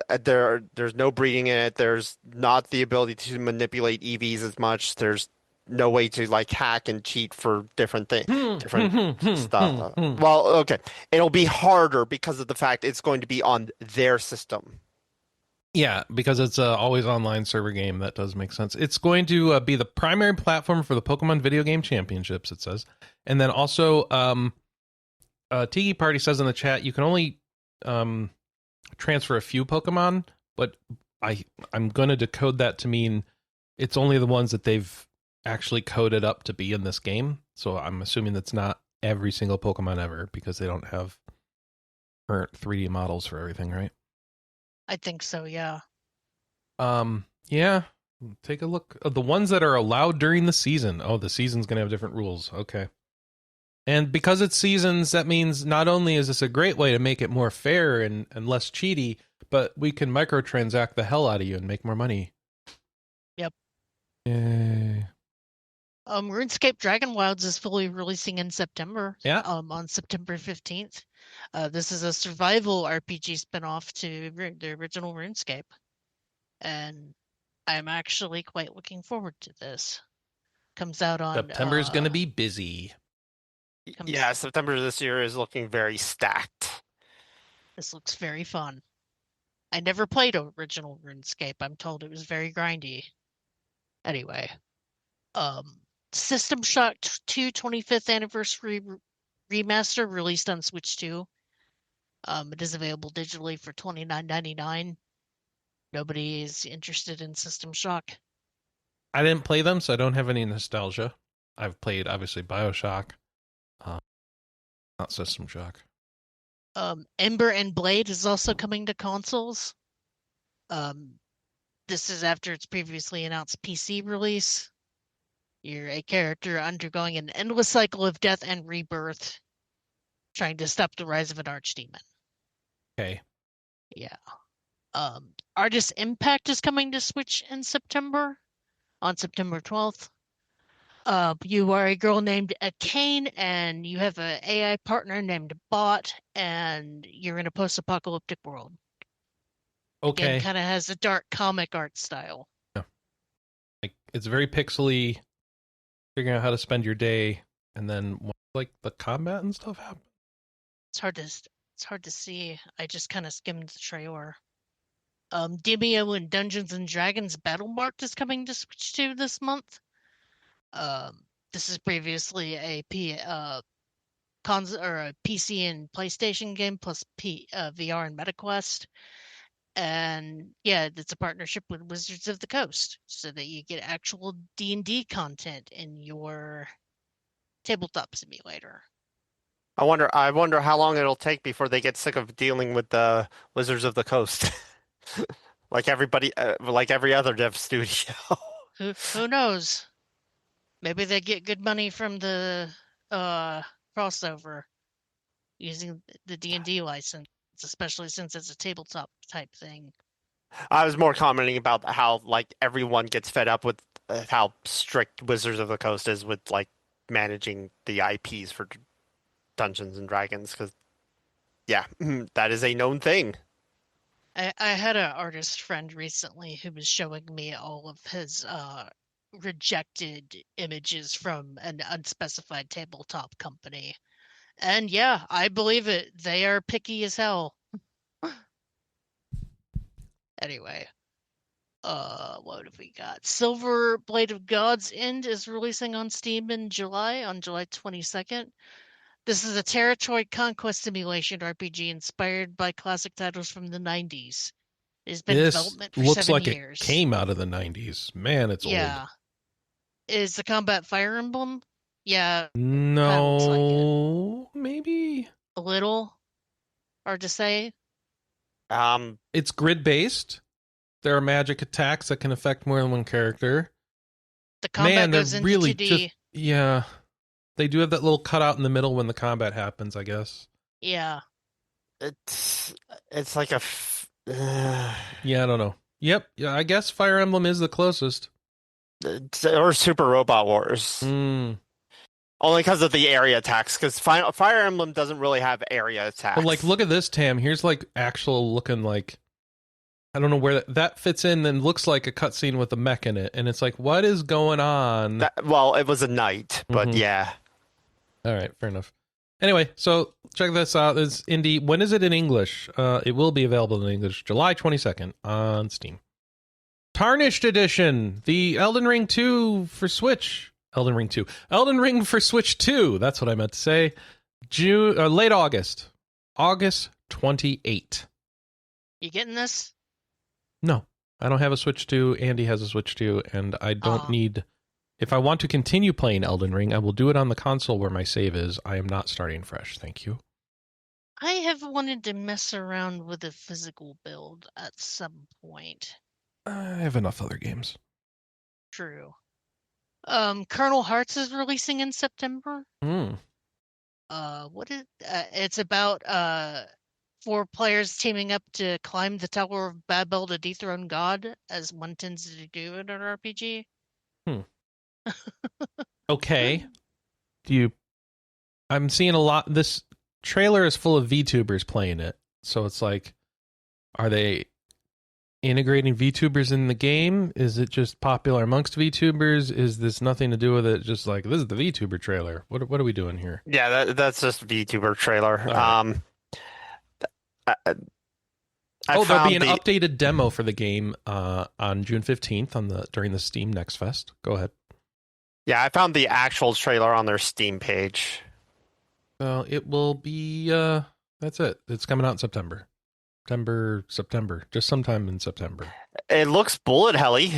there's no breeding in it. There's not the ability to manipulate EVs as much. There's no way to hack and cheat for different things, different stuff. Well, okay, it'll be harder because of the fact it's going to be on their system. Yeah, because it's a always online server game. That does make sense. It's going to be the primary platform for the Pokemon Video Game Championships, it says. And then also, Tiki Party says in the chat, you can only transfer a few Pokemon, but I'm going to decode that to mean it's only the ones that they've actually coded up to be in this game. So I'm assuming that's not every single Pokemon ever, because they don't have current 3D models for everything, right? I think so, yeah. Yeah. Take a look. The ones that are allowed during the season. Oh, the season's going to have different rules. Okay. And because it's seasons, that means not only is this a great way to make it more fair and less cheaty, but we can microtransact the hell out of you and make more money. Yep. Yay. RuneScape Dragon Wilds is fully releasing in September. Yeah. On September 15th. This is a survival RPG spinoff to the original RuneScape. And I'm actually quite looking forward to this. Comes out on September is going to be busy. Yeah, September this year is looking very stacked. This looks very fun. I never played original RuneScape. I'm told it was very grindy. Anyway, System Shock 2 25th Anniversary Remaster released on Switch 2. It is available digitally for $29.99. Nobody is interested in System Shock. I didn't play them, so I don't have any nostalgia. I've played, obviously, BioShock. Not System Shock. Ember and Blade is also coming to consoles. This is after its previously announced PC release. You're a character undergoing an endless cycle of death and rebirth, trying to stop the rise of an archdemon. Okay. Yeah. Artist Impact is coming to Switch in September, on September 12th. You are a girl named Kane, and you have an AI partner named Bot, and you're in a post-apocalyptic world. Okay. It kind of has a dark comic art style. Yeah. Like, it's very pixely, figuring out how to spend your day, and then like the combat and stuff happen. It's hard to see. I just kind of skimmed the trailer. Demio and Dungeons and Dragons Battlemarked is coming to Switch 2 this month. This is previously a PC and PlayStation game plus VR and MetaQuest. And yeah, it's a partnership with Wizards of the Coast, so that you get actual D&D content in your tabletop simulator. I wonder how long it'll take before they get sick of dealing with the Wizards of the Coast, like every other dev studio. Who knows? Maybe they get good money from the crossover using the D&D license, especially since it's a tabletop type thing. I was more commenting about how like everyone gets fed up with how strict Wizards of the Coast is with like managing the IPs for Dungeons and Dragons, because yeah, that is a known thing. I had an artist friend recently who was showing me all of his rejected images from an unspecified tabletop company. And yeah, I believe it. They are picky as hell. Anyway, what have we got? Silver Blade of God's End is releasing on Steam on July 22nd. This is a territory conquest simulation RPG inspired by classic titles from the 90s. It has been in development for 7 years. Looks like it came out of the 90s. Man, it's old. Is the combat Fire Emblem? Yeah. No, like maybe a little. Hard to say. It's grid based. There are magic attacks that can affect more than one character. The combat goes into really 2D. Yeah. They do have that little cutout in the middle when the combat happens, I guess. Yeah. It's like a yeah, I don't know. Yep. Yeah, I guess Fire Emblem is the closest. Or Super Robot Wars. Only because of the area attacks, because Fire Emblem doesn't really have area attacks. But like, look at this, Tam. Here's like actual looking like, I don't know where that fits in and looks like a cutscene with a mech in it. And it's like, what is going on? Well, it was a knight, but yeah. All right, fair enough. Anyway, so check this out. It's indie. When is it in English? It will be available in English July 22nd on Steam. Tarnished Edition, the Elden Ring 2 for Switch. Elden Ring for Switch 2. That's what I meant to say. Late August. August 28. You getting this? No, I don't have a Switch 2. Andy has a Switch 2, and I don't need... If I want to continue playing Elden Ring, I will do it on the console where my save is. I am not starting fresh. Thank you. I have wanted to mess around with a physical build at some point. I have enough other games. True. Colonel Hearts is releasing in September. It's about 4 players teaming up to climb the Tower of Babel to dethrone God, as one tends to do in an RPG. Okay. I'm seeing a lot. This trailer is full of VTubers playing it. So it's like, are they integrating VTubers in the game? Is it just popular amongst VTubers? Is this nothing to do with it? Just like, this is the VTuber trailer. What are we doing here? Yeah, that's just VTuber trailer. Right. There'll be an updated demo for the game on June 15th during the Steam Next Fest. Go ahead. Yeah, I found the actual trailer on their Steam page. Well, it will be, that's it. It's coming out in September. September, just sometime in September. It looks bullet helly.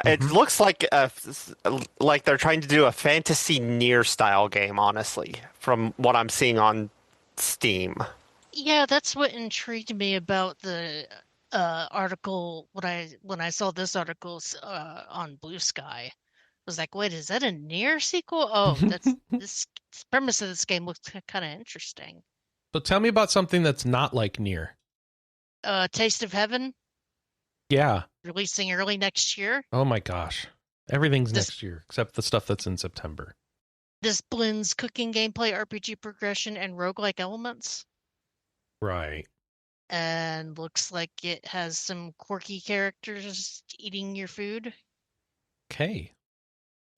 It looks like they're trying to do a fantasy Nier style game, honestly, from what I'm seeing on Steam. Yeah, that's what intrigued me about the article when I saw this article on Blue Sky. I was like, wait, is that a Nier sequel? Oh, that's this premise of this game looks kind of interesting. So tell me about something that's not like Nier. Taste of Heaven? Yeah. Releasing early next year. Oh my gosh. Everything's next year, except the stuff that's in September. This blends cooking gameplay, RPG progression, and roguelike elements. Right. And looks like it has some quirky characters eating your food. Okay.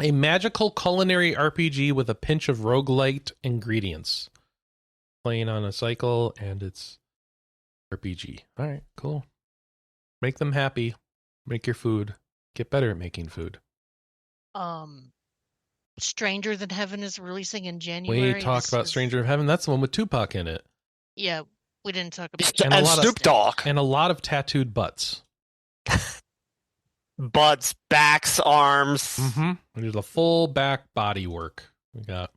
A magical culinary RPG with a pinch of roguelite ingredients. Playing on a cycle, and it's RPG. All right, cool. Make them happy. Make your food. Get better at making food. Stranger Than Heaven is releasing in January. We talked about Stranger of Heaven. That's the one with Tupac in it. Yeah, we didn't talk about and Snoop Dogg. And a lot of tattooed butts. Butts, backs, arms. There's a full back body work. We got.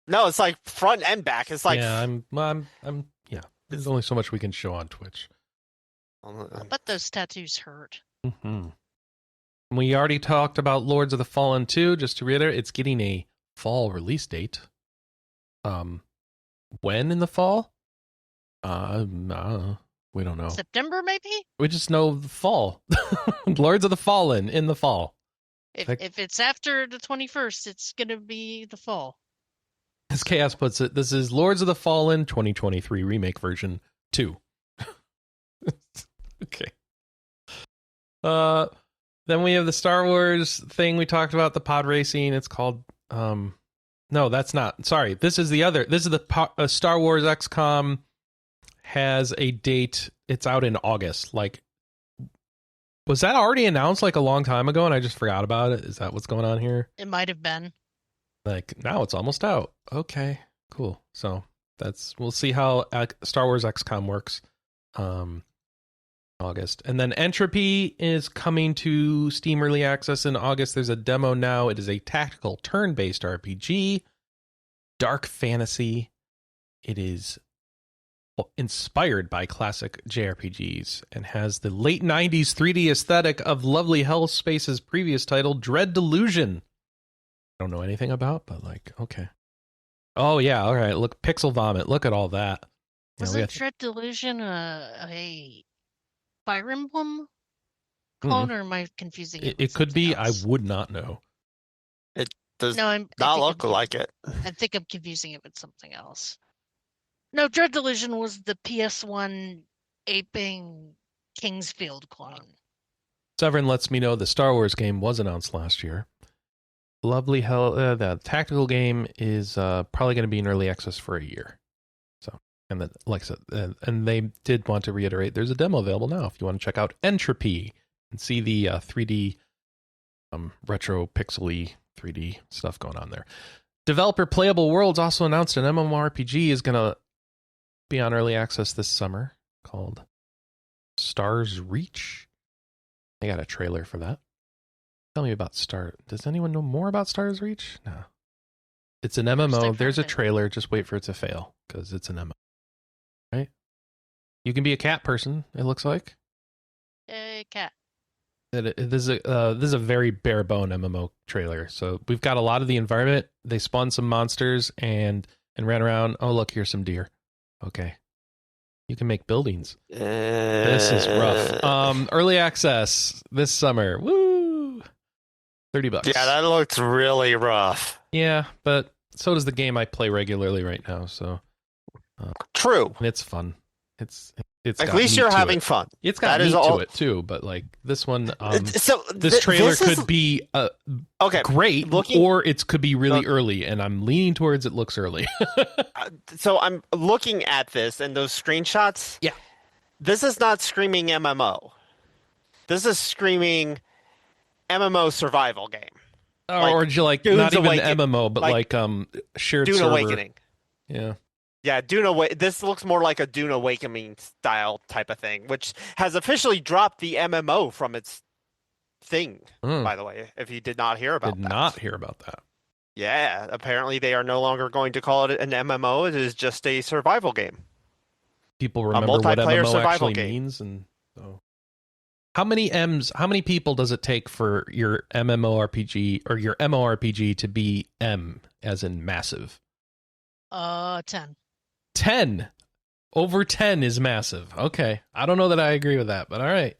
No, it's like front and back. It's like I'm yeah. There's only so much we can show on Twitch. But those tattoos hurt. We already talked about Lords of the Fallen 2. Just to reiterate, it's getting a fall release date. When in the fall? We don't know. September, maybe? We just know the fall. Lords of the Fallen in the fall. If it's after the 21st, it's going to be the fall. As Chaos puts it, this is Lords of the Fallen 2023 remake version 2. Okay. Then we have the Star Wars thing we talked about, the pod racing. It's called no, that's not. Sorry. This is the other. This is the Star Wars XCOM has a date. It's out in August. Like, was that already announced like a long time ago and I just forgot about it? Is that what's going on here? It might have been. Like, now it's almost out. Okay, cool. So we'll see how Star Wars XCOM works. August. And then Entropy is coming to Steam Early Access in August. There's a demo now. It is a tactical turn-based RPG. Dark fantasy. It is inspired by classic JRPGs and has the late 90s 3D aesthetic of Lovely Hell Space's previous title, Dread Delusion. I don't know anything about, but like, okay. Oh yeah, all right. Look, Pixel Vomit. Look at all that. Wasn't Dread Delusion a Fire Emblem clone, or am I confusing it? It could be. Else? I would not know. It does not look like it. I think I'm confusing it with something else. No, Dread Delusion was the PS1 aping Kingsfield clone. Severin lets me know the Star Wars game was announced last year. Lovely Hell, the tactical game is probably going to be in early access for a year. So, and then, like I said, and they did want to reiterate, there's a demo available now if you want to check out Entropy and see the 3D retro pixely 3D stuff going on there. Developer Playable Worlds also announced an MMORPG is going to be on early access this summer called Stars Reach. They got a trailer for that. Tell me about Does anyone know more about Stars Reach? No. It's an MMO. There's a trailer. Just wait for it to fail because it's an MMO. right? You can be a cat person, it looks like. A cat. This is a very bare bone MMO trailer. So we've got a lot of the environment. They spawned some monsters and ran around. Oh, look, here's some deer. Okay. You can make buildings. This is rough. Early access this summer. Woo! $30. Yeah, that looks really rough. Yeah, but so does the game I play regularly right now. So True. it's fun. It's At least you're having fun. It's got meat to it too, but like this one, this trailer could be great, or it could be really early, and I'm leaning towards it looks early. So I'm looking at this and those screenshots. Yeah, this is not screaming MMO. This is screaming MMO survival game. Or like not even MMO, but like shared Dune server. Awakening. Yeah. Yeah, this looks more like a Dune Awakening style type of thing, which has officially dropped the MMO from its thing, by the way, if you did not hear about that. Did not hear about that. Yeah, apparently they are no longer going to call it an MMO. It is just a survival game. People remember what MMO actually means. And so. How many people does it take for your MMORPG or your MMORPG to be M as in massive? 10. 10. Over 10 is massive. Okay. I don't know that I agree with that, but all right.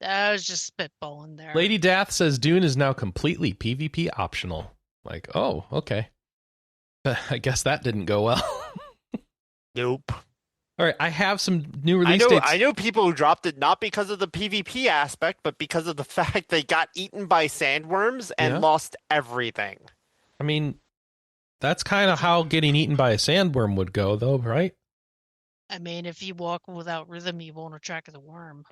I was just spitballing there. Lady Dath says Dune is now completely PvP optional. Like, oh, okay. I guess that didn't go well. Nope. All right, I have some new release dates. I know people who dropped it not because of the PvP aspect, but because of the fact they got eaten by sandworms and lost everything. I mean, that's kind of how getting eaten by a sandworm would go, though, right? I mean, if you walk without rhythm, you won't attract the worm.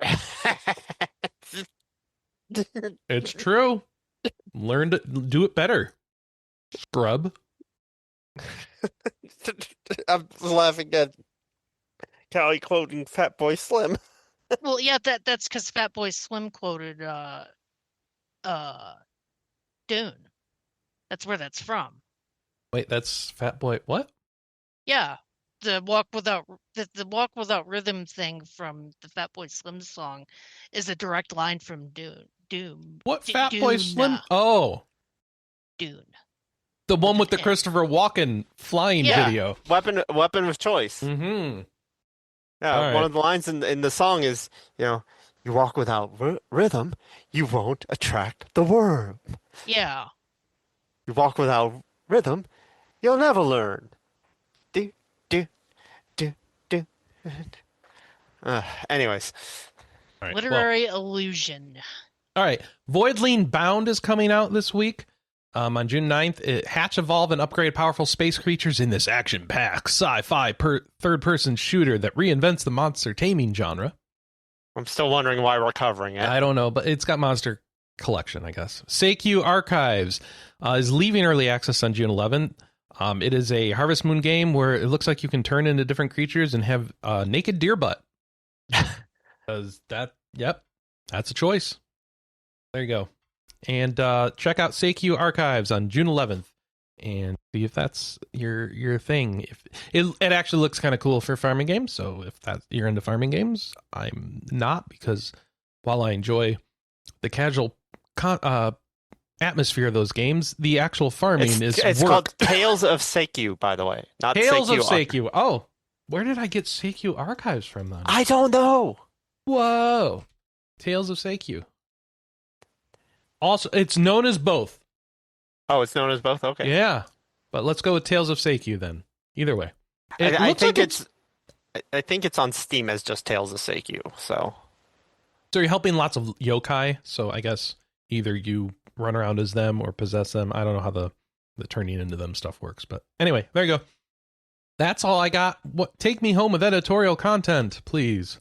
It's true. Learn to do it better. Scrub. I'm laughing at Kelley quoting Fatboy Slim. Well, yeah, that's because Fatboy Slim quoted Dune. That's where that's from. Wait, that's Fatboy. What? Yeah, the walk without rhythm thing from the Fatboy Slim song is a direct line from Dune. What Fatboy Slim? Oh, Dune. The one with the Christopher Walken flying video. Weapon of choice. Mm-hmm. Yeah, one of the lines in the song is, you walk without rhythm, you won't attract the worm. Yeah. You walk without rhythm, you'll never learn. Anyways. All right, Literary illusion. All right. Voidling Bound is coming out this week. On June 9th, hatch, evolve, and upgrade powerful space creatures in this action-packed sci-fi third-person shooter that reinvents the monster taming genre. I'm still wondering why we're covering it. I don't know, but it's got monster collection, I guess. Seikyu Archives is leaving early access on June 11th. It is a Harvest Moon game where it looks like you can turn into different creatures and have naked deer butt. Because that's a choice. There you go. And check out Seikyu Archives on June 11th and see if that's your thing. If it actually looks kind of cool for farming games, so if you're into farming games, I'm not, because while I enjoy the casual atmosphere of those games, the actual farming is it's work. called Tales of Seikyu, by the way, not Tales Seikyu of Seikyu. Oh, where did I get Seikyu Archives from then? I don't know. Whoa, Tales of Seikyu. Also, it's known as both. Oh, it's known as both? Okay. Yeah. But let's go with Tales of Seikyu then. Either way. I think it's on Steam as just Tales of Seikyu, so you're helping lots of yokai, so I guess either you run around as them or possess them. I don't know how the turning into them stuff works, but anyway, there you go. That's all I got. Take me home with editorial content, please.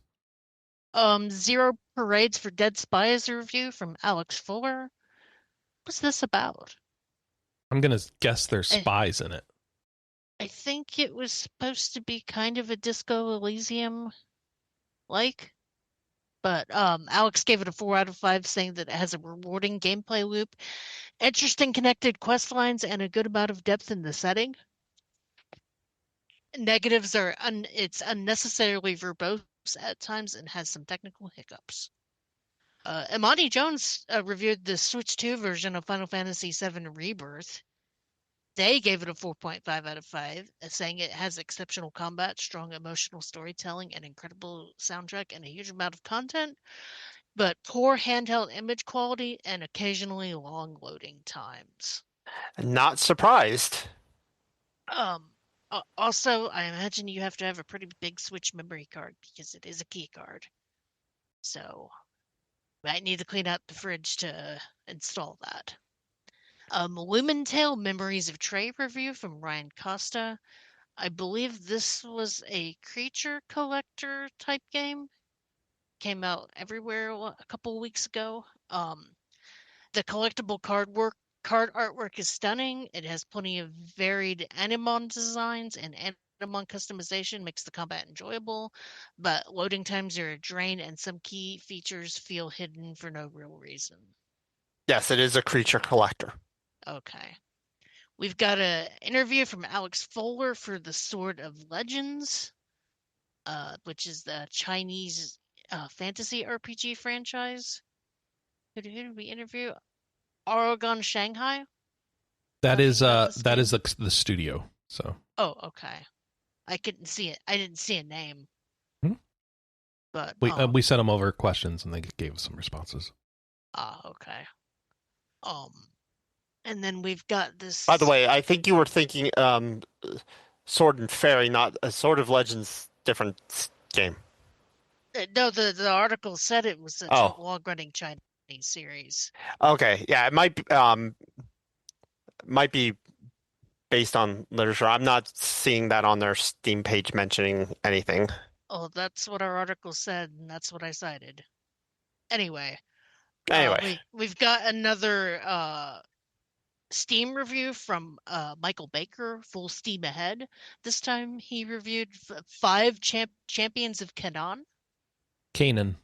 Zero Parades for Dead Spies review from Alex Fuller. What's this about? I'm going to guess there's spies in it. I think it was supposed to be kind of a Disco Elysium-like. But Alex gave it a 4 out of 5, saying that it has a rewarding gameplay loop, interesting connected quest lines, and a good amount of depth in the setting. Negatives are it's unnecessarily verbose at times and has some technical hiccups. Imani Jones reviewed the Switch 2 version of Final Fantasy VII Rebirth. They gave it a 4.5 out of 5, saying it has exceptional combat, strong emotional storytelling, an incredible soundtrack, and a huge amount of content, but poor handheld image quality and occasionally long loading times. Not surprised. Also, I imagine you have to have a pretty big Switch memory card because it is a key card. So, might need to clean out the fridge to install that. Lumentale Memories of Trey review from Ryan Costa. I believe this was a creature collector type game. Came out everywhere a couple weeks ago. The collectible card artwork is stunning. It has plenty of varied Animon designs, and Animon customization makes the combat enjoyable, but loading times are a drain and some key features feel hidden for no real reason. Yes, it is a creature collector. Okay. We've got an interview from Alex Fuller for the Sword of Legends, which is the Chinese fantasy RPG franchise. Who did we interview? Oregon Shanghai? That is Talking about the studio. So Oh, okay. I couldn't see it. I didn't see a name. Hmm? But we sent them over questions and they gave us some responses. Okay. And then we've got this. By the way, I think you were thinking Sword and Fairy, not a Sword of Legends, different game. No, the article said it was a long-running Chinese series. Okay, yeah, it might be based on literature. I'm not seeing that on their Steam page mentioning anything. Oh, that's what our article said, and that's what I cited. Anyway, we've got another Steam review from Michael Baker, Full Steam Ahead. This time he reviewed 5 Champions of Canaan. Canaan.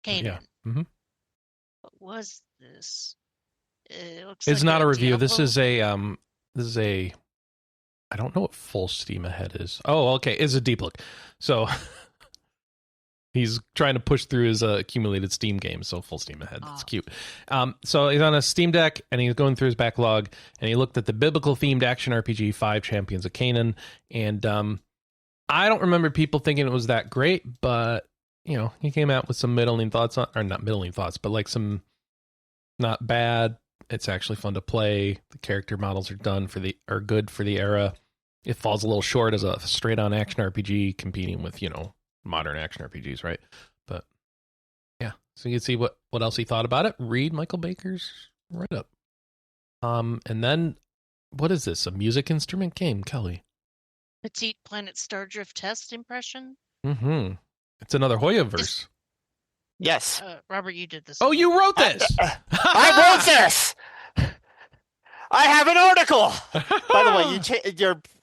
Yeah. Mm-hmm. What was this? It's like not a review. Diablo? This is a I don't know what Full Steam Ahead is. Oh, okay. It's a deep look. So he's trying to push through his accumulated Steam games, so Full Steam Ahead. That's cute. So he's on a Steam Deck, and he's going through his backlog, and he looked at the biblical-themed action RPG 5 Champions of Canaan, and I don't remember people thinking it was that great, but, you know, he came out with some middling thoughts on, or not middling thoughts, but like some not bad. It's actually fun to play. The character models are good for the era. It falls a little short as a straight-on action RPG competing with, you know, modern action RPGs, right? But yeah, so you can see what else he thought about it. Read Michael Baker's write-up. And then what is this? A music instrument game, Kelley? Petite Planet Stardrift test impression. Mm-hmm. It's another Hoya-verse. Yes. Robert, you did this. Oh, you wrote this. I wrote this. I have an article. By the way,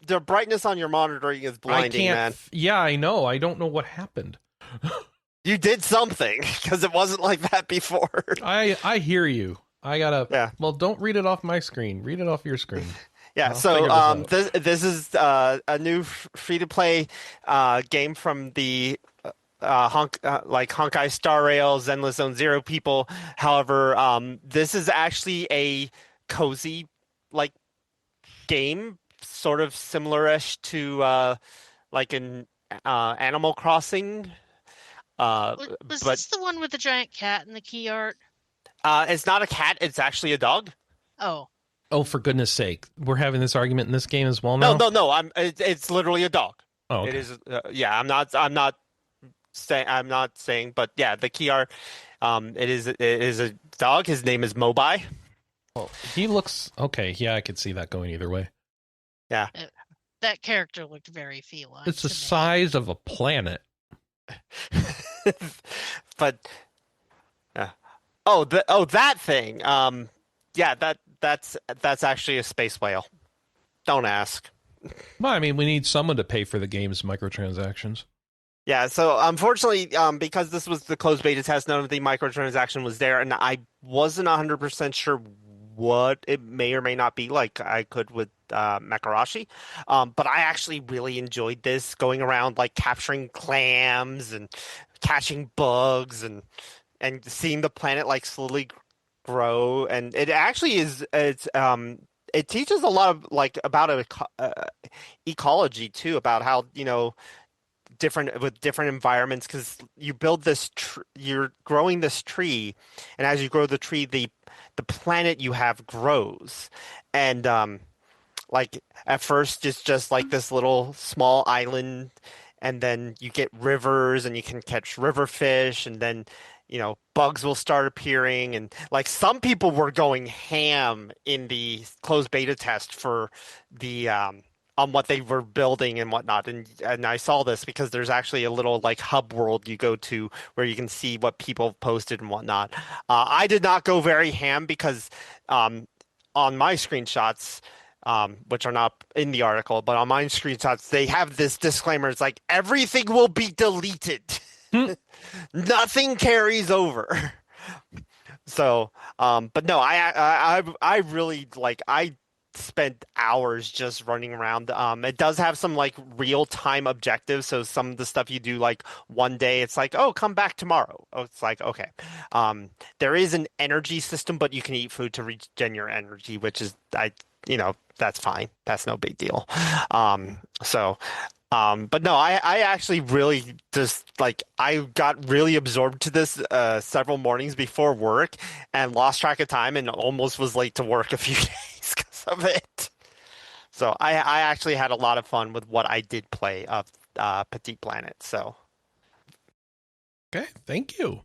your brightness on your monitoring is blinding, man. Yeah, I know. I don't know what happened. You did something because it wasn't like that before. I hear you. I gotta. Yeah. Well, don't read it off my screen. Read it off your screen. Yeah. So this is a new free-to-play game from the Honkai Star Rail, Zenless Zone Zero people. However, this is actually a cozy game, sort of similar-ish to like an Animal Crossing. Was this the one with the giant cat in the key art? It's not a cat. It's actually a dog. Oh. Oh, for goodness sake! We're having this argument in this game as well now. No. It's literally a dog. Oh, okay. It is. Yeah, I'm not saying, but yeah, the key art. It is a dog. His name is Mobai. Well, he looks okay. Yeah, I could see that going either way. Yeah, that character looked very feline. It's the size of a planet. But that thing. Yeah, that's actually a space whale. Don't ask. Well, I mean, we need someone to pay for the game's microtransactions. Yeah, so unfortunately, because this was the closed beta test, none of the microtransaction was there, and I wasn't 100% sure what it may or may not be like. I could with Makarashi. But I actually really enjoyed this, going around like capturing clams and catching bugs and seeing the planet like slowly grow. And it actually it teaches a lot of like about ecology too, about how, different with different environments, because you build this you're growing this tree, and as you grow the tree, the planet you have grows. And like at first it's just like this little small island, and then you get rivers and you can catch river fish, and then bugs will start appearing. And like some people were going ham in the closed beta test for the on what they were building and whatnot. And I saw this because there's actually a little like hub world you go to where you can see what people posted and whatnot. I did not go very ham because on my screenshots, which are not in the article, but on my screenshots, they have this disclaimer. It's like everything will be deleted. Nothing carries over. So, but no, I really like, I spent hours just running around. It does have some like real time objectives. So some of the stuff you do like one day, it's like, oh, come back tomorrow. Oh, it's like, okay. There is an energy system, but you can eat food to regen your energy, which is, that's fine. That's no big deal. But no, I actually really just like, I got really absorbed to this several mornings before work and lost track of time and almost was late to work a few days because of it. So I actually had a lot of fun with what I did play of Petit Planet. So Okay, thank you.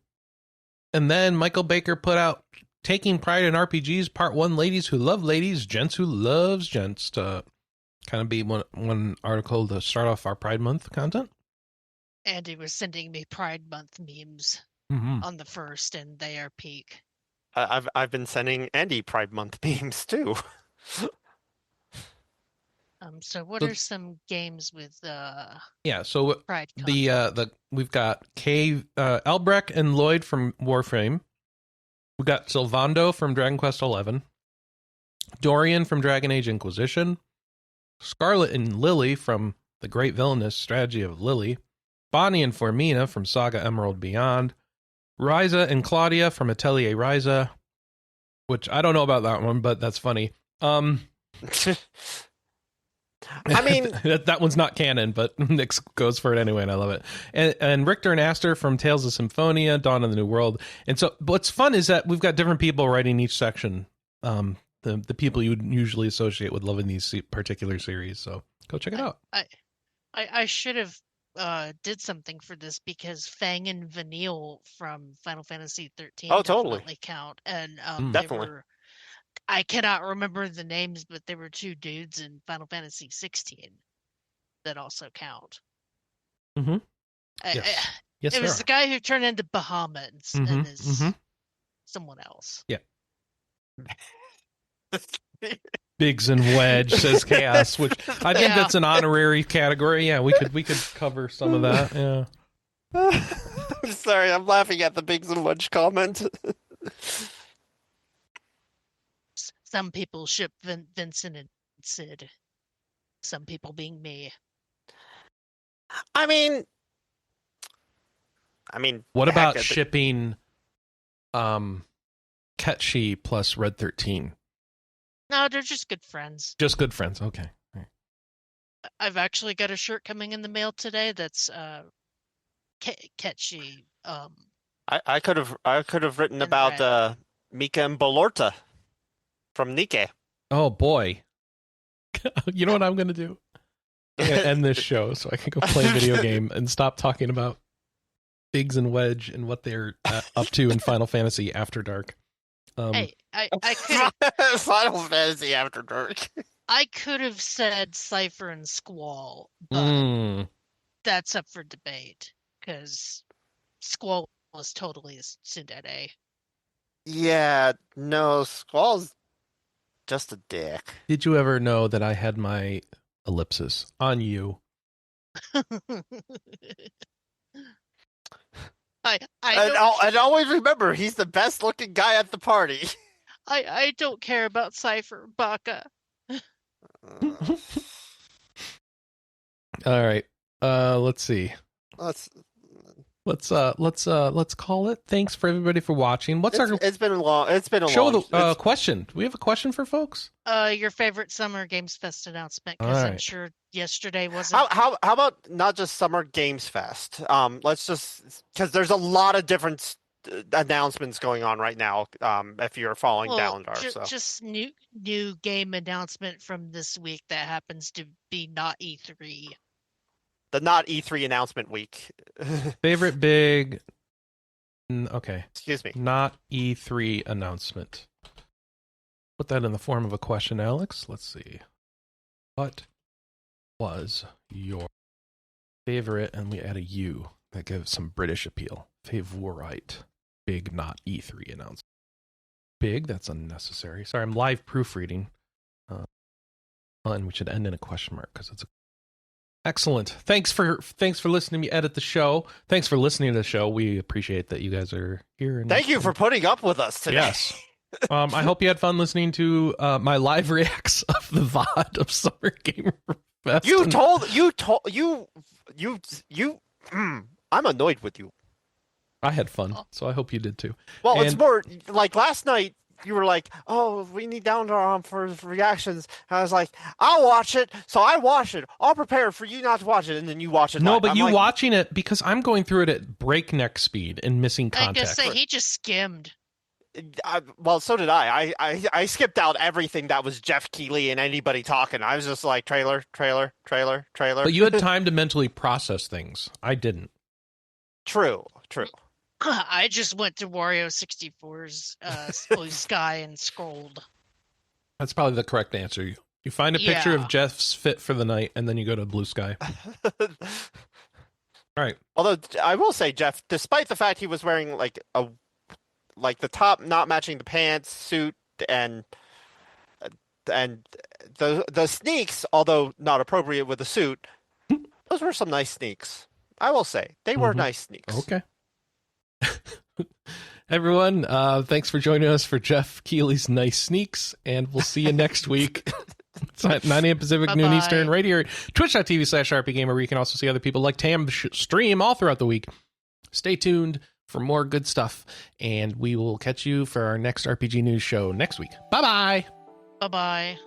And then Michael Baker put out Taking Pride in RPGs, Part 1, Ladies Who Love Ladies, Gents Who Loves Gents, to kind of be one article to start off our Pride Month content. Andy was sending me Pride Month memes on the 1st, and they are peak. I've been sending Andy Pride Month memes too. So what are some games with so Pride the we've got Albrecht and Lloyd from Warframe. We got Sylvando from Dragon Quest XI, Dorian from Dragon Age Inquisition, Scarlet and Lily from The Great Villainous Strategy of Lily, Bonnie and Formina from Saga Emerald Beyond, Ryza and Claudia from Atelier Ryza, which I don't know about that one, but that's funny. I mean, that one's not canon, but Nick goes for it anyway, and I love it. And Richter and Aster from Tales of Symphonia, Dawn of the New World. And so what's fun is that we've got different people writing each section. The people you would usually associate with loving these particular series. So go check it out. I should have did something for this, because Fang and Vanille from Final Fantasy 13 totally count. And definitely. I cannot remember the names, but there were 2 dudes in Final Fantasy 16 that also count. Mm-hmm. Yes, it was the guy who turned into Bahamut and is someone else. Yeah. Biggs and Wedge, says Chaos, which I think that's an honorary category. Yeah, we could cover some of that. Yeah. I'm sorry, I'm laughing at the Biggs and Wedge comment. Some people ship Vincent and Sid. Some people being me. I mean, what about shipping Ketchi plus Red 13? No, they're just good friends. Just good friends. Okay. Right. I've actually got a shirt coming in the mail today that's Ketchi. I could have written about Mika and Bolorta from Nike. Oh boy. You know what I'm going to do? I'm going to end this show so I can go play a video game and stop talking about Biggs and Wedge and what they're up to in Final Fantasy After Dark. Hey, I could Final Fantasy After Dark. I could have said Cypher and Squall, but that's up for debate, because Squall was totally a Tsundere. Yeah, no, Squall's just a dick. Did you ever know that I had my ellipsis on you? And always remember, he's the best looking guy at the party. I don't care about Cypher, Baka. All right. Let's see. Let's call it. Thanks for everybody for watching. It's been a long. It's been a show long. the question. Do we have a question for folks? Your favorite Summer Games Fest announcement, because I'm sure yesterday wasn't. How about not just Summer Games Fest? Let's just, because there's a lot of different announcements going on right now. If you're following Calendar, just new game announcement from this week that happens to be not E3. The not E3 announcement week. Favorite big. Okay. Excuse me. Not E3 announcement. Put that in the form of a question, Alex. Let's see. What was your favorite? And we add a U that gives some British appeal. Favorite big not E3 announcement. Big, that's unnecessary. Sorry, I'm live proofreading. And we should end in a question mark because it's a excellent. Thanks for listening to me edit the show. Thanks for listening to the show. We appreciate that you guys are here. And thank you for putting up with us today. Yes. I hope you had fun listening to my live reacts of the VOD of Summer Gamer Fest. I'm annoyed with you. I had fun, so I hope you did too. Well, it's more like last night. You were like, "Oh, we need Down for reactions." And I was like, "I'll watch it." So I watched it. I'll prepare for you not to watch it, and then you watch it. No, but you watching it because I'm going through it at breakneck speed and missing context. I guess he just skimmed. Well, so did I. I skipped out everything that was Geoff Keighley and anybody talking. I was just like trailer. But you had time to mentally process things. I didn't. True. I just went to Wario 64's Blue Sky and scrolled. That's probably the correct answer. You find a picture of Jeff's fit for the night, and then you go to Blue Sky. All right. Although I will say, Geoff, despite the fact he was wearing like the top not matching the pants, suit, and the sneaks, although not appropriate with the suit, those were some nice sneaks. I will say they were nice sneaks. Okay. Everyone, thanks for joining us for Geoff Keighley's nice sneaks, and we'll see you next week. It's at 9 a.m. Pacific, noon Eastern, right here at twitch.tv/RPGamer, where you can also see other people like Tam stream all throughout the week. Stay tuned for more good stuff, and we will catch you for our next RPG News show next week. Bye-bye. Bye-bye.